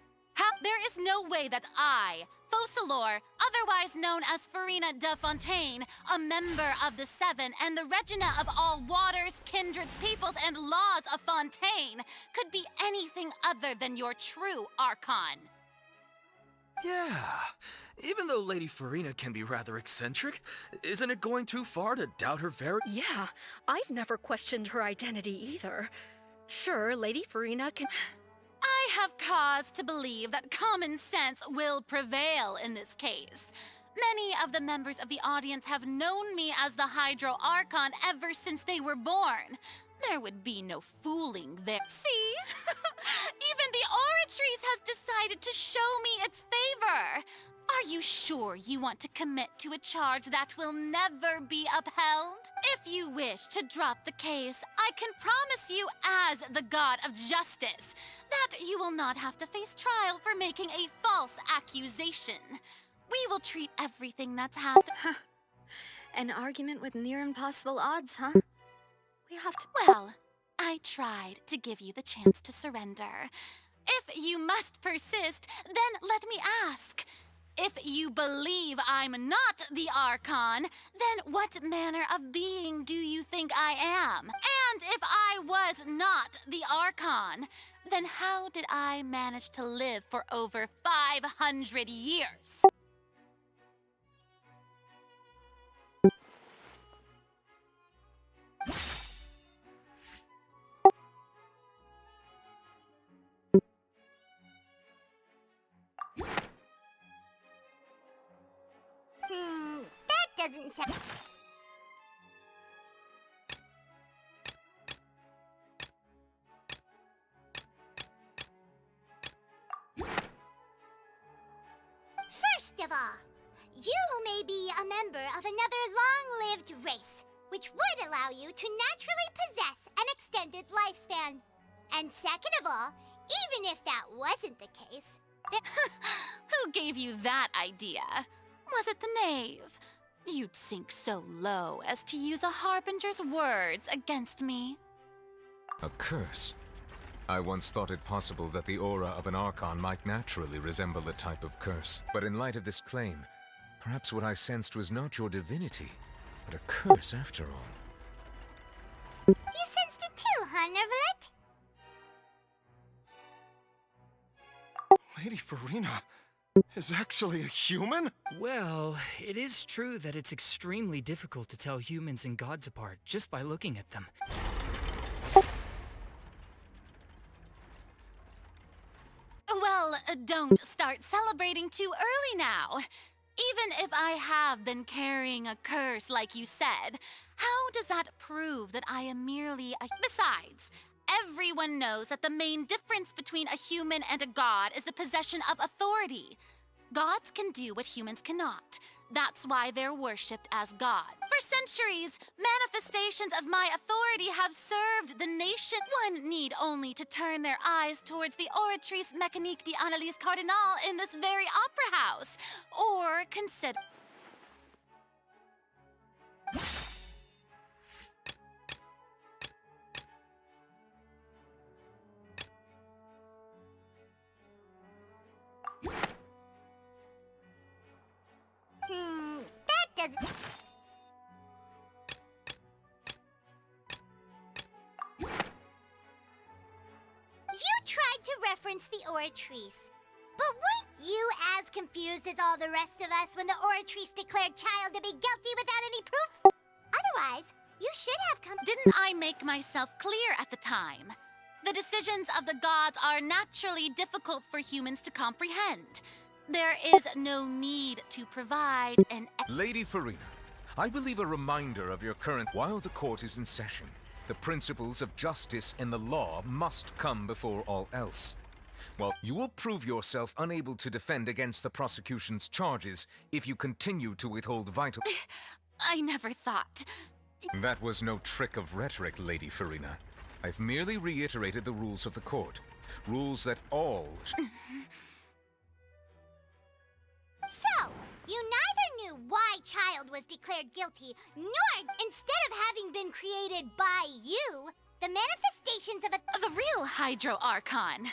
There is no way that I, Focalor, otherwise known as Furina de Fontaine, a member of the Seven and the Regina of all waters, kindreds, peoples, and laws of Fontaine, could be anything other than your true Archon. Yeah, even though Lady Furina can be rather eccentric, isn't it going too far to doubt her very... Yeah, I've never questioned her identity either. Sure, Lady Furina can... I have cause to believe that common sense will prevail in this case. Many of the members of the audience have known me as the Hydro Archon ever since they were born. There would be no fooling there. See? Even the Oratrice has decided to show me its favor. Are you sure you want to commit to a charge that will never be upheld? If you wish to drop the case, I can promise you as the God of Justice that you will not have to face trial for making a false accusation. We will treat everything that's happened. An argument with near impossible odds, huh? We have to... Well, I tried to give you the chance to surrender. If you must persist, then let me ask. If you believe I'm not the Archon, then what manner of being do you think I am? And if I was not the Archon, then how did I manage to live for over 500 years? That doesn't sound... First of all, you may be a member of another long-lived race, which would allow you to naturally possess an extended lifespan. And second of all, even if that wasn't the case... Who gave you that idea? Was it the knave? You'd sink so low as to use a harbinger's words against me. A curse? I once thought it possible that the aura of an Archon might naturally resemble a type of curse. But in light of this claim, perhaps what I sensed was not your divinity, but a curse after all. You sensed it too, huh, Neuvillette? Lady Furina is actually a human? Well, it is true that it's extremely difficult to tell humans and gods apart just by looking at them. Well, don't start celebrating too early now. Even if I have been carrying a curse like you said, how does that prove that I am merely a... Besides, Everyone knows that the main difference between a human and a god is the possession of authority. Gods can do what humans cannot. That's why they're worshipped as God. For centuries, manifestations of my authority have served the nation. One need only to turn their eyes towards the Oratrice Mécanique d'Analyse Cardinal in this very opera house, or consider... That doesn't... You tried to reference the Oratrice. But weren't you as confused as all the rest of us when the Oratrice declared Child to be guilty without any proof? Otherwise, you should have come... Didn't I make myself clear at the time? The decisions of the gods are naturally difficult for humans to comprehend. There is no need to provide an... Lady Furina, I believe a reminder of your current... While the court is in session, the principles of justice and the law must come before all else. Well, you will prove yourself unable to defend against the prosecution's charges if you continue to withhold vital... I never thought... That was no trick of rhetoric, Lady Furina. I've merely reiterated the rules of the court. Rules that all... So, you neither knew why Child was declared guilty, nor, instead of having been created by you, the manifestations of a... The real Hydro Archon.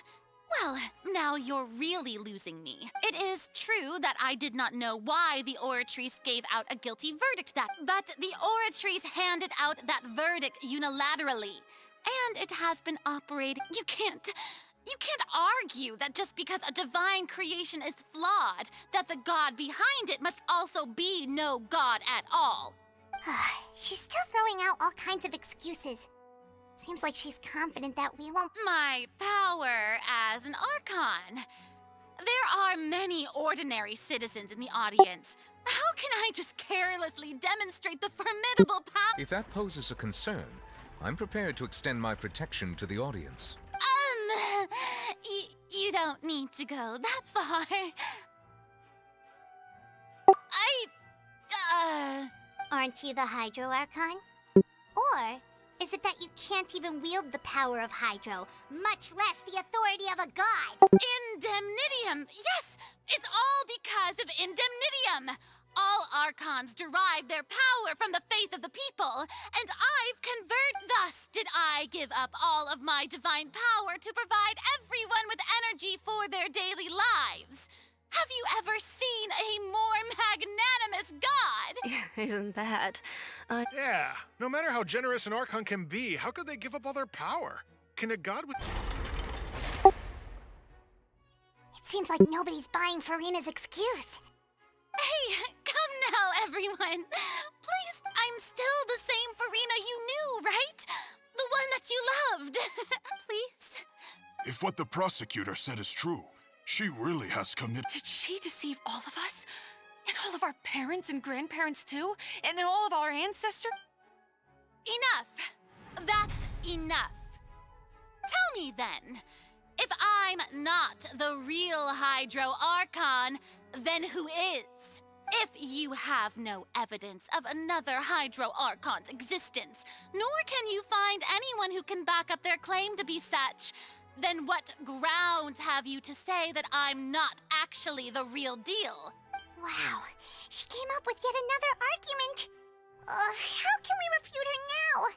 Well, now you're really losing me. It is true that I did not know why the Oratrice gave out a guilty verdict but the Oratrice handed out that verdict unilaterally. And it has been operating... You can't argue that just because a divine creation is flawed, that the god behind it must also be no god at all. She's still throwing out all kinds of excuses. Seems like she's confident that we won't... My power as an Archon. There are many ordinary citizens in the audience. How can I just carelessly demonstrate the formidable power? If that poses a concern, I'm prepared to extend my protection to the audience. You don't need to go that far. Aren't you the Hydro Archon? Or is it that you can't even wield the power of Hydro, much less the authority of a god? Indemnitium! Yes! It's all because of Indemnitium! All Archons derive their power from the faith of the people, and I've converted. Thus did I give up all of my divine power to provide everyone with energy for their daily lives. Have you ever seen a more magnanimous god? Isn't that... Yeah, no matter how generous an Archon can be, how could they give up all their power? Can a god with... It seems like nobody's buying Furina's excuse. Hey, come now, everyone. Please, I'm still the same Furina you knew, right? The one that you loved. Please. If what the prosecutor said is true, she really has committed... Did she deceive all of us? And all of our parents and grandparents too? And then all of our ancestors? Enough. That's enough. Tell me then, if I'm not the real Hydro Archon, then who is? If you have no evidence of another Hydro Archon's existence, nor can you find anyone who can back up their claim to be such, then what grounds have you to say that I'm not actually the real deal? Wow, she came up with yet another argument. How can we refute her now?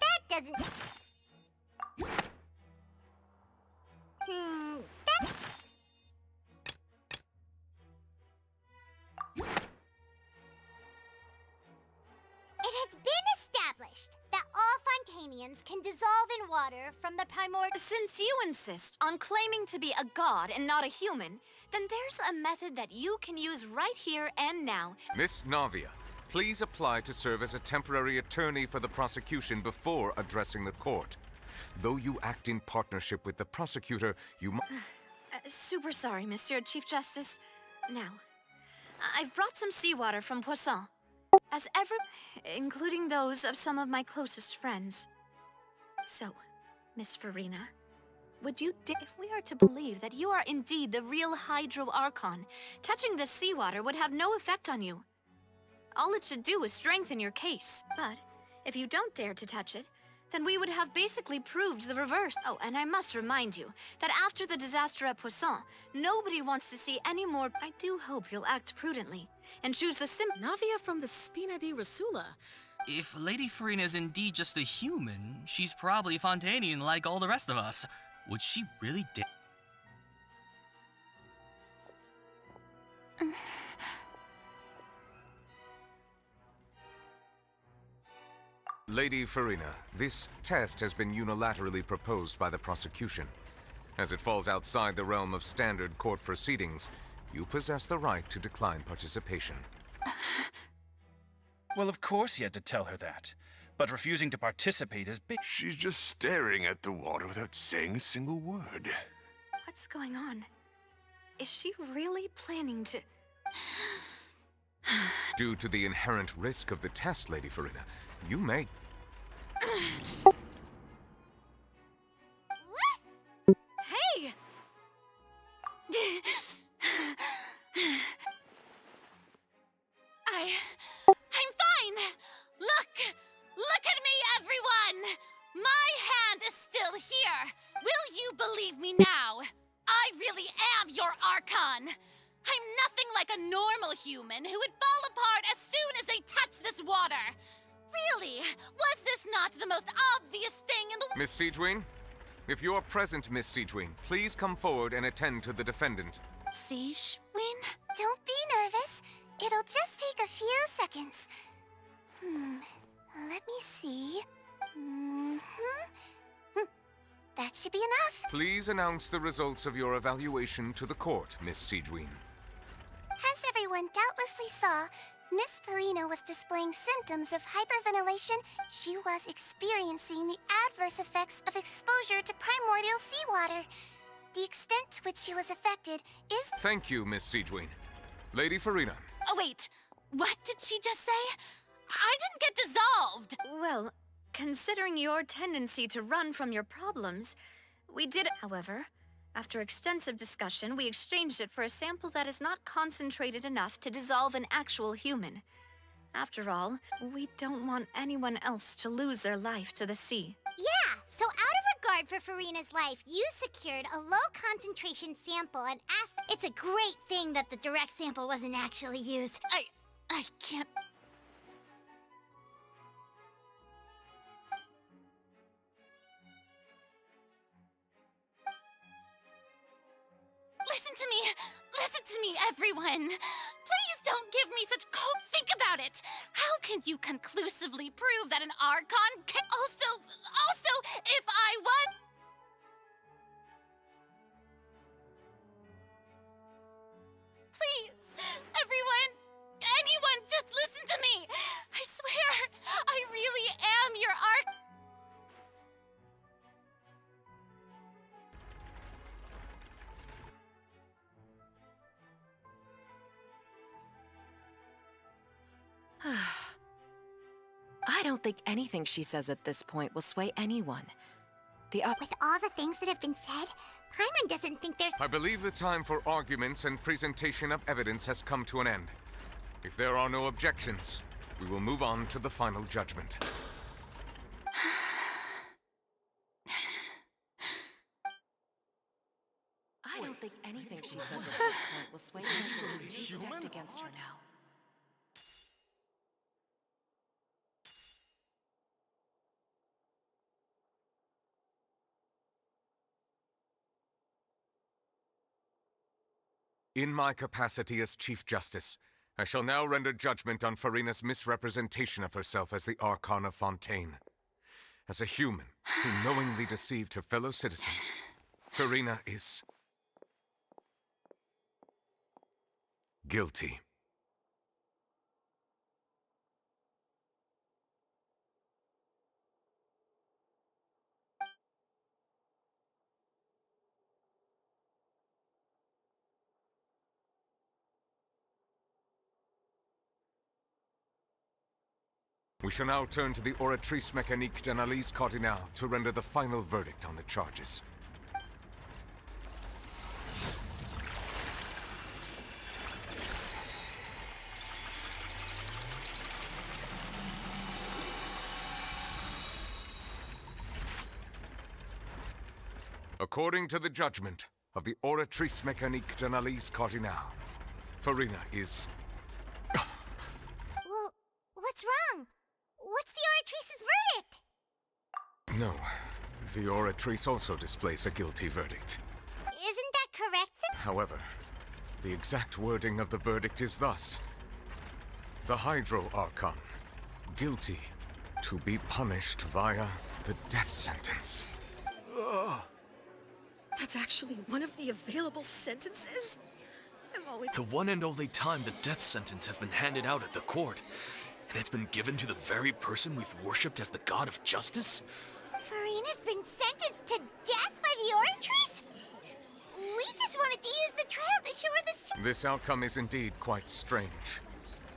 That doesn't... that... It has been established that all aliens can dissolve in water from the primordial. Since you insist on claiming to be a god and not a human, then there's a method that you can use right here and now. Miss Navia, please apply to serve as a temporary attorney for the prosecution before addressing the court. Though you act in partnership with the prosecutor, you Super sorry, Monsieur Chief Justice. Now, I've brought some seawater from Poisson, including those of some of my closest friends. So, Miss Furina, would you if we are to believe that you are indeed the real Hydro Archon, touching this seawater would have no effect on you. All it should do is strengthen your case. But if you don't dare to touch it, then we would have basically proved the reverse. Oh, and I must remind you that after the disaster at Poisson, nobody wants to see any more. I do hope you'll act prudently and choose the Navia from the Spina di Rasula. If Lady Furina is indeed just a human, she's probably Fontainian like all the rest of us. Would she really dare? Lady Furina, this test has been unilaterally proposed by the prosecution. As it falls outside the realm of standard court proceedings, you possess the right to decline participation. Well, of course he had to tell her that. But refusing to participate is big. She's just staring at the water without saying a single word. What's going on? Is she really planning to... Due to the inherent risk of the test, Lady Furina, you may... Hey! I'm fine! Look at me, everyone! My hand is still here! Will you believe me now? I really am your Archon! I'm nothing like a normal human who would fall apart as soon as they touch this water! Really? Was this not the most obvious thing in the... Miss Siegewien? If you're present, Miss Siegewien, please come forward and attend to the defendant. Siegewien? Don't be nervous. It'll just take a few seconds. Let me see. That should be enough. Please announce the results of your evaluation to the court, Miss Siegewien. As everyone doubtlessly saw, Miss Furina was displaying symptoms of hyperventilation. She was experiencing the adverse effects of exposure to primordial seawater. The extent to which she was affected is... Thank you, Miss Siegewien. Lady Furina. Oh, wait. What did she just say? I didn't get dissolved! Well, considering your tendency to run from your problems, we did... However, after extensive discussion, we exchanged it for a sample that is not concentrated enough to dissolve an actual human. After all, we don't want anyone else to lose their life to the sea. Yeah, so out of regard for Furina's life, you secured a low-concentration sample and asked... It's a great thing that the direct sample wasn't actually used. I can't... Listen to me, everyone! Please don't give me such cold... Think about it! How can you conclusively prove that an Archon can... Also, if I was... Please, everyone, anyone, just listen to me! I swear, I really am your Archon. I don't think anything she says at this point will sway anyone. With all the things that have been said, Paimon doesn't think there's... I believe the time for arguments and presentation of evidence has come to an end. If there are no objections, we will move on to the final judgment. I don't think anything she says at this point will sway anyone who's too stacked against her now. In my capacity as Chief Justice, I shall now render judgment on Furina's misrepresentation of herself as the Archon of Fontaine. as a human who knowingly deceived her fellow citizens, Furina is guilty. We shall now turn to the oratrice mécanique d'analyse cardinale to render the final verdict on the charges. According to the judgment of the oratrice mécanique d'analyse cardinale, Furina is... Well, what's wrong? What's the oratrice's verdict? No, the oratrice also displays a guilty verdict. Isn't that correct then? However, the exact wording of the verdict is thus. The Hydro Archon, guilty to be punished via the death sentence. Ugh. That's actually one of the available sentences? I'm always... The one and only time the death sentence has been handed out at the court. And it's been given to the very person we've worshipped as the god of justice? Furina's been sentenced to death by the oratrice? We just wanted to use the trial to show her the... This outcome is indeed quite strange.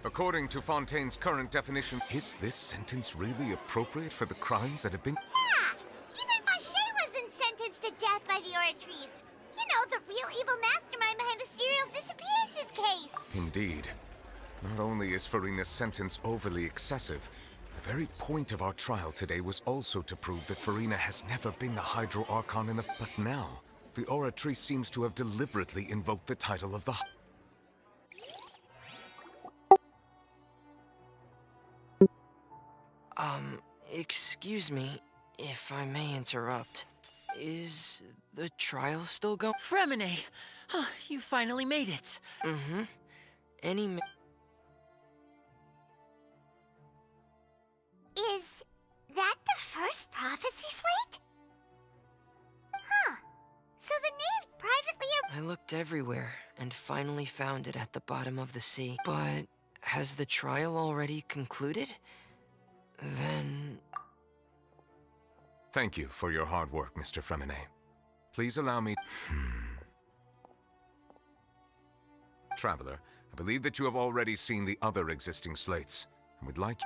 According to Fontaine's current definition, is this sentence really appropriate for the crimes that have been... Yeah! Even Fauché wasn't sentenced to death by the oratrice. You know, the real evil mastermind behind the serial disappearances case. Indeed. Not only is Furina's sentence overly excessive, the very point of our trial today was also to prove that Furina has never been the Hydro Archon in the... But now, the oratrice seems to have deliberately invoked the title of the... Excuse me, if I may interrupt. Is the trial still going? Fremine! Oh, you finally made it. Mm-hmm. Is that the first prophecy slate? Huh. So the knave privately... I looked everywhere and finally found it at the bottom of the sea. But has the trial already concluded? Then... Thank you for your hard work, Mr. Fremine. Please allow me... Traveler, I believe that you have already seen the other existing slates, and would like...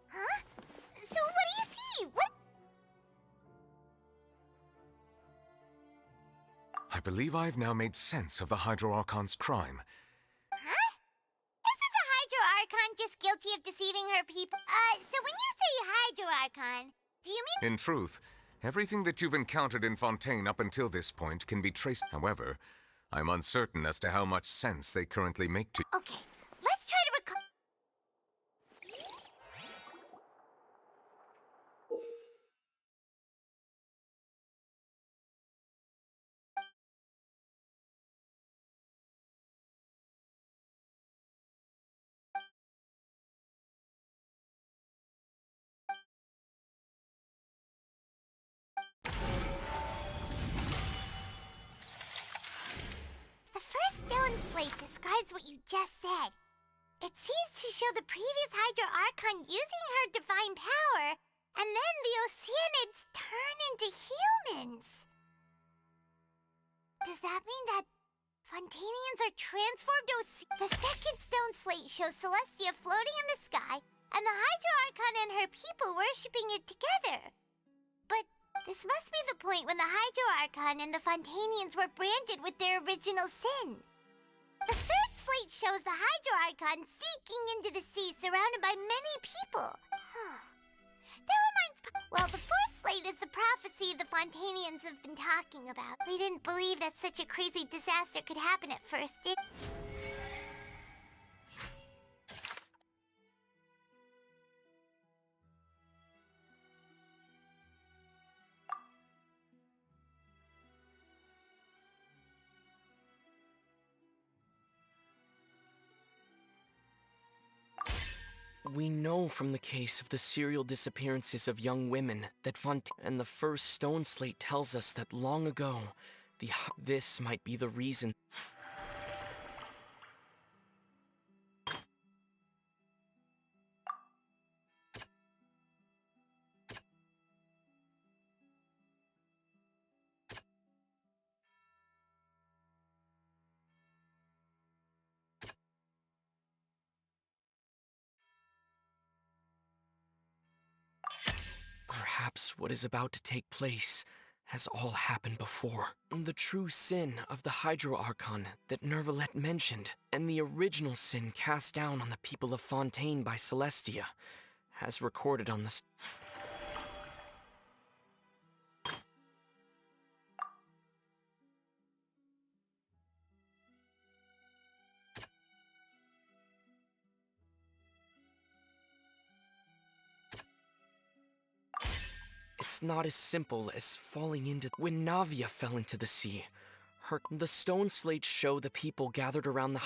Huh? So what do you see? What? I believe I have now made sense of the Hydro Archon's crime. Huh? Isn't the Hydro Archon just guilty of deceiving her people? So when you say Hydro Archon, do you mean... In truth, everything that you've encountered in Fontaine up until this point can be traced. However, I'm uncertain as to how much sense they currently make to... Okay, let's try to recall... The first stone slate describes what you just said. It seems to show the previous Hydro Archon using her divine power, and then the Oceanids turn into humans. Does that mean that Fontainians are transformed The second stone slate shows Celestia floating in the sky, and the Hydro Archon and her people worshipping it together. But this must be the point when the Hydro Archon and the Fontainians were branded with their original sin. The third slate shows the Hydro Archon sinking into the sea surrounded by many people. That reminds... Well, the fourth slate is the prophecy the Fontainians have been talking about. We didn't believe that such a crazy disaster could happen at first, did... We know from the case of the serial disappearances of young women that and the first stone slate tells us that long ago, this might be the reason. Perhaps what is about to take place has all happened before. The true sin of the Hydro Archon that Neuvillette mentioned, and the original sin cast down on the people of Fontaine by Celestia, has recorded on the... It's not as simple as falling into... When Navia fell into the sea, the stone slates show the people gathered around the...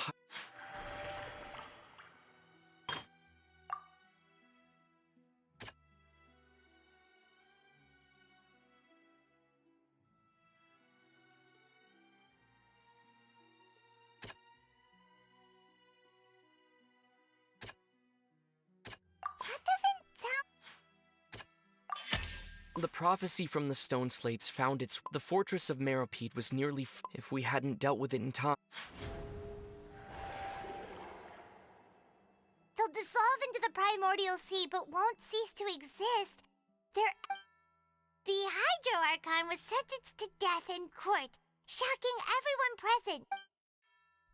The prophecy from the stone slates found the fortress of Meropide was nearly if we hadn't dealt with it in time. They'll dissolve into the primordial sea, but won't cease to exist. The Hydro Archon was sentenced to death in court, shocking everyone present.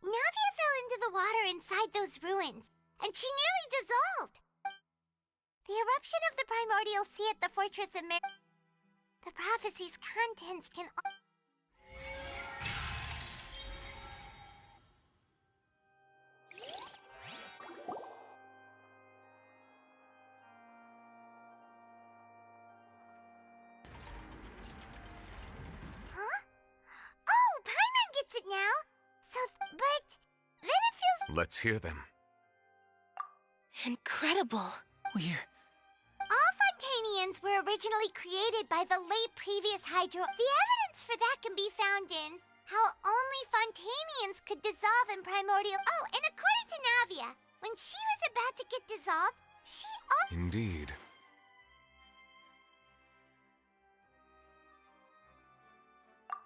Navia fell into the water inside those ruins, and she nearly dissolved. The eruption of the primordial sea at the fortress of the prophecy's contents can... Huh? Oh, Paimon gets it now! But then it feels... Let's hear them. Incredible. All Fontainians were originally created by the late previous Hydro. The evidence for that can be found in how only Fontainians could dissolve in primordial... Oh, and according to Navia, when she was about to get dissolved, she... Indeed.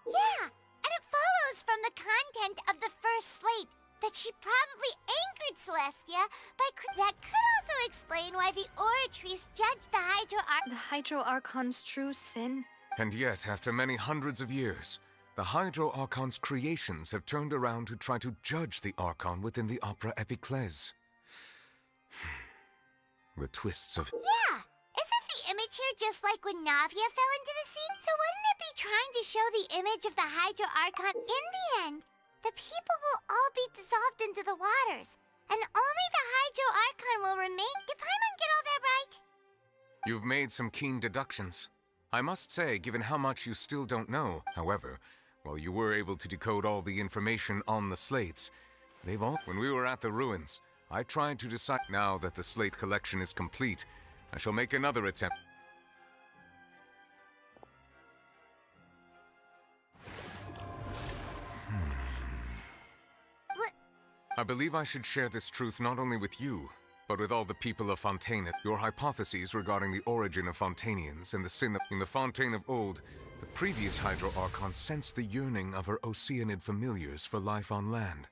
Yeah, and it follows from the content of the first slate that she probably angered Celestia by... That could also explain why the Oratrice judged the Hydro Archon's true sin. And yet, after many hundreds of years, the Hydro Archon's creations have turned around to try to judge the Archon within the Opera Epiclese. The twists of... Yeah! Isn't the image here just like when Navia fell into the sea? So wouldn't it be trying to show the image of the Hydro Archon? In the end, the people will all be dissolved into the waters, and only the Hydro Archon will remain. Did Paimon get all that right? You've made some keen deductions. I must say, given how much you still don't know, however, while you were able to decode all the information on the slates, they've all... When we were at the ruins, I tried to decide... Now that the slate collection is complete, I shall make another attempt. I believe I should share this truth not only with you, but with all the people of Fontaine. Your hypotheses regarding the origin of Fontainians and the sin in the Fontaine of old, the previous Hydro Archon sensed the yearning of her Oceanid familiars for life on land.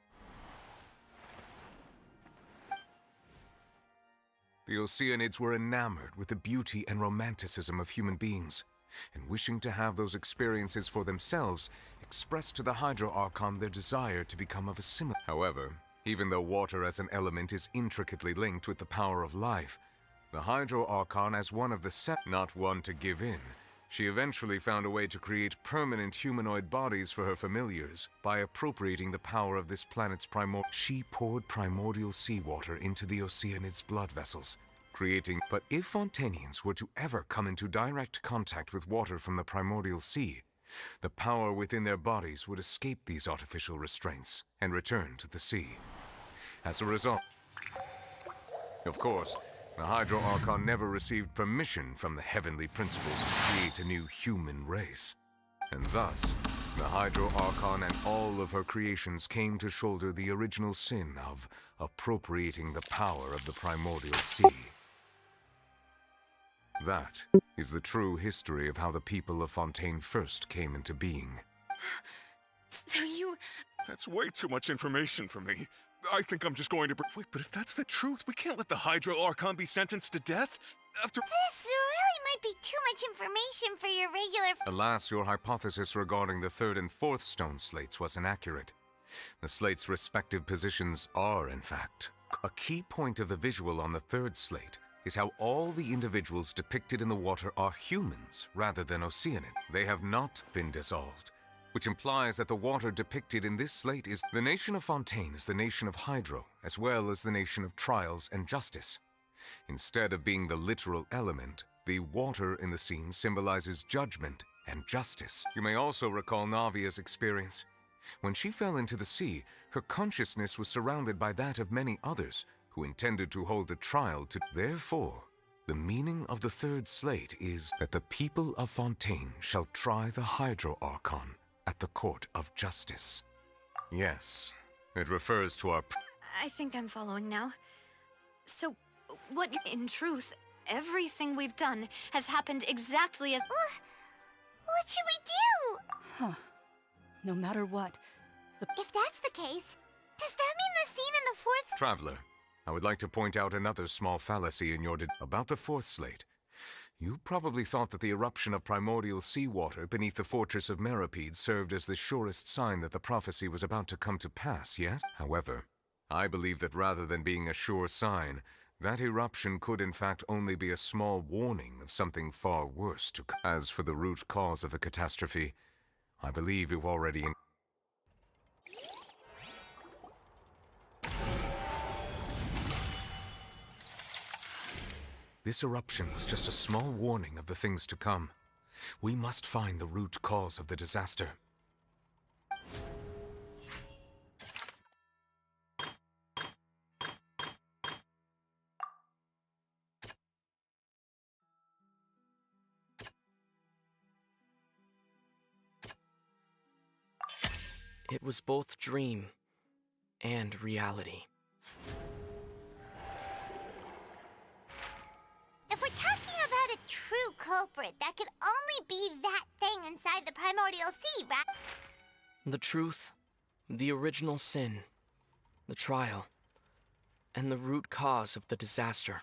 The Oceanids were enamored with the beauty and romanticism of human beings, and wishing to have those experiences for themselves, expressed to the Hydro Archon their desire to become of a similar... However, even though water as an element is intricately linked with the power of life, the Hydro Archon as one of the not one to give in, she eventually found a way to create permanent humanoid bodies for her familiars by appropriating the power of this planet's She poured primordial seawater into the Oceanids' blood vessels, creating... But if Fontainians were to ever come into direct contact with water from the primordial sea, the power within their bodies would escape these artificial restraints and return to the sea. As a result, of course, The Hydro Archon never received permission from the heavenly principles to create a new human race. And thus, the Hydro Archon and all of her creations came to shoulder the original sin of appropriating the power of the primordial sea. That is the true history of how the people of Fontaine first came into being. So you... That's way too much information for me. I think I'm just going to... Wait, but if that's the truth, we can't let the Hydro Archon be sentenced to death? After... This really might be too much information for your regular... Alas, your hypothesis regarding the third and fourth stone slates was inaccurate. The slates' respective positions are, in fact. A key point of the visual on the third slate is how all the individuals depicted in the water are humans rather than oceanic. They have not been dissolved, which implies that the water depicted in this slate is... The nation of Fontaine is the nation of Hydro, as well as the nation of trials and justice. Instead of being the literal element, the water in the scene symbolizes judgment and justice. You may also recall Navia's experience. When she fell into the sea, her consciousness was surrounded by that of many others who intended to hold a trial to... Therefore, the meaning of the third slate is that the people of Fontaine shall try the Hydro Archon at the court of justice. Yes, it refers to our... I think I'm following now. So, what... In truth, everything we've done has happened exactly as... What should we do? Huh. No matter what, If that's the case, does that mean the scene in the fourth... Traveler, I would like to point out another small fallacy in your... About the fourth slate. You probably thought that the eruption of primordial seawater beneath the fortress of Meripede served as the surest sign that the prophecy was about to come to pass, yes? However, I believe that rather than being a sure sign, that eruption could in fact only be a small warning of something far worse to come. As for the root cause of the catastrophe, I believe you've already... This eruption was just a small warning of the things to come. We must find the root cause of the disaster. It was both dream and reality. If we're talking about a true culprit, that could only be that thing inside the primordial sea, right? The truth, the original sin, the trial, and the root cause of the disaster.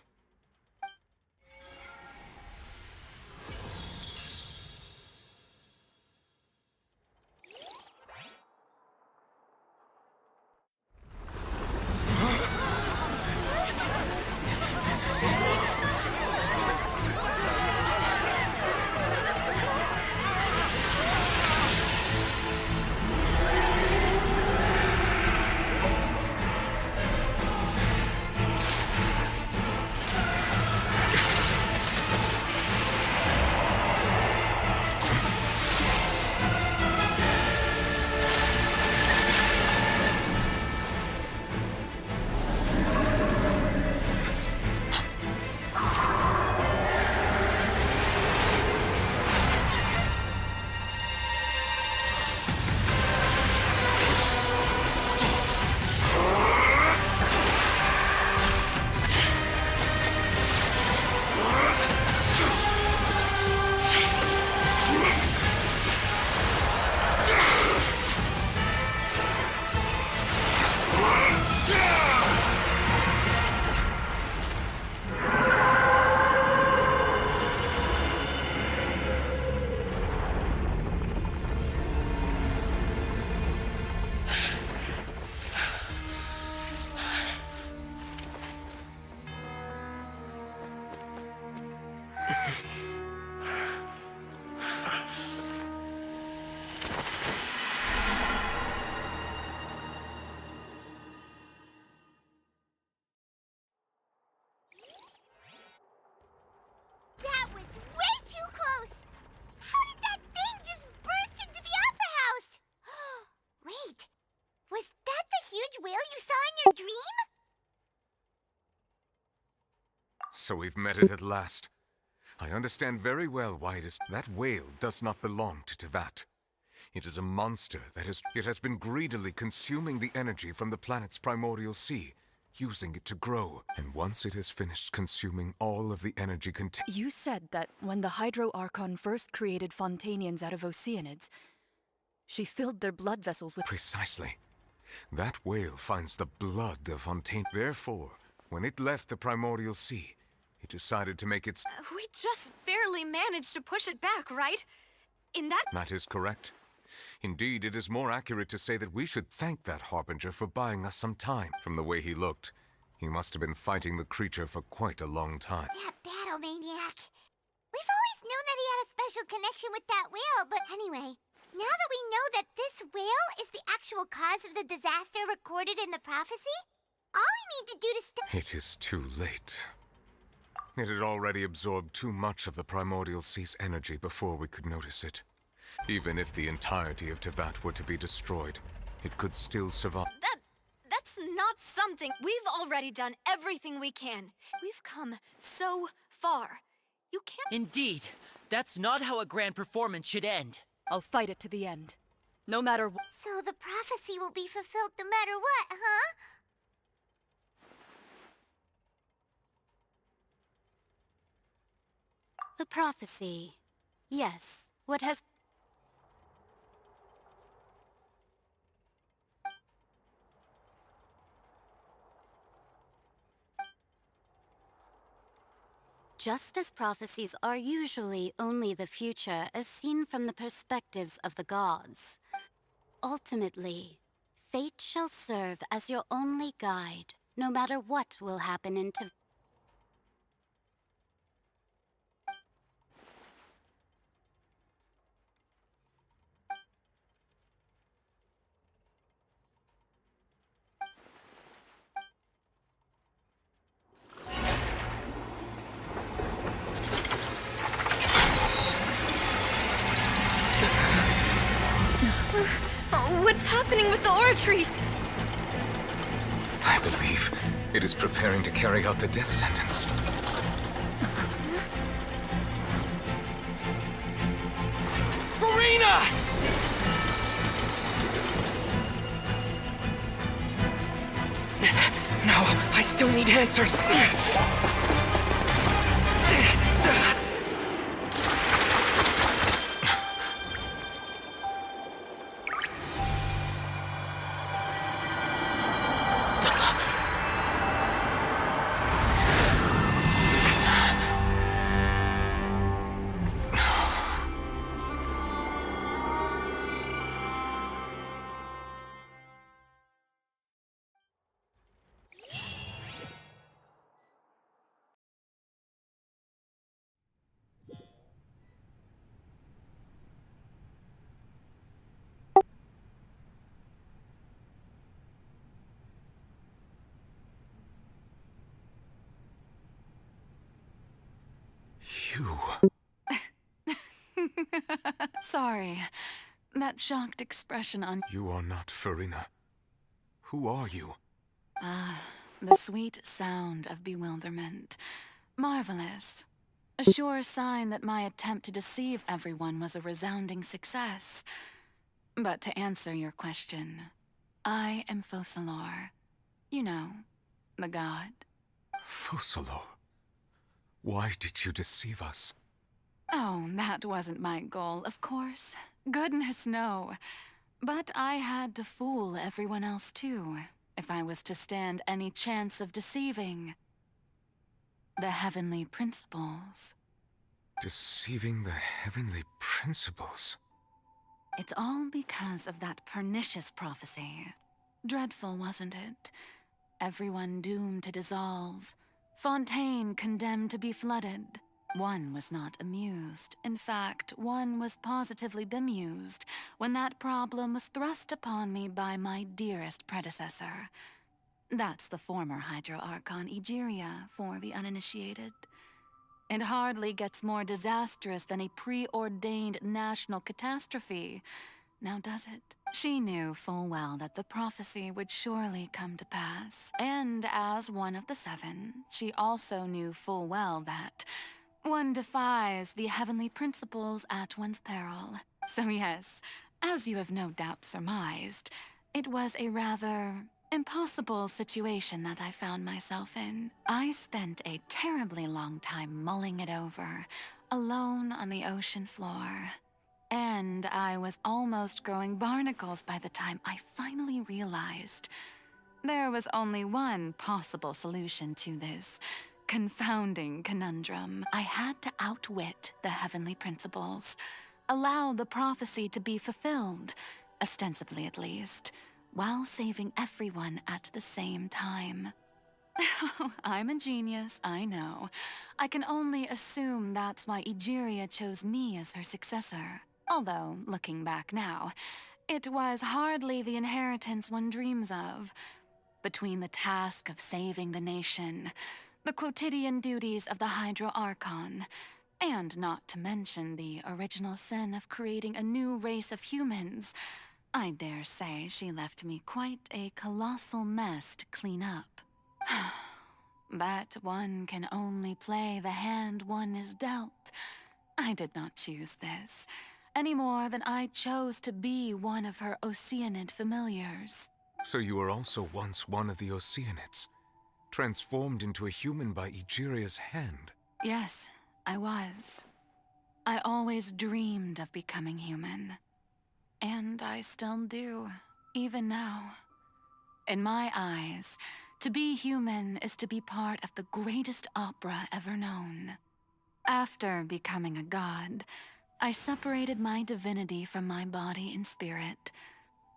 So we've met it at last. I understand very well why it is. That whale does not belong to Teyvat. It is a monster that has been greedily consuming the energy from the planet's primordial sea, using it to grow. And once it has finished consuming all of the energy contained... You said that when the Hydro Archon first created Fontanians out of Oceanids, she filled their blood vessels with... Precisely. That whale finds the blood of Fontaine. Therefore, when it left the primordial sea, it decided to make its... We just barely managed to push it back, right? In that... That is correct. Indeed, it is more accurate to say that we should thank that Harbinger for buying us some time. From the way he looked, he must have been fighting the creature for quite a long time. That battle maniac. We've always known that he had a special connection with that whale, but anyway, now that we know that this whale is the actual cause of the disaster recorded in the prophecy, all we need to do to stop... It is too late. It had already absorbed too much of the primordial sea's energy before we could notice it. Even if the entirety of Teyvat were to be destroyed, it could still survive. That's not something... We've already done everything we can. We've come so far. You can't... Indeed. That's not how a grand performance should end. I'll fight it to the end. No matter what... So the prophecy will be fulfilled no matter what, huh? The prophecy. Yes. What has... Just as prophecies are usually only the future as seen from the perspectives of the gods, ultimately, fate shall serve as your only guide, no matter what will happen in Teyvat. What's happening with the oratories? I believe it is preparing to carry out the death sentence. Furina! No, I still need answers. You... Sorry. That shocked expression on... You are not Furina. Who are you? Ah, the sweet sound of bewilderment. Marvelous. A sure sign that my attempt to deceive everyone was a resounding success. But to answer your question, I am Focalor. You know, the god. Focalor? Why did you deceive us? Oh, that wasn't my goal, of course. Goodness, no. But I had to fool everyone else, too, if I was to stand any chance of deceiving the heavenly principles. Deceiving the heavenly principles? It's all because of that pernicious prophecy. Dreadful, wasn't it? Everyone doomed to dissolve. Fontaine condemned to be flooded. One was not amused. In fact, one was positively bemused when that problem was thrust upon me by my dearest predecessor. That's the former Hydro Archon Egeria, for the uninitiated. It hardly gets more disastrous than a preordained national catastrophe. now does it? She knew full well that the prophecy would surely come to pass, and as one of the seven, she also knew full well that one defies the heavenly principles at one's peril. So yes, as you have no doubt surmised, it was a rather impossible situation that I found myself in. I spent a terribly long time mulling it over, alone on the ocean floor. And I was almost growing barnacles by the time I finally realized there was only one possible solution to this confounding conundrum. I had to outwit the heavenly principles, allow the prophecy to be fulfilled, ostensibly at least, while saving everyone at the same time. I'm a genius, I know. I can only assume that's why Egeria chose me as her successor. Although, looking back now, it was hardly the inheritance one dreams of. Between the task of saving the nation, the quotidian duties of the Hydro Archon, and not to mention the original sin of creating a new race of humans, I dare say she left me quite a colossal mess to clean up. But one can only play the hand one is dealt. I did not choose this, any more than I chose to be one of her Oceanid familiars. So you were also once one of the Oceanids, transformed into a human by Egeria's hand. Yes, I was. I always dreamed of becoming human. And I still do, even now. In my eyes, to be human is to be part of the greatest opera ever known. After becoming a god, I separated my divinity from my body and spirit,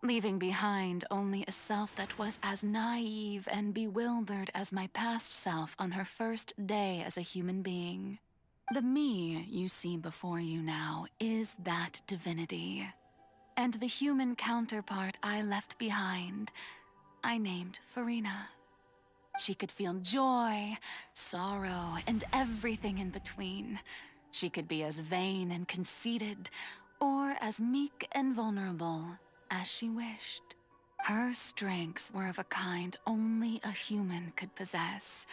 leaving behind only a self that was as naive and bewildered as my past self on her first day as a human being. The me you see before you now is that divinity. And the human counterpart I left behind, I named Furina. She could feel joy, sorrow, and everything in between. She could be as vain and conceited, or as meek and vulnerable as she wished. Her strengths were of a kind only a human could possess,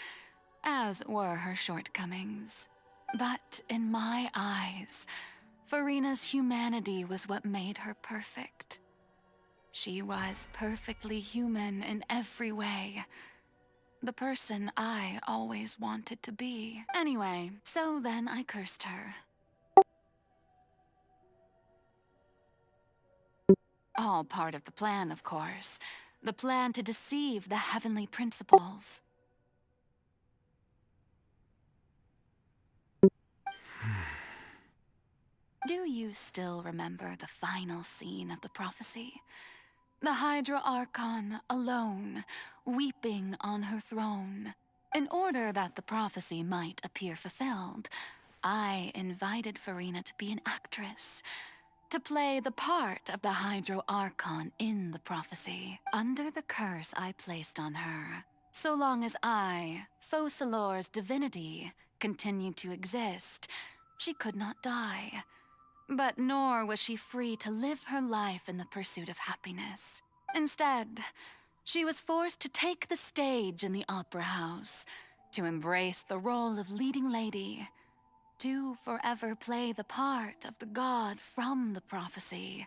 as were her shortcomings. But in my eyes, Furina's humanity was what made her perfect. She was perfectly human in every way. The person I always wanted to be. Anyway, so then I cursed her. All part of the plan, of course. The plan to deceive the heavenly principles. Do you still remember the final scene of the prophecy? The Hydra Archon, alone, weeping on her throne. In order that the prophecy might appear fulfilled, I invited Furina to be an actress, to play the part of the Hydro Archon in the prophecy, under the curse I placed on her. So long as I, Focalor's divinity, continued to exist, she could not die. But nor was she free to live her life in the pursuit of happiness. Instead, she was forced to take the stage in the opera house, to embrace the role of leading lady, to forever play the part of the god from the prophecy,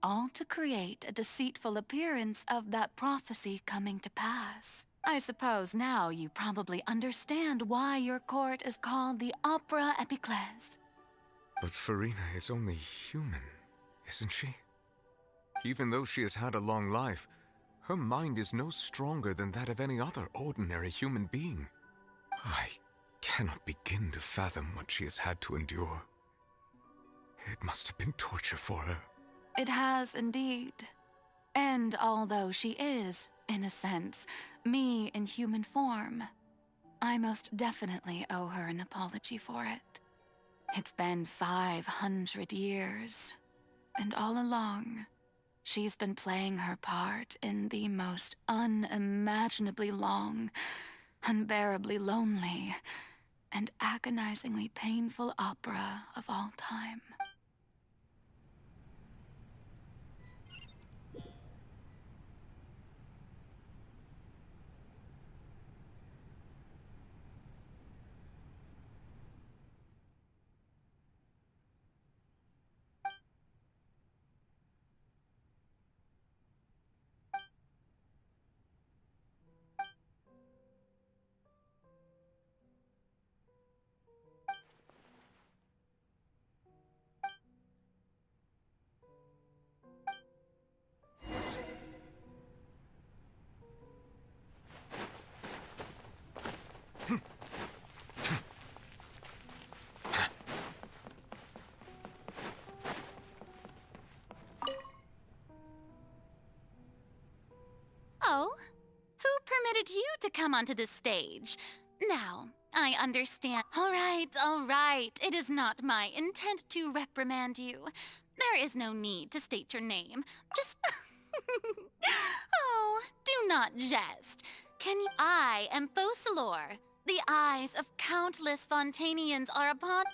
all to create a deceitful appearance of that prophecy coming to pass. I suppose now you probably understand why your court is called the Opera Epiclese. But Furina is only human, isn't she? Even though she has had a long life, her mind is no stronger than that of any other ordinary human being. I cannot begin to fathom what she has had to endure. It must have been torture for her. It has indeed. And although she is, in a sense, me in human form, I most definitely owe her an apology for it. It's been 500 years, and all along, she's been playing her part in the most unimaginably long, unbearably lonely, and agonizingly painful opera of all time. wanted you to come onto the stage. Now, I understand. All right. It is not my intent to reprimand you. There is no need to state your name. Just... Oh, do not jest. I am Focalor. The eyes of countless Fontanians are upon...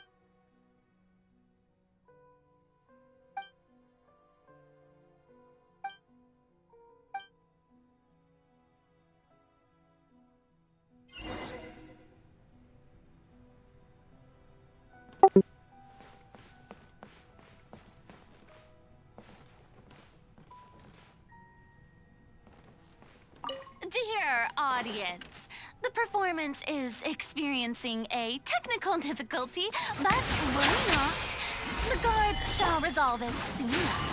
Dear audience, the performance is experiencing a technical difficulty, but worry not. The guards shall resolve it soon enough.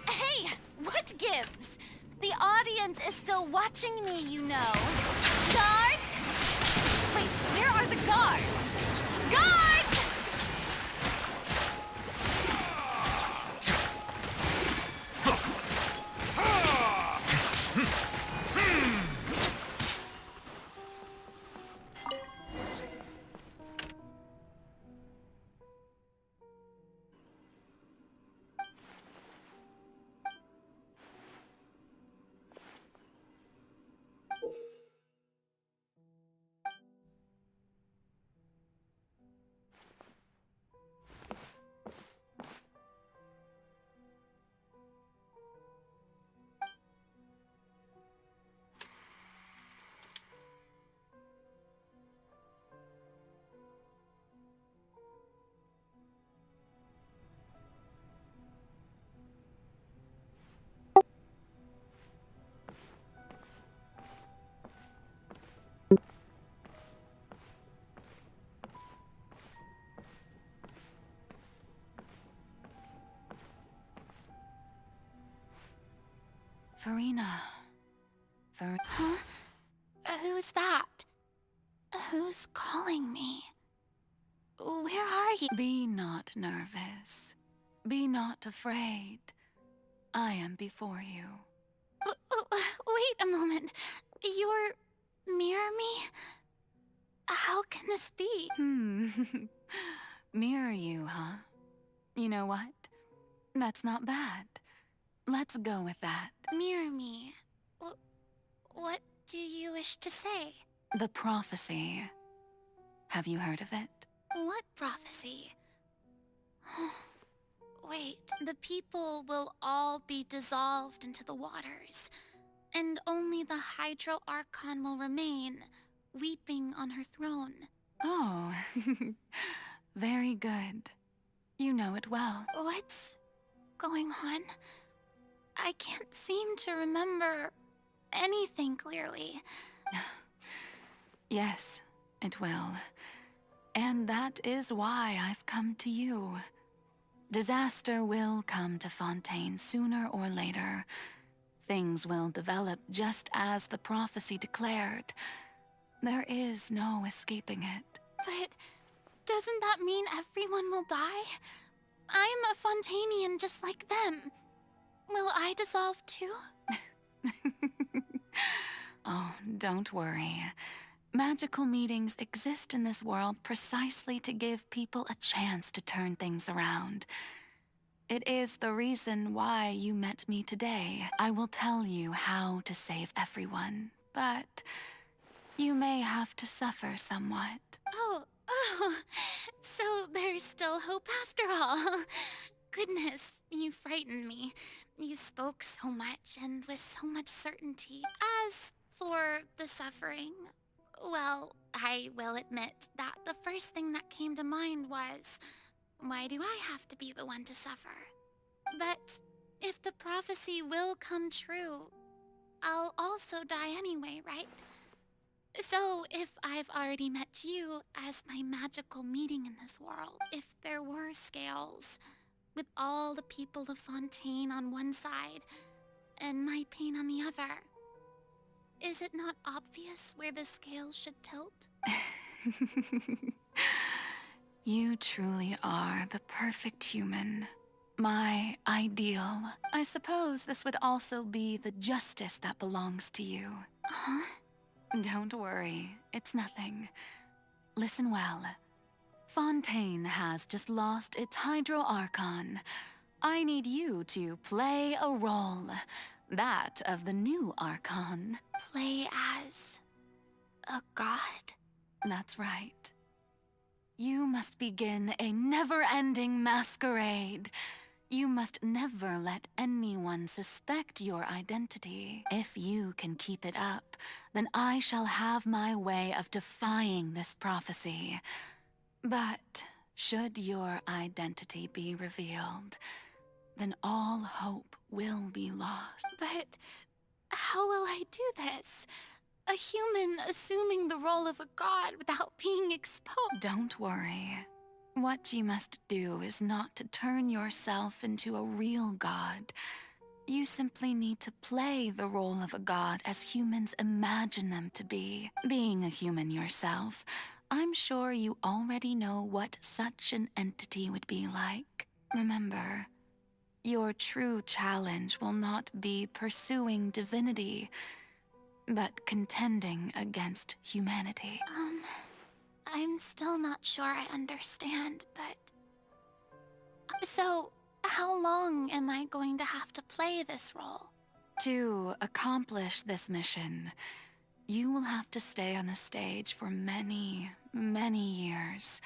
Hey, what gives? The audience is still watching me, you know. Guards? Wait, where are the guards? Guards! Furina. Huh? Who's that? Who's calling me? Where are you? Be not nervous. Be not afraid. I am before you. Wait a moment. You're... mirror me? How can this be? Mirror you, huh? You know what? That's not bad. Let's go with that. Mirror me. What do you wish to say? The prophecy. Have you heard of it? What prophecy? Wait, the people will all be dissolved into the waters, and only the Hydro Archon will remain, weeping on her throne. Oh, very good. You know it well. What's going on? I can't seem to remember anything clearly. Yes, it will. And that is why I've come to you. Disaster will come to Fontaine sooner or later. Things will develop just as the prophecy declared. There is no escaping it. But doesn't that mean everyone will die? I'm a Fontanian just like them. Will I dissolve too? Oh, don't worry. Magical meetings exist in this world precisely to give people a chance to turn things around. It is the reason why you met me today. I will tell you how to save everyone, but you may have to suffer somewhat. Oh, so there's still hope after all. Goodness, you frightened me. You spoke so much and with so much certainty. As for the suffering, well, I will admit that the first thing that came to mind was, why do I have to be the one to suffer? But if the prophecy will come true, I'll also die anyway, right? So if I've already met you as my magical meeting in this world, if there were scales, with all the people of Fontaine on one side and my pain on the other, is it not obvious where the scales should tilt? You truly are the perfect human. My ideal. I suppose this would also be the justice that belongs to you. Huh? Don't worry, it's nothing. Listen well. Fontaine has just lost its Hydro Archon. I need you to play a role. That of the new Archon. Play as a god? That's right. You must begin a never-ending masquerade. You must never let anyone suspect your identity. If you can keep it up, then I shall have my way of defying this prophecy. But should your identity be revealed, then all hope will be lost. But how will I do this? A human assuming the role of a god without being exposed. Don't worry. What you must do is not to turn yourself into a real god. You simply need to play the role of a god as humans imagine them to be. Being a human yourself, I'm sure you already know what such an entity would be like. Remember, your true challenge will not be pursuing divinity, but contending against humanity. I'm still not sure I understand, but... So, how long am I going to have to play this role? To accomplish this mission, you will have to stay on the stage for many, many years.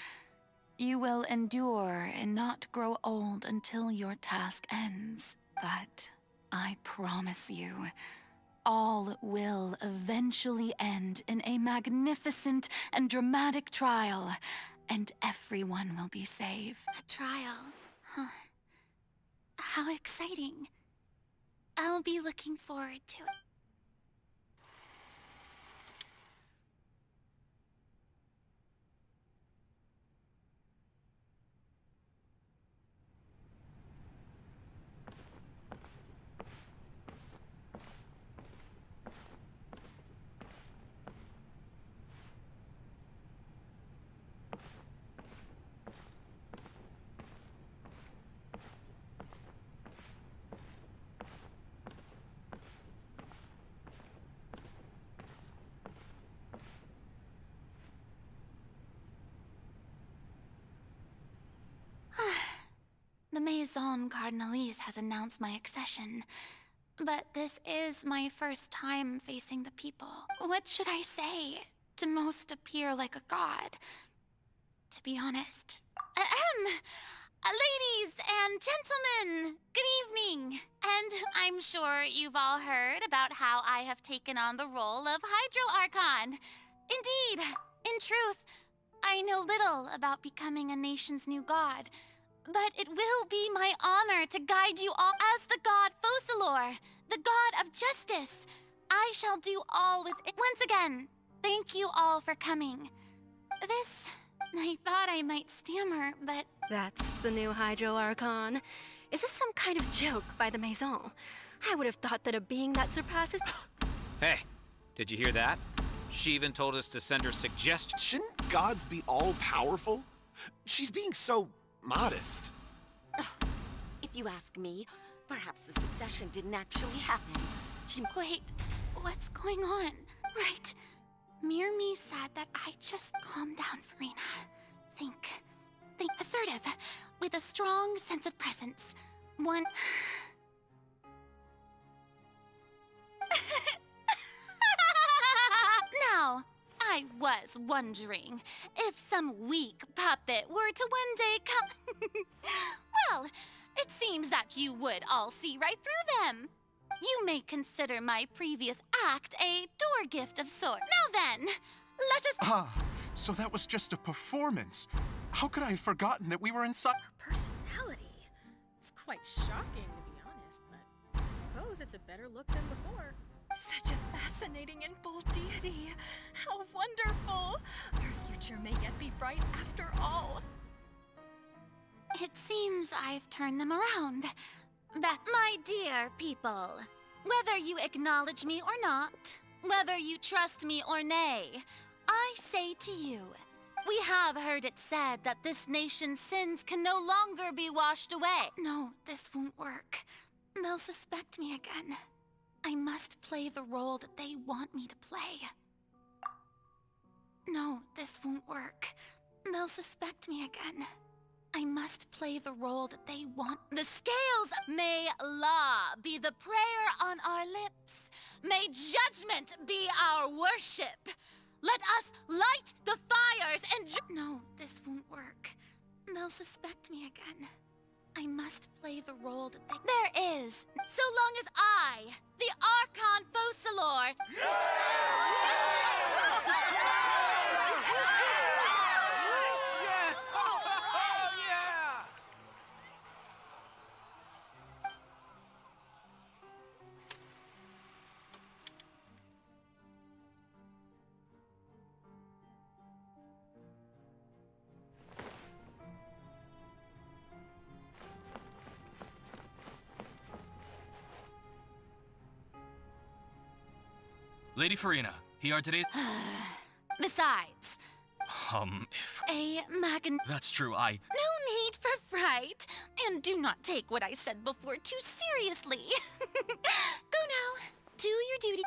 You will endure and not grow old until your task ends. But I promise you, all will eventually end in a magnificent and dramatic trial, and everyone will be saved. A trial? Huh. How exciting. I'll be looking forward to it. The Maison Cardinalise has announced my accession, but this is my first time facing the people. What should I say to most appear like a god? To be honest. Ladies and gentlemen, good evening. And I'm sure you've all heard about how I have taken on the role of Hydro Archon. Indeed, in truth, I know little about becoming a nation's new god. But it will be my honor to guide you all as the god Focalor, the god of justice. I shall do all with it. Once again, thank you all for coming. This, I thought I might stammer, but... That's the new Hydro Archon. Is this some kind of joke by the Maison? I would have thought that a being that surpasses... Hey, did you hear that? She even told us to send her suggestions. Shouldn't gods be all-powerful? She's being so... modest. If you ask me, perhaps the succession didn't actually happen. Wait, what's going on? Right. Mirmi said that I just calm down, Furina. Think assertive, with a strong sense of presence. One... Now, I was wondering if some weak puppet were to one day come... Well, it seems that you would all see right through them. You may consider my previous act a door gift of sorts. Now then, let us... Ah, so that was just a performance. How could I have forgotten that we were inside... Personality? It's quite shocking, to be honest, but I suppose it's a better look than before. Such a fascinating and bold deity. How wonderful! Our future may yet be bright after all. It seems I've turned them around. But my dear people, whether you acknowledge me or not, whether you trust me or nay, I say to you, We have heard it said that this nation's sins can no longer be washed away. No, this won't work. They'll suspect me again. I must play the role that they want me to play. No, this won't work. They'll suspect me again. I must play the role that they want. The scales may law be the prayer on our lips. May judgment be our worship. Let us light the fires and No, this won't work. They'll suspect me again. I must play the role that they— There is, so long as I, the Archon Focalor— Lady Furina, here are today's... Besides, if... That's true, No need for fright. And do not take what I said before too seriously. Go now. Do your duty.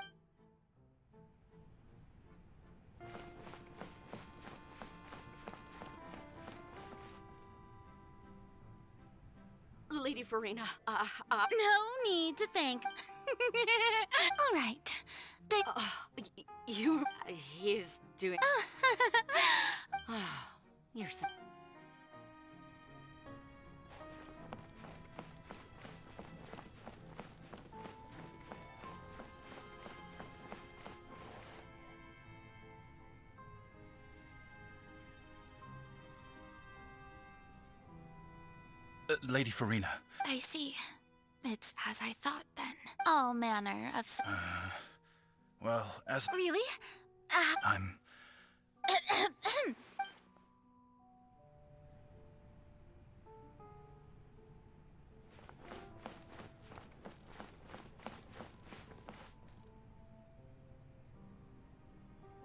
Lady Furina, No need to thank. All right. He's doing... You're so... Lady Furina. I see. It's as I thought then. All manner of... Well, as... Really? I'm...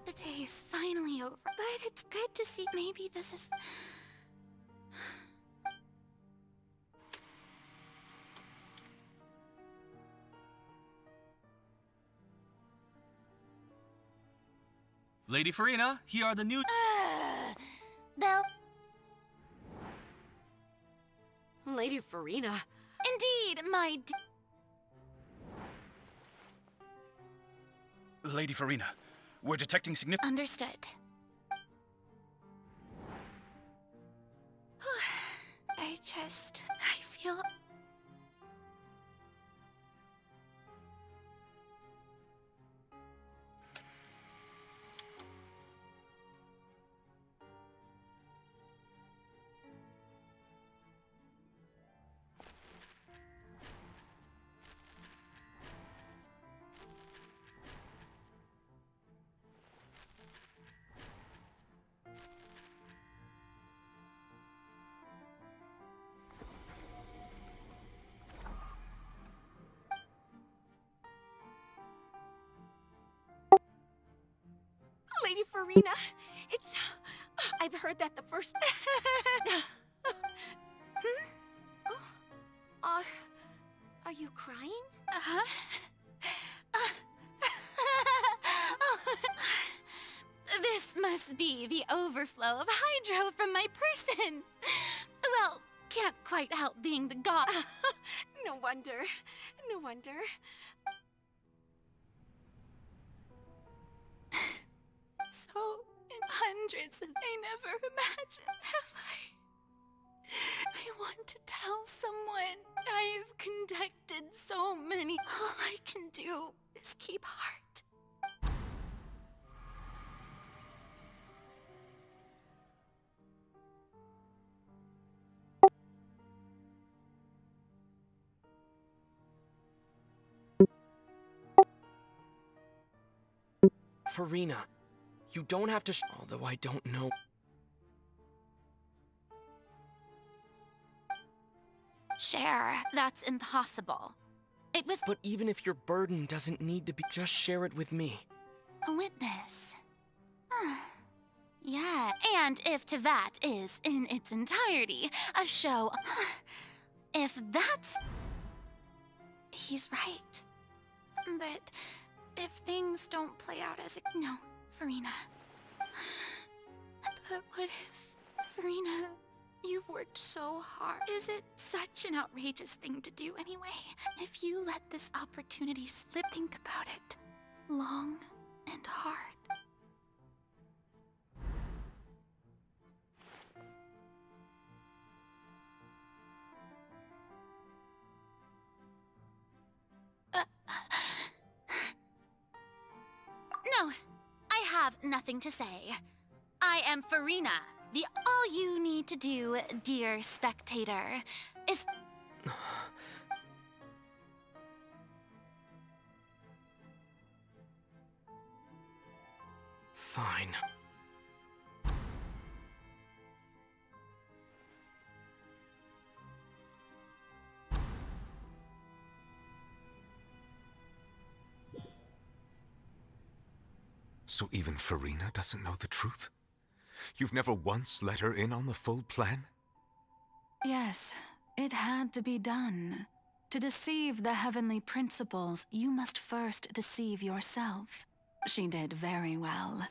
The day is finally over, but it's good to see. Maybe this is... Lady Furina, here are the new... They'll... Lady Furina. Indeed, my... Lady Furina, we're detecting significant... Understood. I feel... Lady Furina, it's... I've heard that the first... Are you crying? This must be the overflow of hydro from my person. Well, can't quite help being the god. No wonder. No wonder. So, in hundreds of... I never imagined, have I want to tell someone. I've conducted so many. All I can do is keep heart. Furina, you don't have to although I don't know. Share, that's impossible. It was... But even if your burden doesn't need to be, just share it with me. A witness. Yeah, And if Teyvat is, in its entirety, a show... if that's... He's right. But if things don't play out as it... No, Furina. But what if... Furina, you've worked so hard. Is it such an outrageous thing to do anyway? If you let this opportunity slip, think about it. Long and hard. No, I have nothing to say. I am Furina. All you need to do, dear spectator, is... Fine. So even Furina doesn't know the truth? You've never once let her in on the full plan? Yes, it had to be done. To deceive the heavenly principles, you must first deceive yourself. She did very well.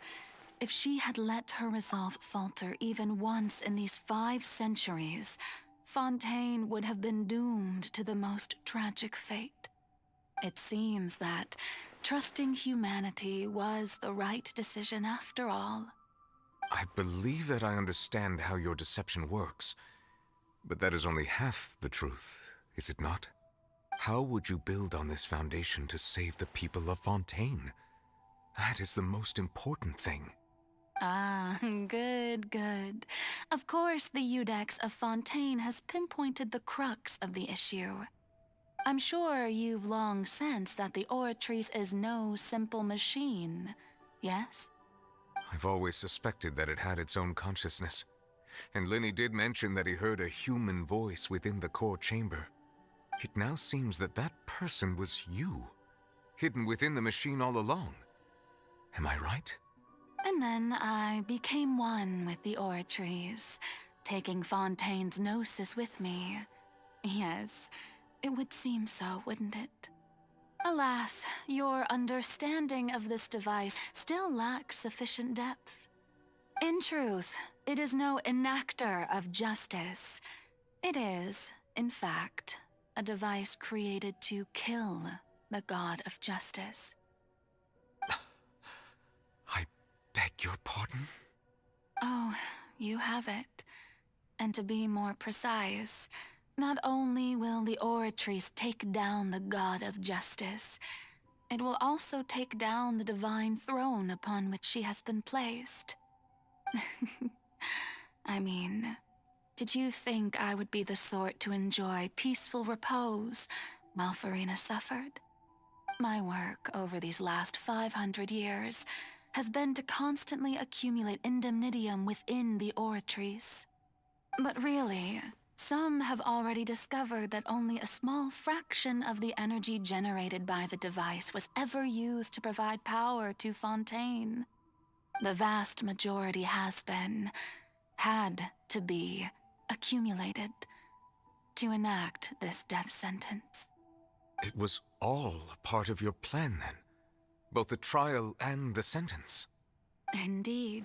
If she had let her resolve falter even once in these 5 centuries, Fontaine would have been doomed to the most tragic fate. It seems that trusting humanity was the right decision after all. I believe that I understand how your deception works, but that is only half the truth, is it not? How would you build on this foundation to save the people of Fontaine? That is the most important thing. Ah, good, good. Of course, the Iudex of Fontaine has pinpointed the crux of the issue. I'm sure you've long sensed that the Oratrice is no simple machine, yes? I've always suspected that it had its own consciousness. And Lenny did mention that he heard a human voice within the core chamber. It now seems that that person was you, hidden within the machine all along. Am I right? And then I became one with the Oratrice, taking Fontaine's gnosis with me. Yes, it would seem so, wouldn't it? Alas, your understanding of this device still lacks sufficient depth. In truth, it is no enactor of justice. It is, in fact, a device created to kill the god of justice. I beg your pardon? Oh, you have it. And to be more precise, not only will the Oratrice take down the god of justice, it will also take down the divine throne upon which she has been placed. I mean, did you think I would be the sort to enjoy peaceful repose while Furina suffered? My work over these last 500 years has been to constantly accumulate indemnitium within the Oratrice. But really, some have already discovered that only a small fraction of the energy generated by the device was ever used to provide power to Fontaine. The vast majority had to be, accumulated to enact this death sentence. It was all part of your plan, then? Both the trial and the sentence? Indeed.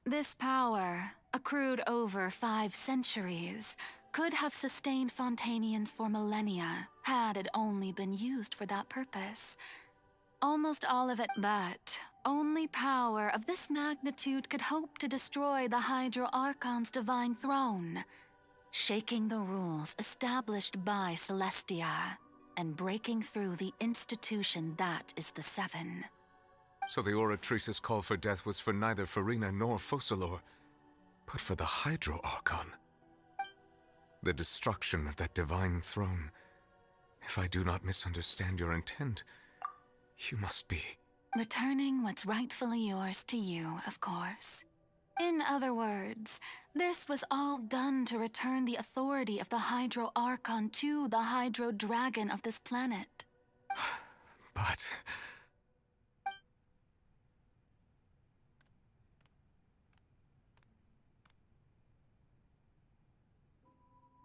This power, accrued over 5 centuries, could have sustained Fontainians for millennia had it only been used for that purpose. Almost all of it, but only power of this magnitude could hope to destroy the Hydro Archon's divine throne, shaking the rules established by Celestia and breaking through the institution that is the Seven. So the Oratrice's call for death was for neither Furina nor Focalor, but for the Hydro Archon. The destruction of that divine throne. If I do not misunderstand your intent, you must be... Returning what's rightfully yours to you, of course. In other words, this was all done to return the authority of the Hydro Archon to the Hydro Dragon of this planet. But...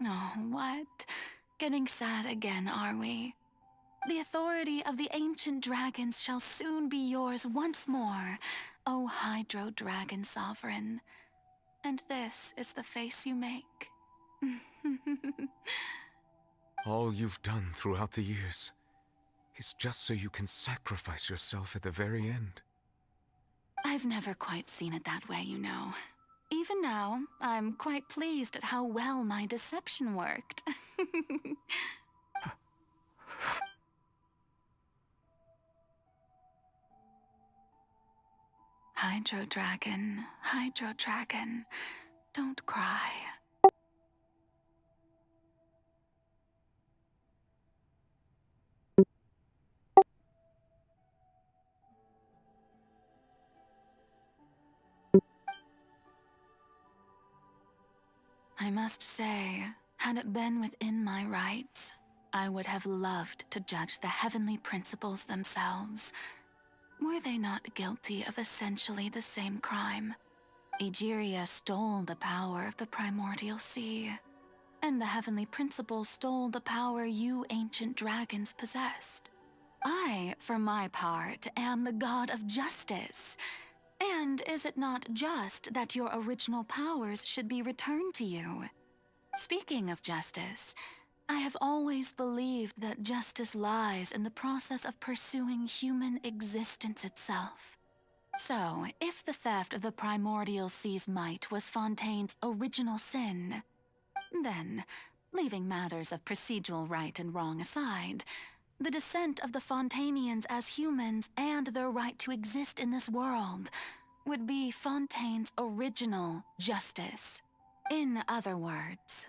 Oh, what? Getting sad again, are we? The authority of the ancient dragons shall soon be yours once more, O Hydro Dragon Sovereign. And this is the face you make. All you've done throughout the years is just so you can sacrifice yourself at the very end. I've never quite seen it that way, you know. Even now, I'm quite pleased at how well my deception worked. Hydro Dragon, don't cry. I must say, had it been within my rights, I would have loved to judge the heavenly principles themselves. Were they not guilty of essentially the same crime? Egeria stole the power of the primordial sea, and the heavenly principles stole the power you ancient dragons possessed. I, for my part, am the god of justice. And is it not just that your original powers should be returned to you? Speaking of justice, I have always believed that justice lies in the process of pursuing human existence itself. So, if the theft of the primordial sea's might was Fontaine's original sin, then, leaving matters of procedural right and wrong aside, the descent of the Fontainians as humans and their right to exist in this world would be Fontaine's original justice. In other words,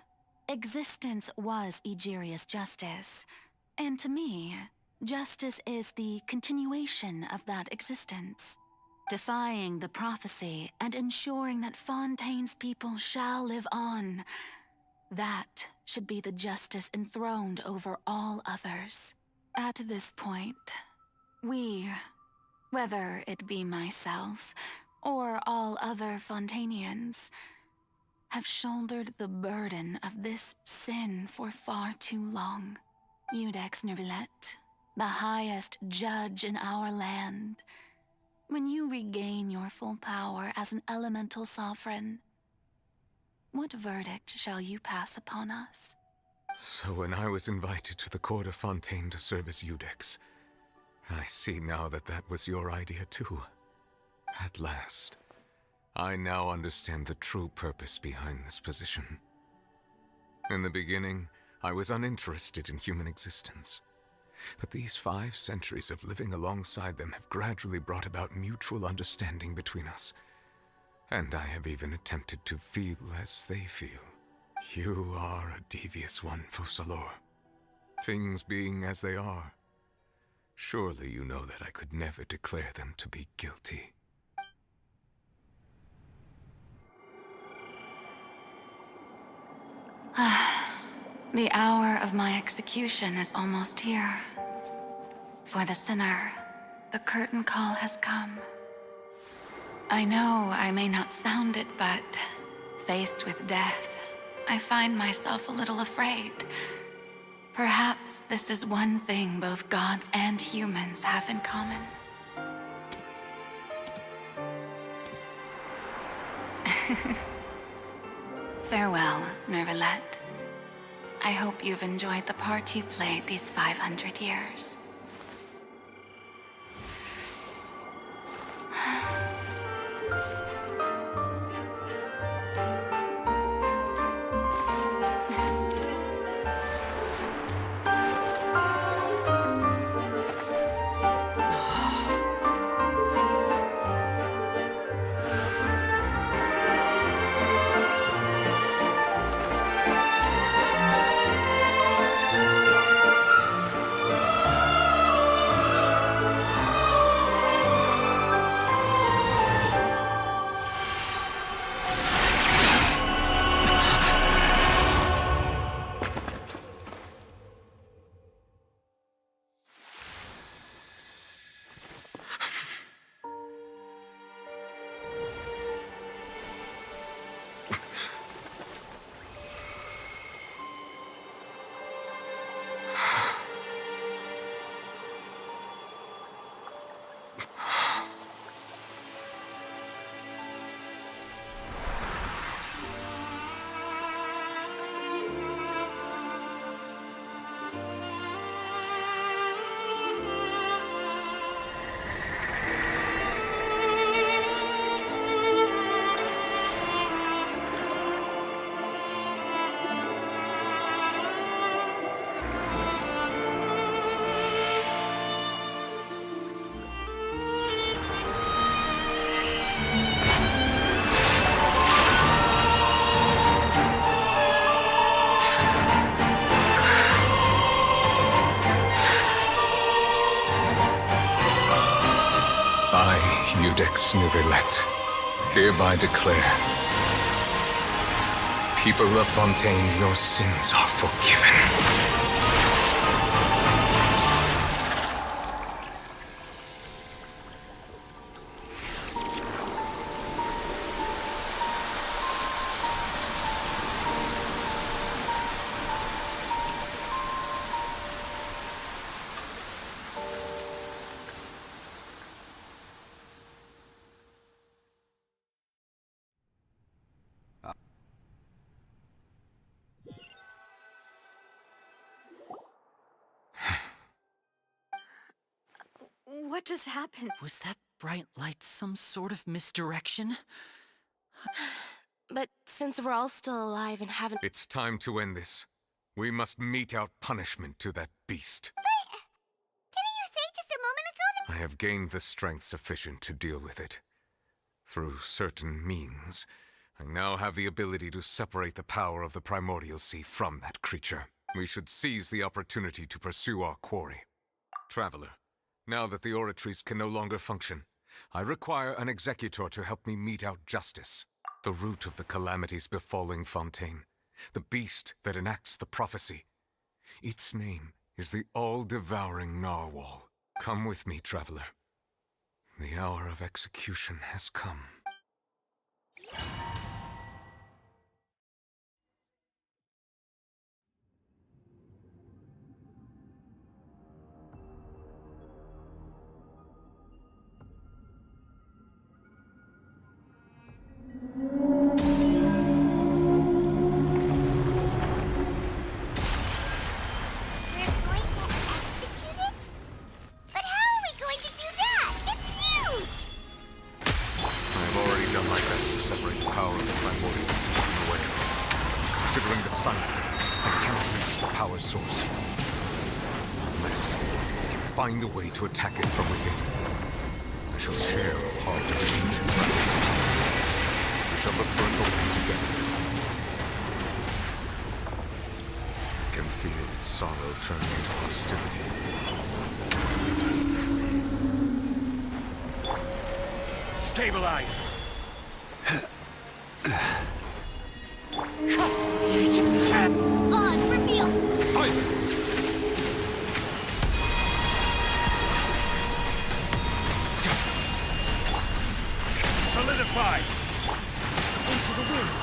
existence was Egeria's justice, and to me, justice is the continuation of that existence, defying the prophecy and ensuring that Fontaine's people shall live on. That should be the justice enthroned over all others. At this point, we, whether it be myself or all other Fontainians, have shouldered the burden of this sin for far too long. Iudex Neuvillette, the highest judge in our land, when you regain your full power as an elemental sovereign, what verdict shall you pass upon us? So when I was invited to the court of Fontaine to serve as Iudex, I see now that that was your idea too. At last, I now understand the true purpose behind this position. In the beginning, I was uninterested in human existence. But these 5 centuries of living alongside them have gradually brought about mutual understanding between us. And I have even attempted to feel as they feel. You are a devious one, Focalor. Things being as they are, surely you know that I could never declare them to be guilty. The hour of my execution is almost here. For the sinner, the curtain call has come. I know I may not sound it, but faced with death, I find myself a little afraid. Perhaps this is one thing both gods and humans have in common. Farewell, Neuvillette. I hope you've enjoyed the part you played these 500 years. rtx Neuvillette, hereby declare, people of Fontaine, your sins are forgiven. What just happened? Was that bright light some sort of misdirection? But since we're all still alive and haven't... It's time to end this. We must mete out punishment to that beast. Didn't you say just a moment ago that... I have gained the strength sufficient to deal with it. Through certain means, I now have the ability to separate the power of the Primordial Sea from that creature. We should seize the opportunity to pursue our quarry. Traveler, now that the oratories can no longer function, I require an executor to help me mete out justice. The root of the calamities befalling Fontaine, the beast that enacts the prophecy. Its name is the all-devouring narwhal. Come with me, traveler. The hour of execution has come. Find a way to attack it from within. I shall share a part of its ancient rarity. We shall look for an opening together. I can feel its sorrow turning into hostility. Stabilize! On, reveal! Silence! Solidify! Into the wind!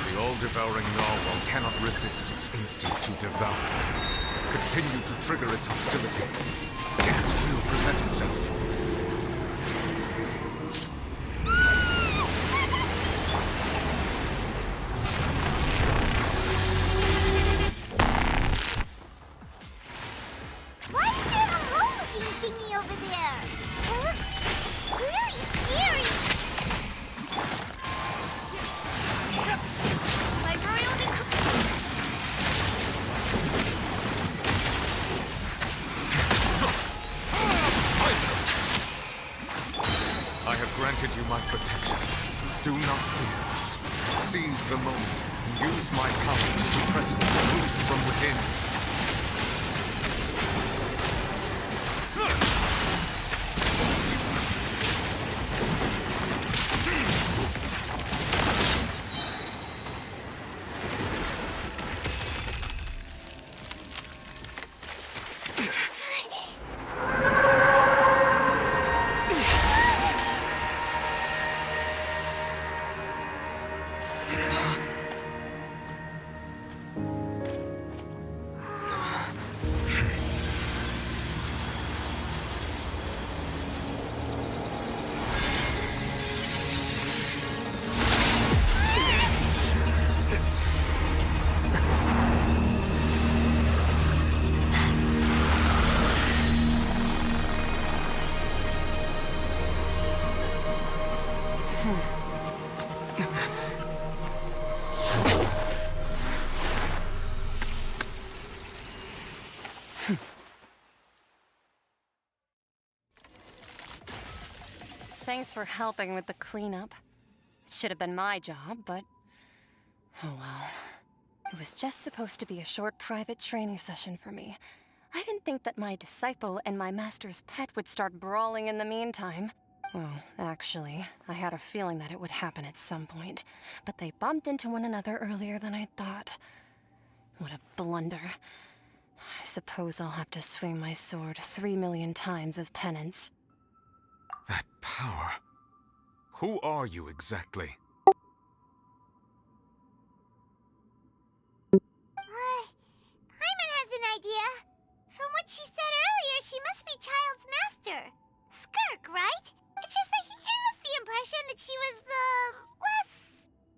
The all-devouring narwhal cannot resist its instinct to devour. Continue to trigger its hostility. Chance will present itself. Why is there a hole-looking thingy over there? It looks really scary. My royal I have granted you my protection. Do not fear. Seize the moment and use my power to suppress its root from within. Thanks for helping with the cleanup. It should have been my job, but... oh well. It was just supposed to be a short private training session for me. I didn't think that my disciple and my master's pet would start brawling in the meantime. Well, actually, I had a feeling that it would happen at some point, but they bumped into one another earlier than I thought. What a blunder. I suppose I'll have to swing my sword 3 million times as penance. That power. Who are you exactly? Paimon has an idea. From what she said earlier, she must be Child's master. Skirk, right? It's just that he gave us the impression that she was the less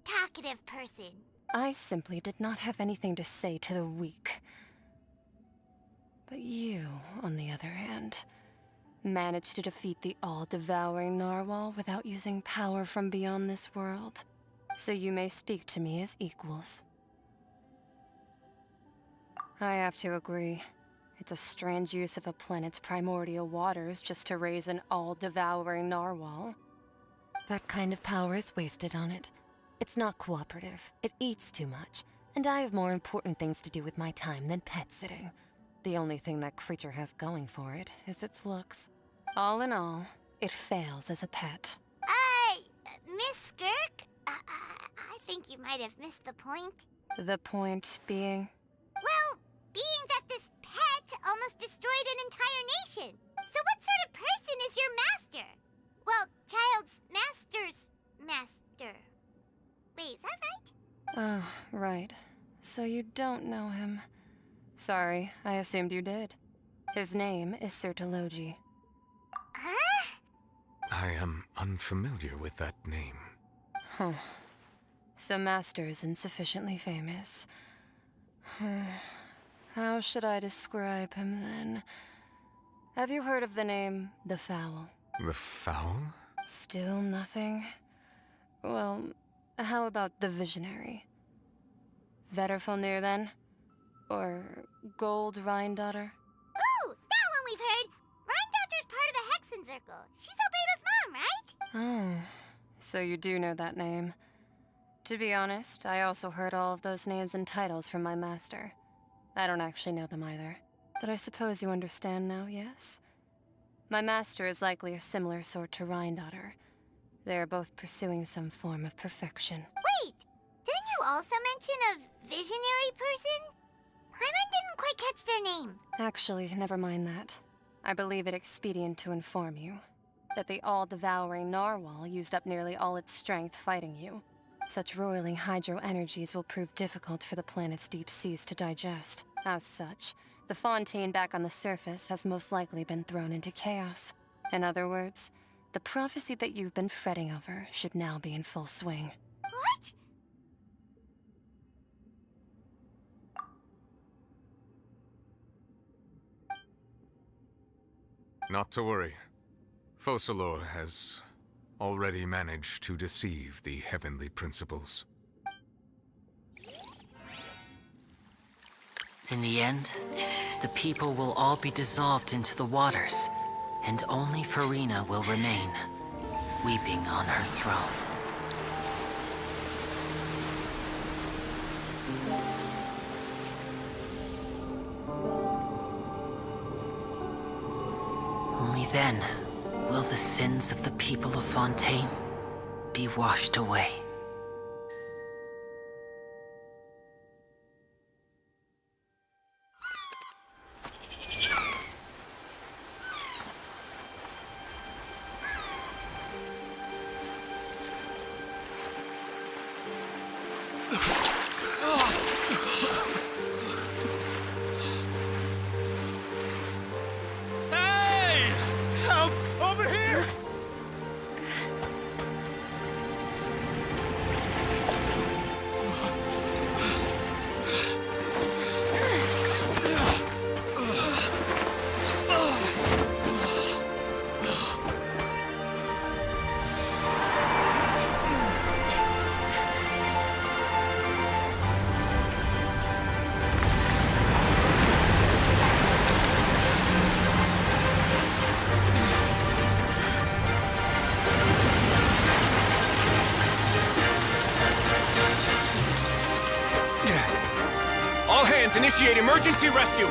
talkative person. I simply did not have anything to say to the weak. But you, on the other hand, managed to defeat the all-devouring narwhal without using power from beyond this world. So you may speak to me as equals. I have to agree. It's a strange use of a planet's primordial waters just to raise an all-devouring narwhal. That kind of power is wasted on it. It's not cooperative. It eats too much. And I have more important things to do with my time than pet sitting. The only thing that creature has going for it is its looks. All in all, it fails as a pet. Miss Skirk? I think you might have missed the point. The point being? Well, being that this pet almost destroyed an entire nation. So what sort of person is your master? Well, Child's master's master. Wait, is that right? Oh, right. So you don't know him. Sorry, I assumed you did. His name is Sertologi. Huh? I am unfamiliar with that name. Huh. So Master isn't sufficiently famous. How should I describe him then? Have you heard of the name The Fowl? The Fowl? Still nothing? Well, how about the Visionary? Vetterfulnir then? Or Gold Rhindaughter? Ooh, that one we've heard. Rhindaughter's part of the Hexen Circle. She's Albedo's mom, right? Oh, so you do know that name. To be honest, I also heard all of those names and titles from my master. I don't actually know them either. But I suppose you understand now, yes? My master is likely a similar sort to Rhindaughter. They are both pursuing some form of perfection. Wait, didn't you also mention a visionary person? Paimon didn't quite catch their name. Actually, never mind that. I believe it expedient to inform you that the all-devouring narwhal used up nearly all its strength fighting you. Such roiling hydro energies will prove difficult for the planet's deep seas to digest. As such, the Fontaine back on the surface has most likely been thrown into chaos. In other words, the prophecy that you've been fretting over should now be in full swing. What? Not to worry. Focalor has already managed to deceive the heavenly principles. In the end, the people will all be dissolved into the waters, and only Furina will remain, weeping on her throne. Only then will the sins of the people of Fontaine be washed away. Initiate emergency rescue!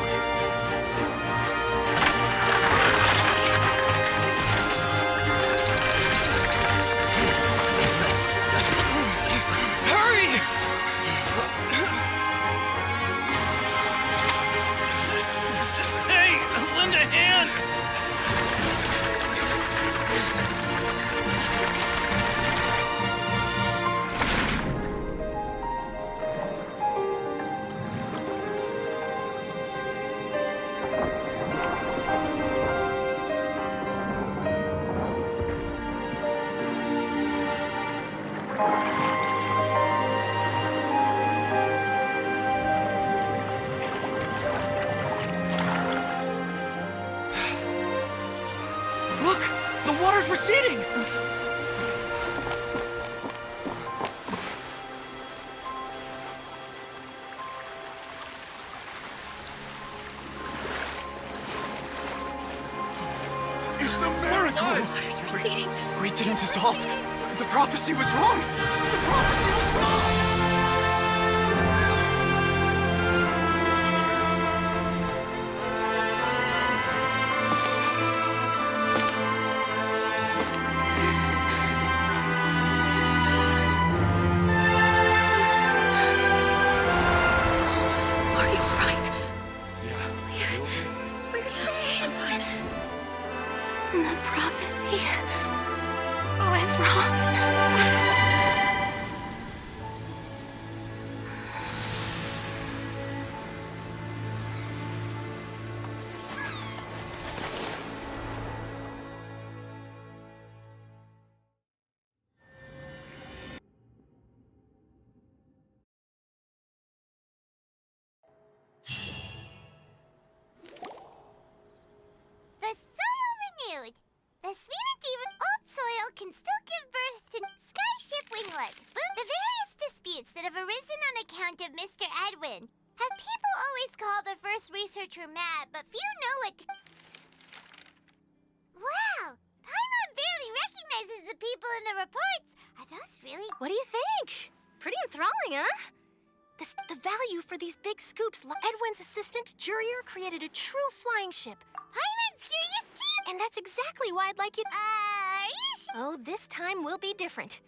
water's receding! It's a miracle! Water's receding. We didn't dissolve. The prophecy was wrong. The prophecy was wrong! Are you alright? Yeah. We're saved. The prophecy was wrong. The soil renewed. The old soil can still give birth to skyship winglet. The various disputes that have arisen on account of Mr. Edwin have people always called the first researcher mad, but few know it. Wow! Paimon barely recognizes the people in the reports. Are those really? What do you think? Pretty enthralling, huh? The value for these big scoops. Edwin's assistant, Jurier, created a true flying ship. Paimon's curious too! And that's exactly why I'd like you to... Are you sure? Oh, this time will be different.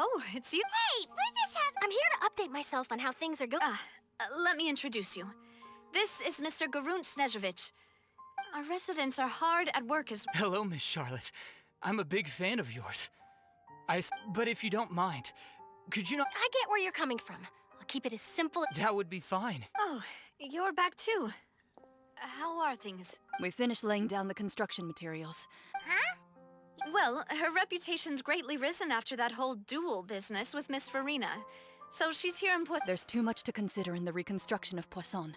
Oh, it's you. Hey, Princess have... I'm here to update myself on how things are going. Let me introduce you. This is Mr. Garunt Snezhevich. Our residents are hard at work as... Hello, Miss Charlotte. I'm a big fan of yours. But if you don't mind, could you not... I get where you're coming from. I'll keep it as simple... That would be fine. Oh, you're back too. How are things? We finished laying down the construction materials. Huh? Well, her reputation's greatly risen after that whole duel business with Miss Furina. So she's here and put... There's too much to consider in the reconstruction of Poisson.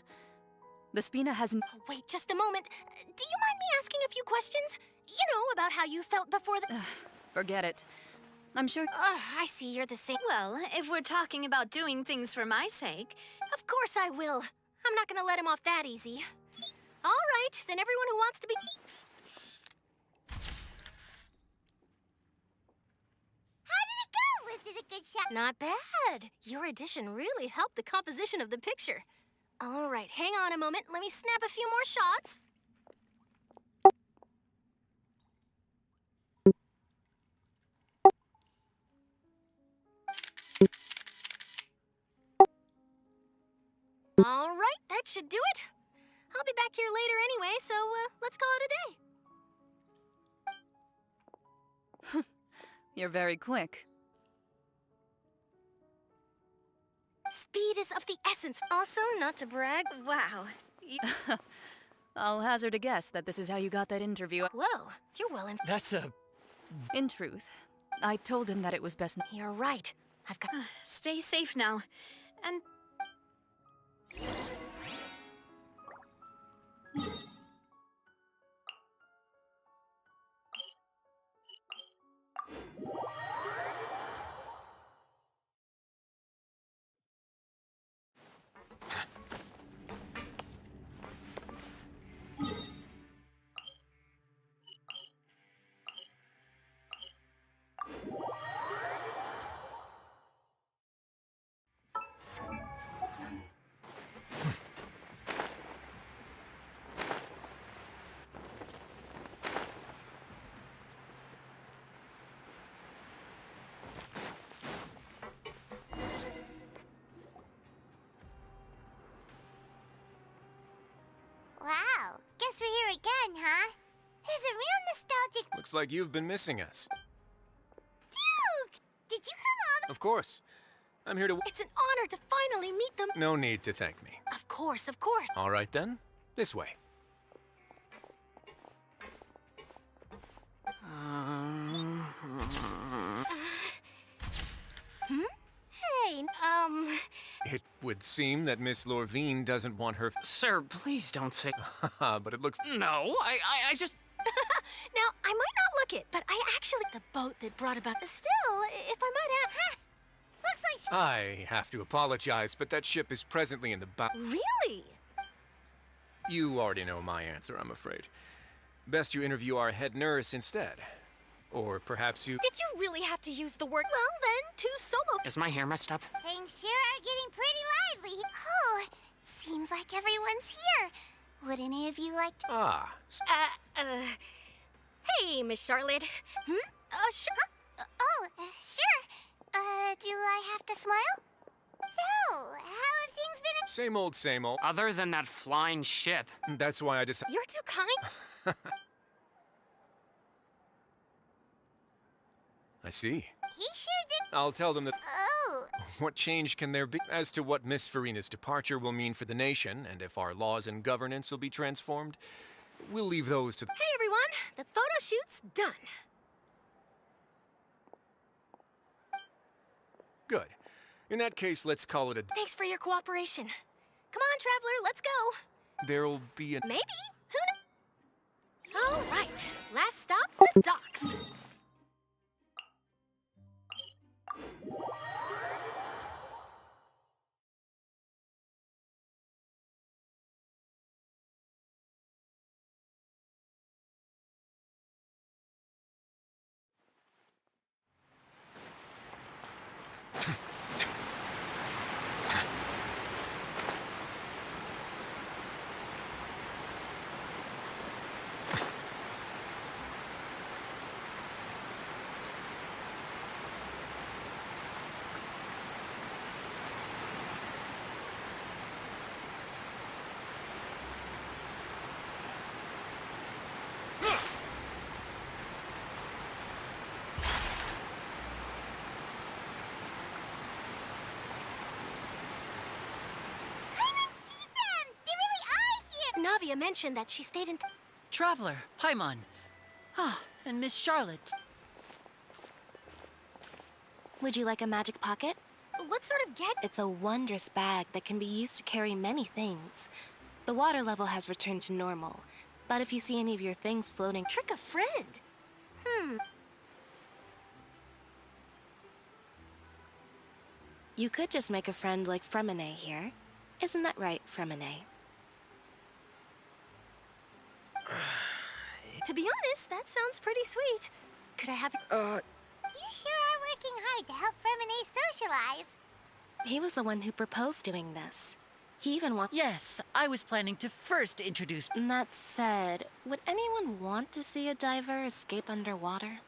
The Spina hasn't... Oh, wait, just a moment. Do you mind me asking a few questions? You know, about how you felt before the... Forget it. I'm sure... I see you're the same... Well, if we're talking about doing things for my sake, of course I will. I'm not gonna let him off that easy. All right, then everyone who wants to be... Was it a good shot? Not bad. Your addition really helped the composition of the picture. All right, hang on a moment. Let me snap a few more shots. All right, that should do it. I'll be back here later anyway, so let's call it a day. You're very quick. Speed is of the essence. Also, not to brag, wow. I'll hazard a guess that this is how you got that interview. Whoa, you're well in... That's a... In truth, I told him that it was best... You're right. I've got... Stay safe now. And... again, huh? There's a real nostalgic... Looks like you've been missing us. Duke! Did you come all Of course. I'm here to... It's an honor to finally meet them. No need to thank me. Of course, of course. All right then. This way. Hey, It would seem that Miss Lorvine doesn't want her... Sir, please don't say... but it looks... No, I just... Now, I might not look it, but I actually... The boat that brought about... Still, if I might add... Looks like... I have to apologize, but that ship is presently in the bow... Really? You already know my answer, I'm afraid. Best you interview our head nurse instead. Or perhaps you... Did you really have to use the word... Well, then, to solo... Is my hair messed up? Things sure are getting pretty lively. Oh, seems like everyone's here. Would any of you like to... Ah. Hey, Miss Charlotte. Sure. Sure. Do I have to smile? So, how have things been... Same old, same old. Other than that flying ship. That's why I just... You're too kind. I see. He sure did... I'll tell them that... Oh. What change can there be? As to what Miss Furina's departure will mean for the nation, and if our laws and governance will be transformed, we'll leave those to... Hey, everyone. The photo shoot's done. Good. In that case, let's call it a... Thanks for your cooperation. Come on, Traveler, let's go. There'll be a... Maybe. Who knows? All right. Last stop, the docks. Navia mentioned that she stayed in... Traveler, Paimon. Ah, and Miss Charlotte. Would you like a magic pocket? What sort of get... It's a wondrous bag that can be used to carry many things. The water level has returned to normal, but if you see any of your things floating... Trick a friend. You could just make a friend like Fremine here. Isn't that right, Fremine? To be honest, that sounds pretty sweet. Could I have... You sure are working hard to help Fremine socialize. He was the one who proposed doing this. He even wanted... Yes, I was planning to first introduce... That said, would anyone want to see a diver escape underwater?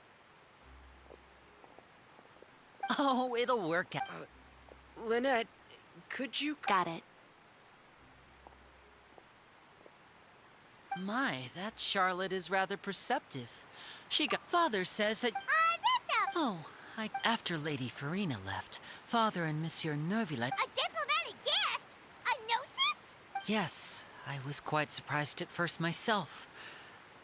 Oh, it'll work out. Lynette, could you... Got it. My, that Charlotte is rather perceptive. She got... Father says that... that's Oh, after Lady Furina left, Father and Monsieur Neuvillette... A diplomatic gift? A gnosis? Yes, I was quite surprised at first myself.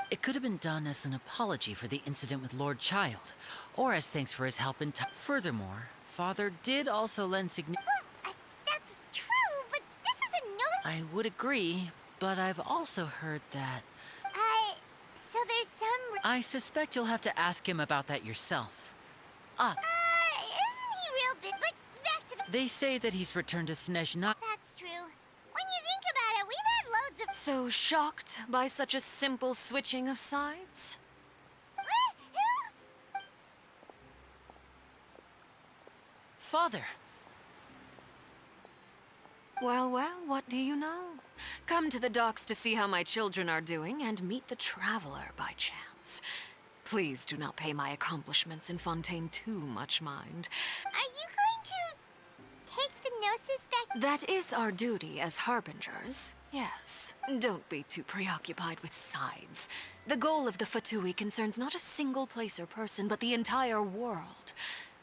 It could have been done as an apology for the incident with Lord Child, or as thanks for his help in time. Furthermore, Father did also lend Well, that's true, but this is a gnosis... I would agree, but I've also heard that... So there's some... I suspect you'll have to ask him about that yourself. Isn't he real big? But back to the... They say that he's returned to Snezhna... That's true. When you think about it, we've had loads of... So shocked by such a simple switching of sides? Father! Well, what do you know? Come to the docks to see how my children are doing and meet the Traveler by chance. Please do not pay my accomplishments in Fontaine too much mind. Are you going to take the gnosis back? That is our duty as harbingers, yes. Don't be too preoccupied with sides. The goal of the Fatui concerns not a single place or person, but the entire world.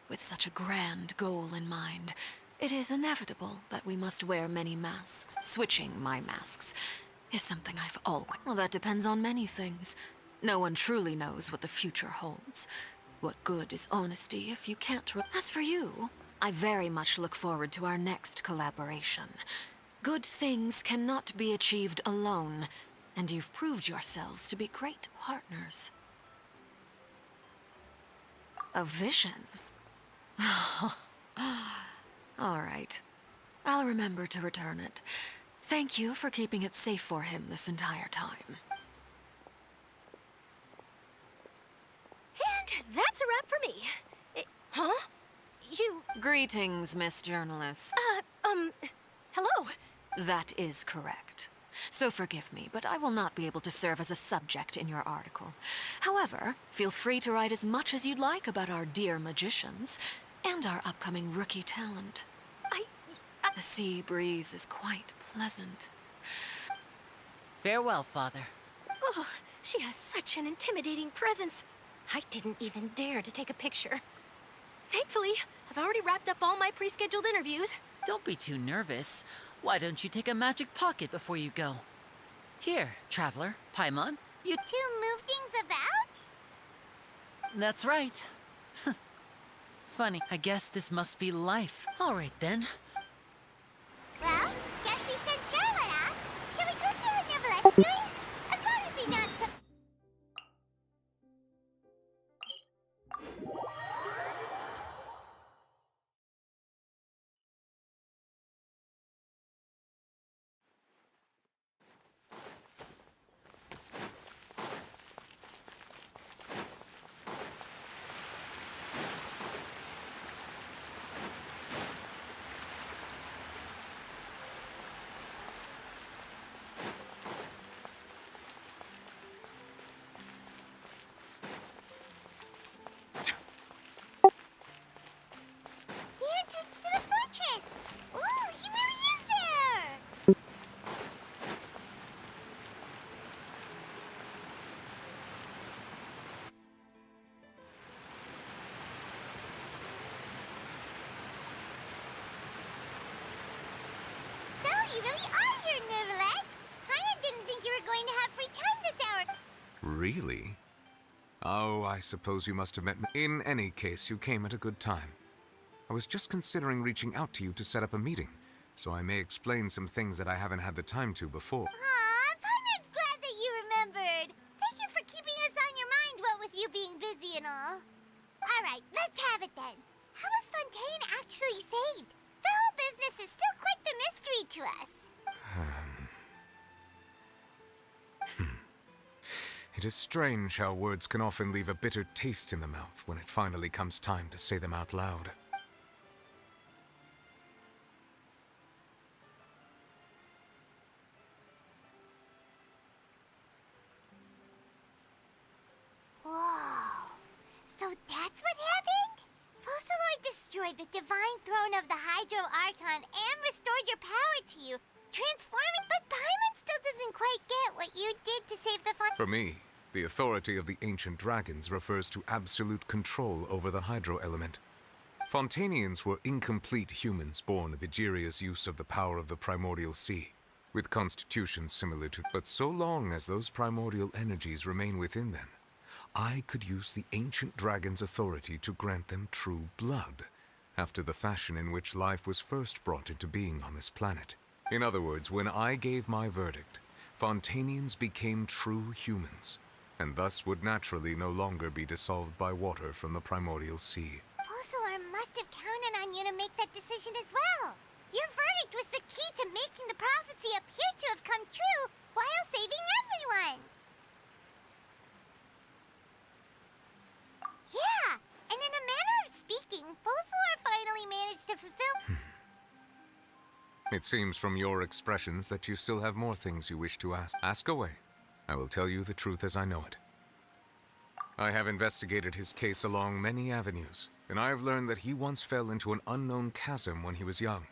With such a grand goal in mind, it is inevitable that we must wear many masks. Switching my masks is something I've always... Well, that depends on many things. No one truly knows what the future holds. What good is honesty if you can't... As for you, I very much look forward to our next collaboration. Good things cannot be achieved alone, and you've proved yourselves to be great partners. A vision? All right. I'll remember to return it. Thank you for keeping it safe for him this entire time. And that's a wrap for me. Huh? You... Greetings, Miss Journalist. Hello? That is correct. So forgive me, but I will not be able to serve as a subject in your article. However, feel free to write as much as you'd like about our dear magicians and our upcoming rookie talent. The sea breeze is quite pleasant. Farewell, Father. Oh, she has such an intimidating presence. I didn't even dare to take a picture. Thankfully, I've already wrapped up all my pre-scheduled interviews. Don't be too nervous. Why don't you take a magic pocket before you go? Here, Traveler, Paimon, you... To move things about? That's right. Funny, I guess this must be life. All right, then. Well, guess we sent Charlotte off. Shall we go see what Neuvillette's doing? As long as he's not so... entrance to the fortress! Ooh, he really is there! So, you really are here, Neuvillette! Paimon didn't think you were going to have free time this hour. Really? Oh, I suppose you must have met me. In any case, you came at a good time. I was just considering reaching out to you to set up a meeting, so I may explain some things that I haven't had the time to before. Aw, Paimon's glad that you remembered. Thank you for keeping us on your mind, what with you being busy and all. Alright, let's have it then. How was Fontaine actually saved? The whole business is still quite the mystery to us. It is strange how words can often leave a bitter taste in the mouth when it finally comes time to say them out loud. Whoa. So that's what happened? Focalor destroyed the divine throne of the Hydro Archon and restored your power to you, transforming... But Paimon still doesn't quite get what you did to save the For me, the authority of the ancient dragons refers to absolute control over the hydro element. Fontanians were incomplete humans born of Egeria's use of the power of the primordial sea, with constitutions similar to... But so long as those primordial energies remain within them, I could use the ancient dragon's authority to grant them true blood, after the fashion in which life was first brought into being on this planet. In other words, when I gave my verdict, Fontanians became true humans, and thus would naturally no longer be dissolved by water from the primordial sea. Focalor must have counted on you to make that decision as well. Your verdict was the key to making the prophecy appear to have come true while saving everyone. Yeah, and in a manner of speaking, Focalor finally managed to fulfill... It seems from your expressions that you still have more things you wish to ask. Ask away. I will tell you the truth as I know it. I have investigated his case along many avenues, and I have learned that he once fell into an unknown chasm when he was young.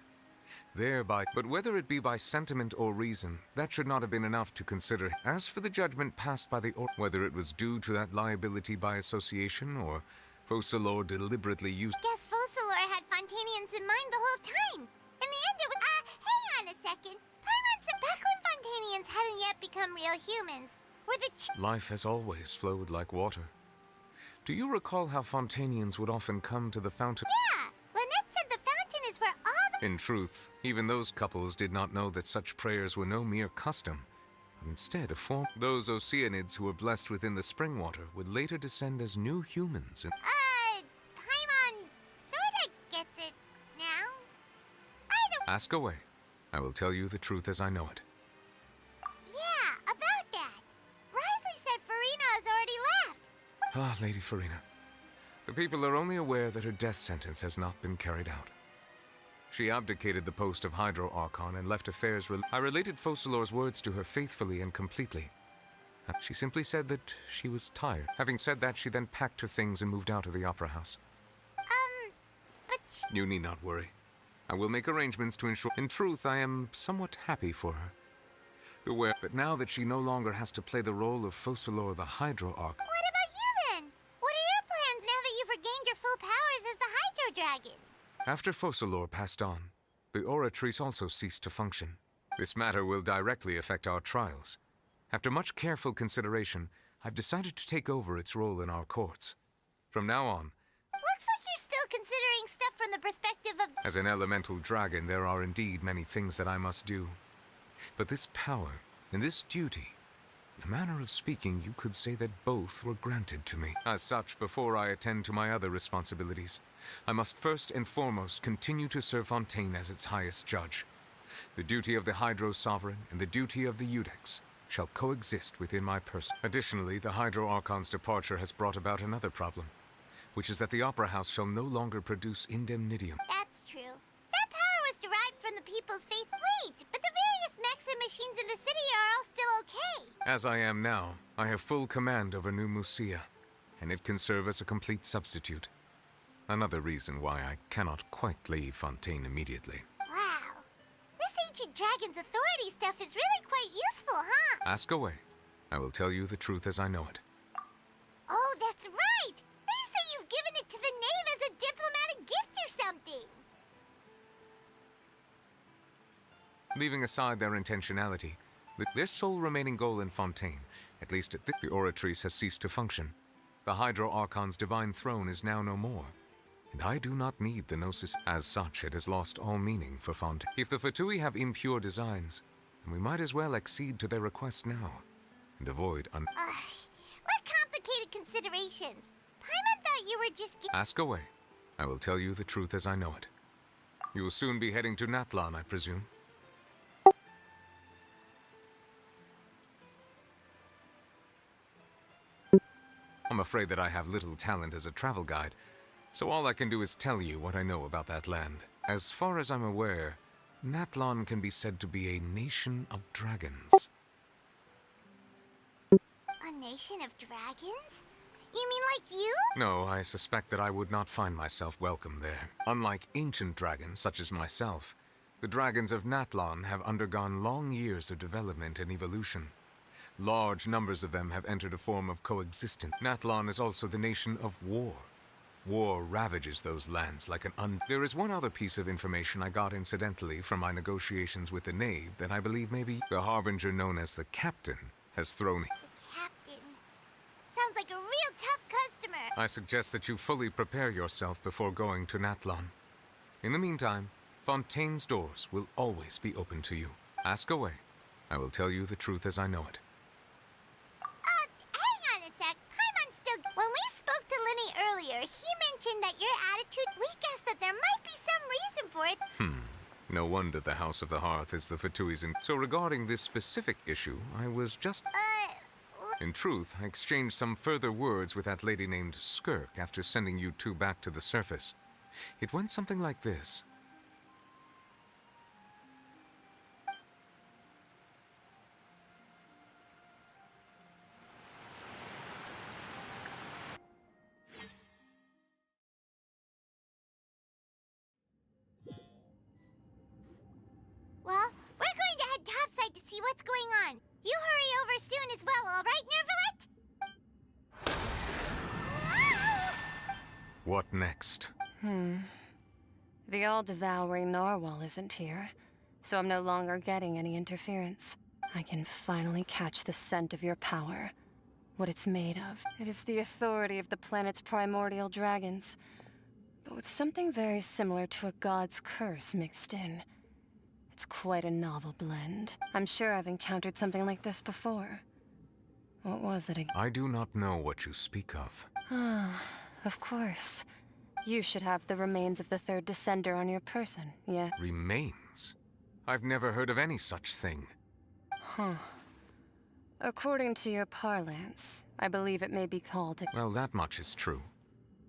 thereby. But whether it be by sentiment or reason, that should not have been enough to consider. As for the judgment passed by the whether it was due to that liability by association or Focalor deliberately used. Guess Focalor had Fontanians in mind the whole time. In the end, it was. Hang on a second. Paimon said back when Fontanians hadn't yet become real humans, were the. Life has always flowed like water. Do you recall how Fontanians would often come to the fountain? Yeah, Lynette said the fountain is where all the. In truth, even those couples did not know that such prayers were no mere custom, but instead a form. Those Oceanids who were blessed within the spring water would later descend as new humans. Paimon sorta gets it now. Ask away. I will tell you the truth as I know it. Yeah, about that. Risley said Furina has already left. Ah, Lady Furina. The people are only aware that her death sentence has not been carried out. She abdicated the post of Hydro Archon and left affairs. I related Focalor's words to her faithfully and completely. She simply said that she was tired. Having said that, she then packed her things and moved out of the opera house. But... You need not worry. I will make arrangements to ensure... In truth, I am somewhat happy for her. But now that she no longer has to play the role of Focalor the Hydro Arch... What about you then? What are your plans now that you've regained your full powers as the Hydro Dragon? After Focalor passed on, the Oratrice also ceased to function. This matter will directly affect our trials. After much careful consideration, I've decided to take over its role in our courts. From now on... Looks like you're still considering stuff from the perspective of... As an elemental dragon, there are indeed many things that I must do. But this power and this duty, in a manner of speaking, you could say that both were granted to me. As such, before I attend to my other responsibilities, I must first and foremost continue to serve Fontaine as its highest judge. The duty of the Hydro Sovereign and the duty of the Iudex shall coexist within my person. Additionally, the Hydro Archon's departure has brought about another problem, which is that the Opera House shall no longer produce indemnitium. That's true. That power was derived from the people's faith. Wait, but the various mechs and machines in the city are all still okay. As I am now, I have full command over New Musia, and it can serve as a complete substitute. Another reason why I cannot quite leave Fontaine immediately. Wow. This ancient dragon's authority stuff is really quite useful, huh? Ask away. I will tell you the truth as I know it. Oh, that's right! They say you've given it to the knave as a diplomatic gift or something! Leaving aside their intentionality, their sole remaining goal in Fontaine, at least at the Oratrice, has ceased to function. The Hydro Archon's divine throne is now no more, and I do not need the Gnosis. As such, it has lost all meaning for Fontaine. If the Fatui have impure designs, then we might as well accede to their request now, and avoid What complicated considerations? Paimon thought you were just Ask away. I will tell you the truth as I know it. You will soon be heading to Natlan, I presume. I'm afraid that I have little talent as a travel guide, so all I can do is tell you what I know about that land. As far as I'm aware, Natlan can be said to be a nation of dragons. A nation of dragons? You mean like you? No, I suspect that I would not find myself welcome there. Unlike ancient dragons such as myself, the dragons of Natlan have undergone long years of development and evolution. Large numbers of them have entered a form of coexistence. Natlan is also the nation of war. War ravages those lands like an There is one other piece of information I got incidentally from my negotiations with the Knave that I believe maybe the Harbinger known as the Captain has thrown. The Captain? Sounds like a real tough customer. I suggest that you fully prepare yourself before going to Natlan. In the meantime, Fontaine's doors will always be open to you. Ask away. I will tell you the truth as I know it. Hang on a sec. Paimon's still... When we spoke to Linny earlier, he mentioned that your attitude... We guessed that there might be some reason for it. No wonder the House of the Hearth is the Fatui's in... So regarding this specific issue, I was just... In truth, I exchanged some further words with that lady named Skirk after sending you two back to the surface. It went something like this. as well, all right, Neuvillette? What next? The all-devouring narwhal isn't here, so I'm no longer getting any interference. I can finally catch the scent of your power. What it's made of. It is the authority of the planet's primordial dragons, but with something very similar to a god's curse mixed in. It's quite a novel blend. I'm sure I've encountered something like this before. What was it again? I do not know what you speak of. Ah, of course. You should have the remains of the third descender on your person, yeah? Remains? I've never heard of any such thing. Huh. According to your parlance, I believe it may be called a... Well, that much is true.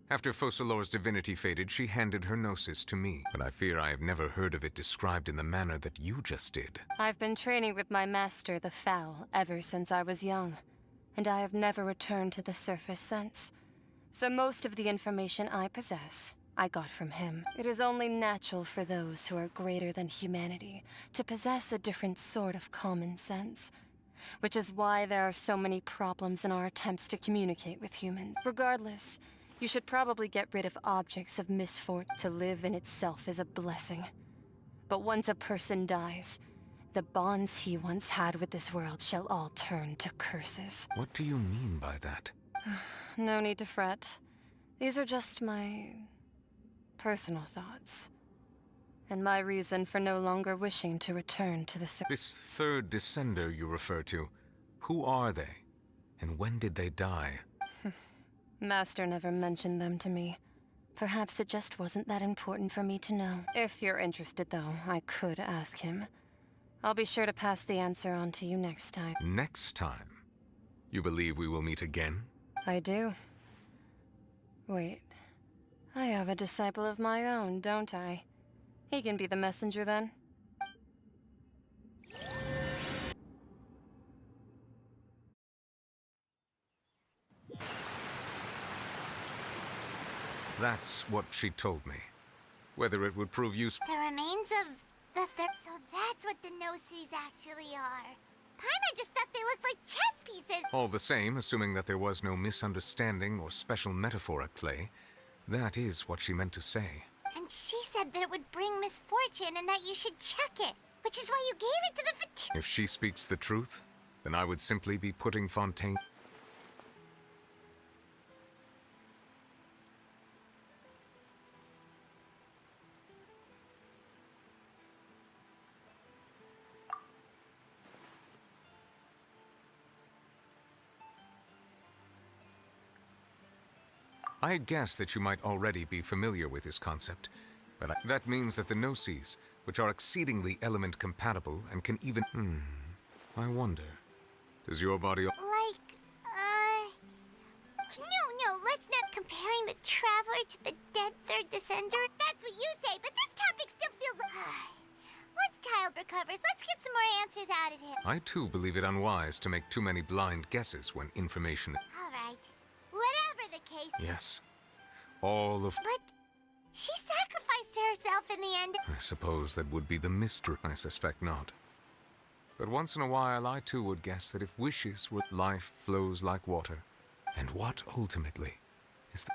After Focalor's divinity faded, she handed her gnosis to me, but I fear I have never heard of it described in the manner that you just did. I've been training with my master, the Foul, ever since I was young, and I have never returned to the surface since. So most of the information I possess, I got from him. It is only natural for those who are greater than humanity to possess a different sort of common sense. Which is why there are so many problems in our attempts to communicate with humans. Regardless, you should probably get rid of objects of misfortune. To live in itself is a blessing. But once a person dies, the bonds he once had with this world shall all turn to curses. What do you mean by that? No need to fret. These are just my... personal thoughts. And my reason for no longer wishing to return to the This third descender you refer to, who are they? And when did they die? Master never mentioned them to me. Perhaps it just wasn't that important for me to know. If you're interested, though, I could ask him. I'll be sure to pass the answer on to you next time. Next time? You believe we will meet again? I do. Wait. I have a disciple of my own, don't I? He can be the messenger, then. That's what she told me. Whether it would prove useful... The remains of the third... So that's what the Gnosis actually are. Paimon just thought they looked like chess pieces. All the same, assuming that there was no misunderstanding or special metaphor at play, that is what she meant to say. And she said that it would bring misfortune and that you should check it, which is why you gave it to the If she speaks the truth, then I would simply be putting Fontaine... I had guessed that you might already be familiar with this concept, but that means that the Gnosis, which are exceedingly element-compatible and can even... I wonder, does your body... No, let's not comparing the Traveler to the dead third descender. That's what you say, but this topic still feels... Once child recovers, let's get some more answers out of him. I too believe it unwise to make too many blind guesses when information... All right. Whatever the case... Yes. All of... But she sacrificed herself in the end. I suppose that would be the mystery. I suspect not. But once in a while, I too would guess that if wishes were... Life flows like water. And what, ultimately, is the...